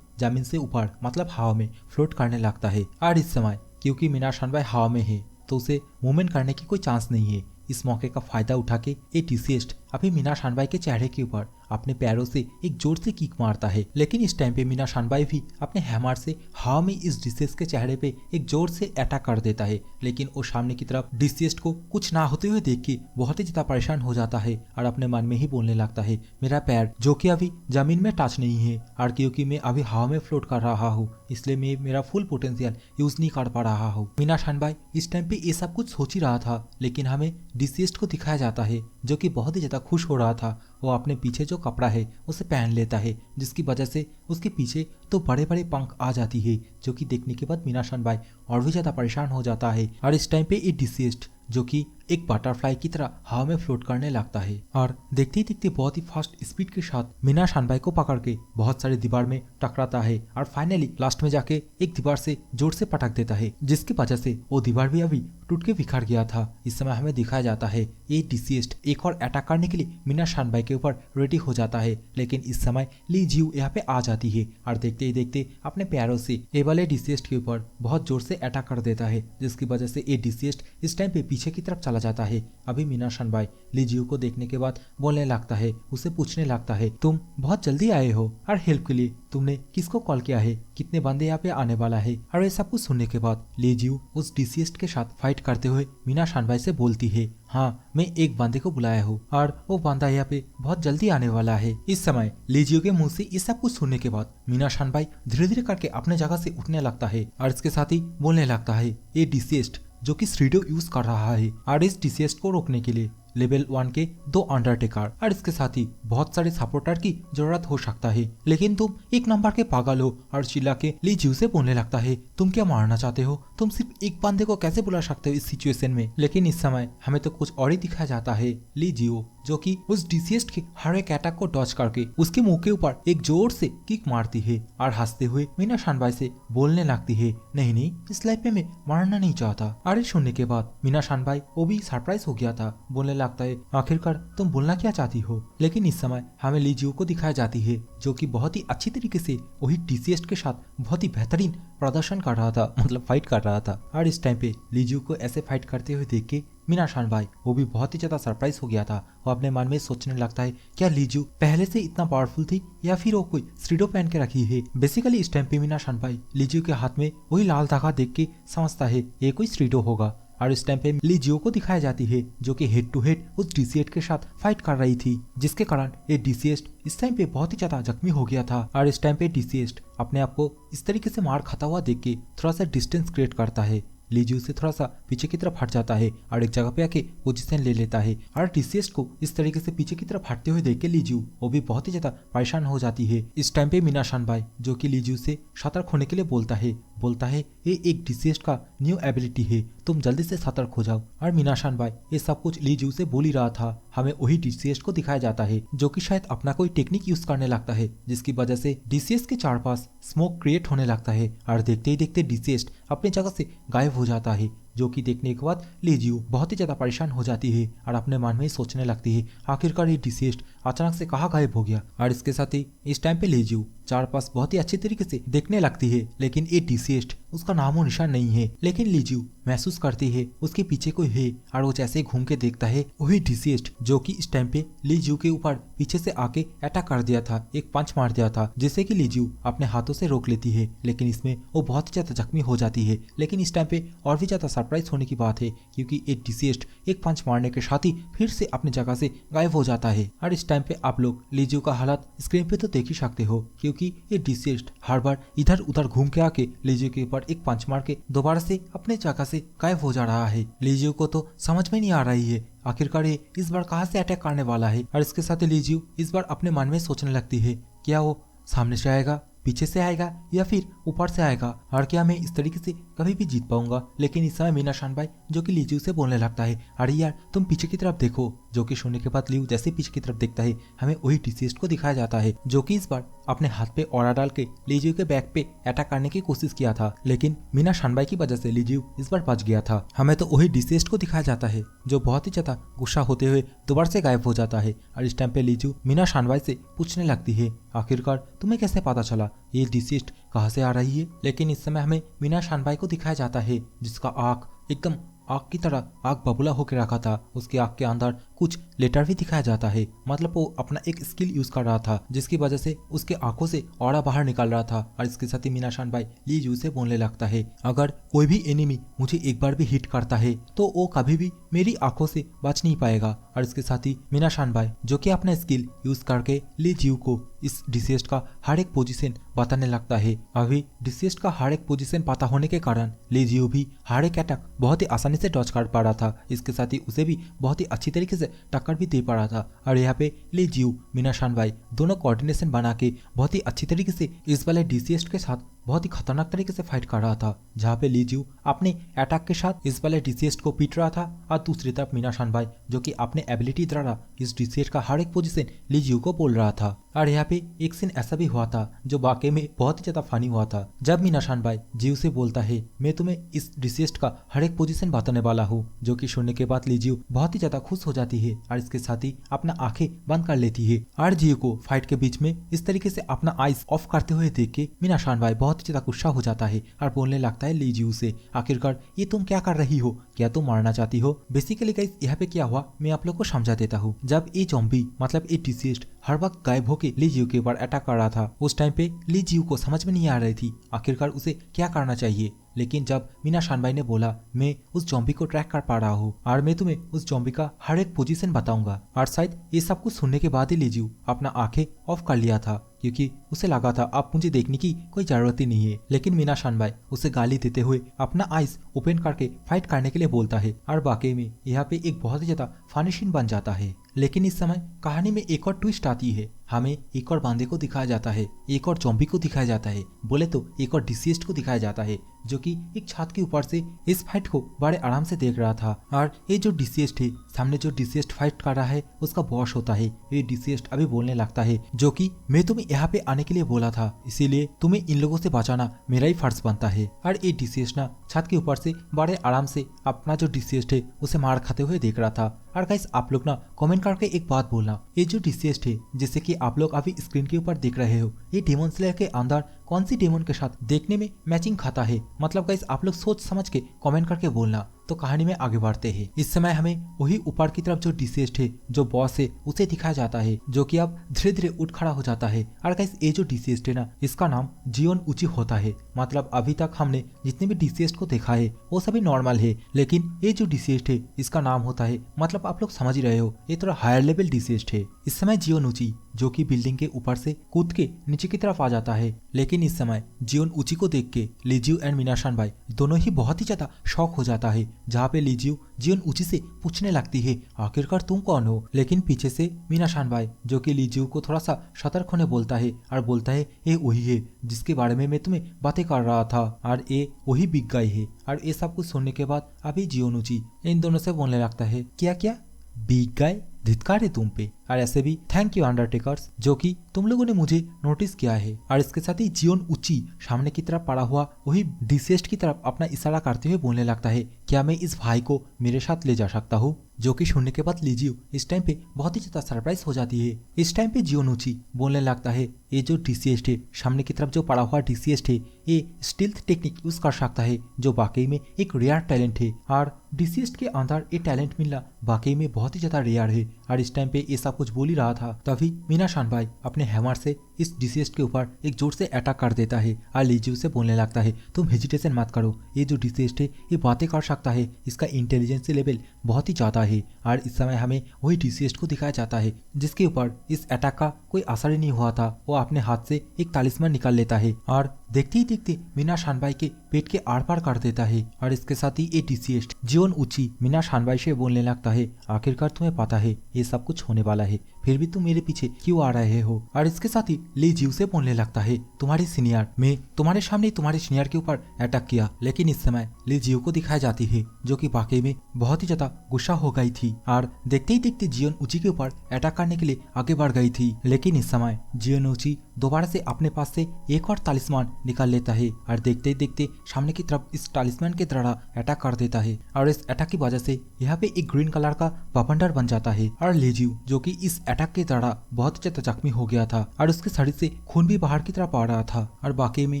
जमीन से ऊपर मतलब हवा में फ्लोट करने लगता है। और इस समय क्योंकि मीना शानभाई हवा में है तो उसे मूवमेंट करने की कोई चांस नहीं है, इस मौके का फायदा उठा के ये डिसेस्ड अभी मीना शानबाई के चेहरे के ऊपर अपने पैरों से एक जोर से किक मारता है। लेकिन इस टाइम पे मीना शानबाई भी अपने हैमर से हवा में इस डिसेस्ड के चेहरे पे एक जोर से अटैक कर देता है। लेकिन वो सामने की तरफ डिसेस्ड को कुछ ना होते हुए देख के बहुत ही ज्यादा परेशान हो जाता है और अपने मन में ही बोलने लगता है, मेरा पैर जो कि अभी जमीन में टच नहीं है और क्योंकि मैं अभी हवा में फ्लोट कर रहा हूँ इसलिए मैं मेरा फुल पोटेंशियल यूज नहीं कर पा रहा हूँ। मीना शानबाई इस टाइम पे ये सब कुछ सोच ही रहा था, लेकिन हमें डिसेस्ड को दिखाया जाता है जो कि बहुत ही ज्यादा खुश हो रहा था। वो अपने पीछे जो कपड़ा है उसे पहन लेता है, जिसकी वजह से उसके पीछे तो बड़े बड़े पंख आ जाती है, जो कि देखने के बाद मीना शानबाई और भी ज्यादा परेशान हो जाता है। और इस टाइम पे ये डिसेस्ड जो कि एक बटरफ्लाई की तरह हवा में फ्लोट करने लगता है और देखते ही देखते बहुत ही फास्ट स्पीड के साथ मीना शानबाई को पकड़ के बहुत सारे दीवार में टकराता है और फाइनली लास्ट में जाके एक दीवार से जोर से पटक देता है, जिसकी वजह से वो दीवार भी अभी टूट के बिखर गया था। इस समय हमें दिखाया जाता है ये डिसेस्ड एक और अटैक करने के लिए मीना शानबाई के ऊपर रेडी हो जाता है, लेकिन इस समय ली जियो यहाँ पे आ जाती है और देखते ही देखते अपने पैरों से ये वाले डिसेस्ड के ऊपर बहुत जोर से अटैक कर देता है, जिसकी वजह से ये डिसेस्ड इस टाइम पे पीछे की तरफ चला जाता है। अभी मीना शानबाई ली जियो को देखने के बाद बोलने लगता है, उसे पूछने लगता है, तुम बहुत जल्दी आए हो और हेल्प के लिए तुमने किसको कॉल किया है, कितने बंदे यहाँ पे आने वाला है। और ये सब कुछ सुनने के बाद ली जियो उस डिसेस्ड के साथ फाइट करते हुए मीना शानबाई से बोलती है, हाँ मैं एक बंदे को बुलाया हूँ और वो बंदा यहाँ पे बहुत जल्दी आने वाला है। इस समय ली जियो के मुंह से ये सब कुछ सुनने के बाद मीना शानबाई धीरे धीरे करके अपने जगह से उठने लगता है और इसके साथ ही बोलने लगता है, ये डिसेस्ड जो कि श्रीडो यूज कर रहा है और इस डिसेस्ड को रोकने के लिए लेवल 1 के 2 अंडरटेकर और इसके साथ ही बहुत सारे सपोर्टर की जरूरत हो सकता है, लेकिन तुम एक नंबर के पागल हो। और चिल्ला के ली जियो से बोलने लगता है, तुम क्या मारना चाहते हो, तुम सिर्फ एक बंदे को कैसे बुला सकते हो इस सिचुएशन में। लेकिन इस समय हमें तो कुछ और ही दिखाया जाता है। ली जियो जो कि उस डिसेस्ड के हर एक अटैक को डॉज करके उसके मुंह के ऊपर एक जोर से किक मारती है और हंसते हुए मीना शानबाई से बोलने लगती है, नहीं नहीं इस लाइफ में मैं मरना नहीं चाहता। और सुनने के बाद मीना शानबाई वो भी सरप्राइज हो गया था, बोलने लगता है, आखिरकार तुम बोलना क्या चाहती हो। लेकिन इस समय हमें ली जियो को दिखाया जाती है जो कि बहुत ही अच्छी तरीके से वही डिसेस्ड के साथ बहुत ही बेहतरीन प्रदर्शन कर रहा था, मतलब फाइट कर रहा था। और इस टाइम पे ली जियो को ऐसे फाइट करते हुए देख के मीना शानबाई वो भी बहुत ही ज्यादा सरप्राइज हो गया था। वो अपने मन में सोचने लगता है, क्या ली जियो पहले से इतना पावरफुल थी या फिर वो कोई श्रीडो पहन के रखी है। बेसिकली इस टाइम पे मीना शानबाई ली जियो के हाथ में वही लाल धागा देख के समझता है ये कोई श्रीडो होगा। और इस टाइम पे ली जियो को दिखाई जाती है जो कि हेड टू हेड उस डिसेस्ड के साथ फाइट कर रही थी, जिसके कारण ये डिसेस्ड इस टाइम पे बहुत ही ज्यादा जख्मी हो गया था। और इस टाइम पे डिसेस्ड अपने आप को इस तरीके से मार खाता हुआ देख के थोड़ा सा डिस्टेंस क्रिएट करता है। ली जियो से थोड़ा सा पीछे की तरफ हट जाता है और एक जगह पे आके पोजीशन ले लेता है। और डिसेस्ड को इस तरीके से पीछे की तरफ हटते हुए देख के ली जियो वो भी बहुत ही ज्यादा परेशान हो जाती है। इस टाइम पे मीना शानबाई जो कि ली जियो से सतर्क होने के लिए बोलता है ये एक डिसेस्ड का न्यू एबिलिटी है, तुम जल्दी से सतर्क हो जाओ। और मीना शानबाई ये सब कुछ ली जियो से बोल ही रहा था। हमें वही डिसेस्ड को दिखाया जाता है जो कि शायद अपना कोई टेक्निक यूज करने लगता है, जिसकी वजह से डिसेस्ड के चार पास स्मोक क्रिएट होने लगता है और देखते ही देखते डिसेस्ड अपनी जगह से गायब हो जाता है, जो कि देखने के बाद ली जियो बहुत ही ज्यादा परेशान हो जाती है और अपने मन में ही सोचने लगती है, आखिरकार ये डिसेस्ड अचानक से कहाँ गायब हो गया। और इसके साथ ही इस टाइम पे ली जियो चार पास बहुत ही अच्छी तरीके से देखने लगती है, लेकिन ये डिसेस्ड उसका नामो निशान नहीं है। लेकिन ली जियो महसूस करती है उसके पीछे कोई है और वो जैसे घूम के देखता है वही डिसेस्ड जो कि इस टाइम पे ली जियो के ऊपर पीछे से आके अटैक कर दिया था, एक पंच मार दिया था, जिससे कि ली जियो अपने हाथों से रोक लेती है। लेकिन इसमें वो बहुत ही ज्यादा जख्मी हो जाती है। लेकिन इस टाइम पे और भी ज्यादा सरप्राइज होने की बात है क्योंकि एक डिसेस्ड एक पंच मारने के साथ ही फिर से अपनी जगह से गायब हो जाता है। और इस टाइम पे आप लोग ली जियो का हालत स्क्रीन पे तो देख ही सकते हो क्योंकि ये डिसेस्ड हर बार इधर उधर घूम के आके ली जियो के ऊपर एक पंच मार के दोबारा से अपने जगह से गायब हो जा रहा है। ली जियो को तो समझ में नहीं आ रही है आखिरकार ये इस बार कहाँ से अटैक करने वाला है। और इसके साथ ली जियो इस बार अपने मन में सोचने लगती है, क्या वो सामने से आएगा, पीछे से आएगा या फिर ऊपर से आएगा, और क्या मैं इस तरीके से कभी भी जीत पाऊंगा। लेकिन इस समय मीना शानबाई जो कि ली जियो से बोलने लगता है, अरे यार तुम पीछे की तरफ देखो। जो कि सुनने के बाद लियू जैसे पीछे की तरफ देखता है हमें वही डिसेस्ड को दिखाया जाता है जो कि इस बार अपने हाथ पे ऑरा डाल के ली जियो के बैक पे अटैक करने की कोशिश किया था, लेकिन मीना शानबाई की वजह से ली जियो इस बार बच गया था। हमें तो वही डिसेस्ड को दिखाया जाता है जो बहुत ही ज्यादा गुस्सा होते हुए दोबारा से गायब हो जाता है। और इस टाइम पे ली जियो मीना शानबाई से पूछने लगती है, आखिरकार तुम्हें कैसे पता चला ये डिसेस्ड कहाँ से आ रही है। लेकिन इस समय हमें मीना शानबाई को दिखाया जाता है जिसका आँख एकदम आग की तरह आग बबूला होकर रखा था। उसकी आग के अंदर कुछ लेटर भी दिखाया जाता है। मतलब वो अपना एक स्किल यूज कर रहा था जिसकी वजह से उसके आंखों से ऑरा बाहर निकल रहा था। और इसके साथ ही मीनाशान भाई ली जू से बोलने लगता है, अगर कोई भी एनिमी मुझे एक बार भी हिट करता है तो वो कभी भी मेरी आंखों से बच नहीं पाएगा। और इसके साथ ही मीनाशान भाई जो कि अपना स्किल यूज करके ली जू को इस डिसेस्ड का हर एक पोजीशन बताने लगता है। अभी डिसेस्ड का हर एक पोजीशन पता होने के कारण ली जू भी हर एक अटैक बहुत ही आसानी से डॉज कर पा रहा था। इसके साथ ही उसे भी बहुत ही अच्छी तरीके से टक्कर भी दे पा रहा था। और यहाँ पे ली जू मीनाशान भाई दोनों कोऑर्डिनेशन बना के बहुत ही अच्छी तरीके से इस वाले डिसेस्ड के साथ बहुत ही खतरनाक तरीके से फाइट कर रहा था, जहाँ पे ली जू अपने अटैक के साथ इस वाले डिसेस्ड को पीट रहा था और दूसरी तरफ मीनाशान भाई जो कि अपने एबिलिटी द्वारा इस डिसेस्ड का हर एक पोजीशन ली जू को बोल रहा था। और यहाँ पे एक सीन ऐसा भी हुआ था जो वाकई में बहुत ही ज्यादा फनी हुआ था, जब मीनाशान भाई जीव से बोलता है मैं तुम्हें इस डिसेस्ड का हर एक पोजीशन बताने वाला हूँ, जो कि सुनने के बाद ली जू बहुत ही ज्यादा खुश हो जाती है और इसके साथ ही अपना आंखें बंद कर लेती है। और जीव को फाइट के बीच में इस तरीके से अपना आइज ऑफ करते हुए देख के मीनाशान भाई बहुत ही ज्यादा गुस्सा हो जाता है और बोलने लगता है ली जू से, आखिरकार ये तुम क्या कर रही हो, क्या तुम मारना चाहती हो? बेसिकली गाइस यहाँ पे क्या हुआ मैं आप लोग को समझा देता हूँ। जब ये ज़ॉम्बी मतलब ये डिसीज्ड हर वक्त गायब होके ली जीव के ऊपर अटैक कर रहा था, उस टाइम पे ली जीव को समझ में नहीं आ रही थी आखिरकार उसे क्या करना चाहिए। लेकिन जब मीनाशान भाई ने बोला मैं उस ज़ॉम्बी को ट्रैक कर पा रहा हूँ और मैं तुम्हें उस ज़ॉम्बी का हर एक पोजीशन बताऊंगा, और शायद ये सब कुछ सुनने के बाद ही ली जीव अपना आंखें ऑफ कर लिया था क्योंकि उसे लगा था अब मुझे देखने की कोई जरूरत ही नहीं है। लेकिन मीनाशान भाई उसे गाली देते हुए अपना आइज ओपन करके फाइट करने के लिए बोलता है और वाकई में यहाँ पे एक बहुत ही ज्यादा फनी सीन बन जाता है। लेकिन इस समय कहानी में एक और ट्विस्ट आती है, हमें एक और बांदे को दिखाया जाता है, एक और ज़ॉम्बी को दिखाया जाता है, बोले तो एक और डिसीज्ड को दिखाया जाता है जो कि एक छत के ऊपर से इस फाइट को बड़े आराम से देख रहा था। और ये जो डिसीज्ड है सामने जो डिसीज्ड फाइट कर रहा है उसका बॉस होता है। ये डिसीज्ड अभी बोलने लगता है जो कि मैं तुम्हें यहाँ पे आने के लिए बोला था, इसीलिए तुम्हें इन लोगों से बचाना मेरा ही फर्ज बनता है। और ये डिसीज्ड ना छत के ऊपर से बड़े आराम से अपना जो डिसीज्ड है उसे मार खाते हुए देख रहा था। और गाइस आप लोग ना कमेंट करके एक बात बोलना, ये जो डिसीज्ड है जिससे कि आप लोग अभी स्क्रीन के ऊपर देख रहे हो, ये डेमन स्लेयर के अंदर कौन सी डेमन के साथ देखने में मैचिंग खाता है? मतलब गाइस आप लोग सोच समझ के कमेंट करके बोलना। तो कहानी में आगे बढ़ते हैं। इस समय हमें वही ऊपर की तरफ जो डिसीज्ड है जो बॉस है उसे दिखाया जाता है जो कि अब धीरे धीरे उठ खड़ा हो जाता है। और गाइस ये जो डिसीज्ड है ना इसका नाम जियोन उची होता है। मतलब अभी तक हमने जितने भी डिसीज्ड को देखा है वो सभी नॉर्मल है, लेकिन ये जो डिसीज्ड है इसका नाम होता है, मतलब आप लोग समझ ही रहे हो, ये थोड़ा हायर लेवल डिसीज्ड है। इस समय जियोन उची जो कि बिल्डिंग के ऊपर से कूद के नीचे की तरफ आ जाता है, लेकिन इस समय जियोन उची को देख के लीजियो एंड मीनाशान भाई दोनों ही बहुत ही ज्यादा शॉक हो जाता है, जहाँ पे लीजियो जियोन उची से पूछने लगती है आखिरकार तुम कौन हो? लेकिन पीछे से मीनाशान भाई जो कि लीजियो को थोड़ा सा सतर्क होने बोलता है और बोलता है ये वही है जिसके बारे में मैं तुम्हें बातें कर रहा था और ये वही बिग गाय है। और ये सब कुछ सुनने के बाद अभी जियोन उची इन दोनों से बोलने लगता है क्या क्या बिग गाय, धिक्कार है तुम पे। और ऐसे भी थैंक यू अंडरटेकर्स जो कि तुम लोगों ने मुझे नोटिस किया है। और इसके साथ ही जियोन उची सामने की तरफ पड़ा हुआ वही डिसेस्ड की तरफ अपना इशारा करते हुए बोलने लगता है क्या मैं इस भाई को मेरे साथ ले जा सकता हूँ? जो कि सुनने के बाद लीजियो इस टाइम पे बहुत ही ज्यादा सरप्राइज हो जाती है। इस टाइम पे जियोन उची बोलने लगता है ये जो डिसीज्ड है सामने की तरफ जो पड़ा हुआ डिसीज्ड है ये स्टील्थ टेक्निक यूज कर सकता है जो वाकई में एक रेयर टैलेंट है और डिसीज्ड के अंदर ये टैलेंट मिलना वाकई में बहुत ही ज्यादा रेयर है। और इस टाइम पे ये सब कुछ बोल ही रहा था तभी मीनाशान भाई अपने हैमर से इस डिसीज्ड के ऊपर एक जोर से अटैक कर देता है और लीजियो से बोलने लगता है तुम हेजिटेशन मत करो, ये जो डिसीज्ड है ये बातें कर सकता है, इसका इंटेलिजेंस लेवल बहुत ही ज्यादा है। और इस समय हमें वही डिसीज्ड को दिखाया जाता है जिसके ऊपर इस अटैक का कोई असर ही नहीं हुआ था। वो अपने हाथ से एक तालिस्मान निकाल लेता है और देखते ही देखते मीनाशान भाई के पेट के आर पार कर देता है। और इसके साथ ही ये डिसीज्ड जियोन उची मीनाशान भाई से बोलने लगता है आखिरकार तुम्हें पता है ये सब कुछ होने वाला है, फिर भी तुम मेरे पीछे क्यों आ रहे हो? और इसके साथ ही ली जीव से बोलने लगता है तुम्हारे सीनियर, मैं तुम्हारे सामने तुम्हारे सीनियर के ऊपर अटैक किया। लेकिन इस समय ली जीव को दिखाई जाती है जो कि वाकई में बहुत ही ज्यादा गुस्सा हो गई थी और देखते ही देखते जियोन उची के ऊपर अटैक करने के लिए आगे बढ़ गई थी। लेकिन इस समय जियोन उची दोबारा से अपने पास से एक और तालिस्मान निकाल लेता है और देखते ही देखते सामने की तरफ इस तालिस्मान के द्वारा अटैक कर देता है। और इस अटैक की वजह से यहाँ पे एक ग्रीन कलर का बवंडर बन जाता है और लीजियो जो कि इस अटैक के दौरान बहुत ज्यादा जख्मी हो गया था और उसके शरीर से खून भी बाहर की तरफ आ रहा था। और बाकी में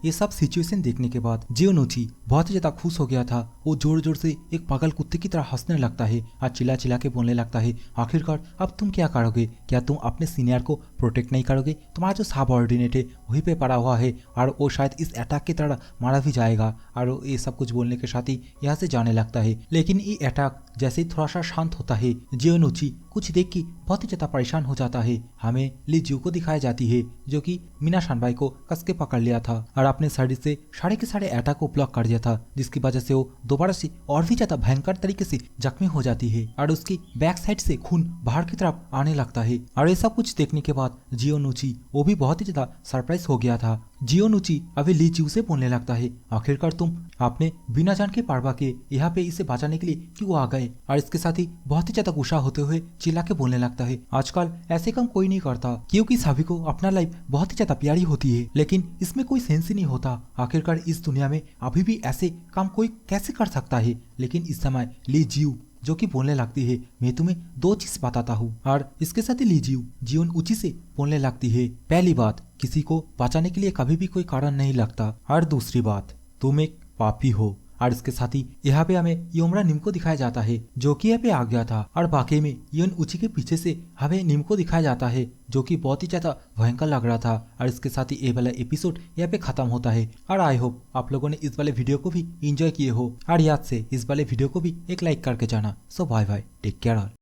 ये सब सिचुएशन देखने के बाद जियोनोची बहुत ज्यादा खुश हो गया था। वो जोर जोर से एक पागल कुत्ते की तरह हंसने लगता है और चिल्ला चिल्ला के बोलने लगता है, आखिरकार अब तुम क्या करोगे? क्या तुम अपने सीनियर को प्रोटेक्ट नहीं करोगे? तुम्हारा जो सबऑर्डिनेट है वहीं पे पड़ा हुआ है और वो शायद इस अटैक की तरह मारा भी जाएगा। और वो ये सब कुछ बोलने के साथ ही यहाँ से जाने लगता है। लेकिन ये अटैक जैसे ही थोड़ा सा शांत होता है, जियोनोची कुछ देख के बहुत ही ज्यादा परेशान हो जाता है। हमें ली जियो को दिखाई जाती है जो कि मीना शानबाई को कस के पकड़ लिया था और अपने शरीर से सारे के सारे अटैक को ब्लॉक कर दिया था, जिसकी वजह से वो दोबारा से और भी ज्यादा भयंकर तरीके से जख्मी हो जाती है और उसकी बैक साइड से खून बाहर की तरफ आने लगता है। और ये सब कुछ देखने के बाद जियोनोची वो भी बहुत ही ज्यादा सरप्राइज हो गया था। जियोनोची अभी ली जियो से बोलने लगता है, आखिरकार तुम आपने बिना जान के परवाह के यहाँ पे इसे बचाने के लिए क्यों आ गए? और इसके साथ ही बहुत ही ज्यादा गुस्सा होते हुए चिल्ला के बोलने लगता है, आजकल ऐसे काम कोई नहीं करता क्योंकि सभी को अपना लाइफ बहुत ही ज्यादा प्यारी होती है, लेकिन इसमें कोई सेंस ही नहीं होता। आखिरकार इस दुनिया में अभी भी ऐसे काम कोई कैसे कर सकता है? लेकिन इस समय ली जियो जो कि बोलने लगती है, मैं तुम्हें दो चीज बताता हूँ। और इसके साथ ही ली जियो जियोनोची से बोलने लगती है, पहली बात, किसी को बचाने के लिए कभी भी कोई कारण नहीं लगता, और दूसरी बात, तुम एक पापी हो। और इसके साथ ही यहाँ पे हमें योमरा निम को दिखाया जाता है जो कि यहाँ पे आ गया था। और बाकी में योनउची के पीछे से हमें निम को दिखाया जाता है जो कि बहुत ही ज्यादा भयंकर लग रहा था। और इसके साथ ही ये वाला एपिसोड यहाँ पे खत्म होता है। और आई होप आप लोगों ने इस वाले वीडियो को भी एंजॉय किए हो। और याद से इस वाले वीडियो को भी एक लाइक करके जाना। So bye bye, take care all.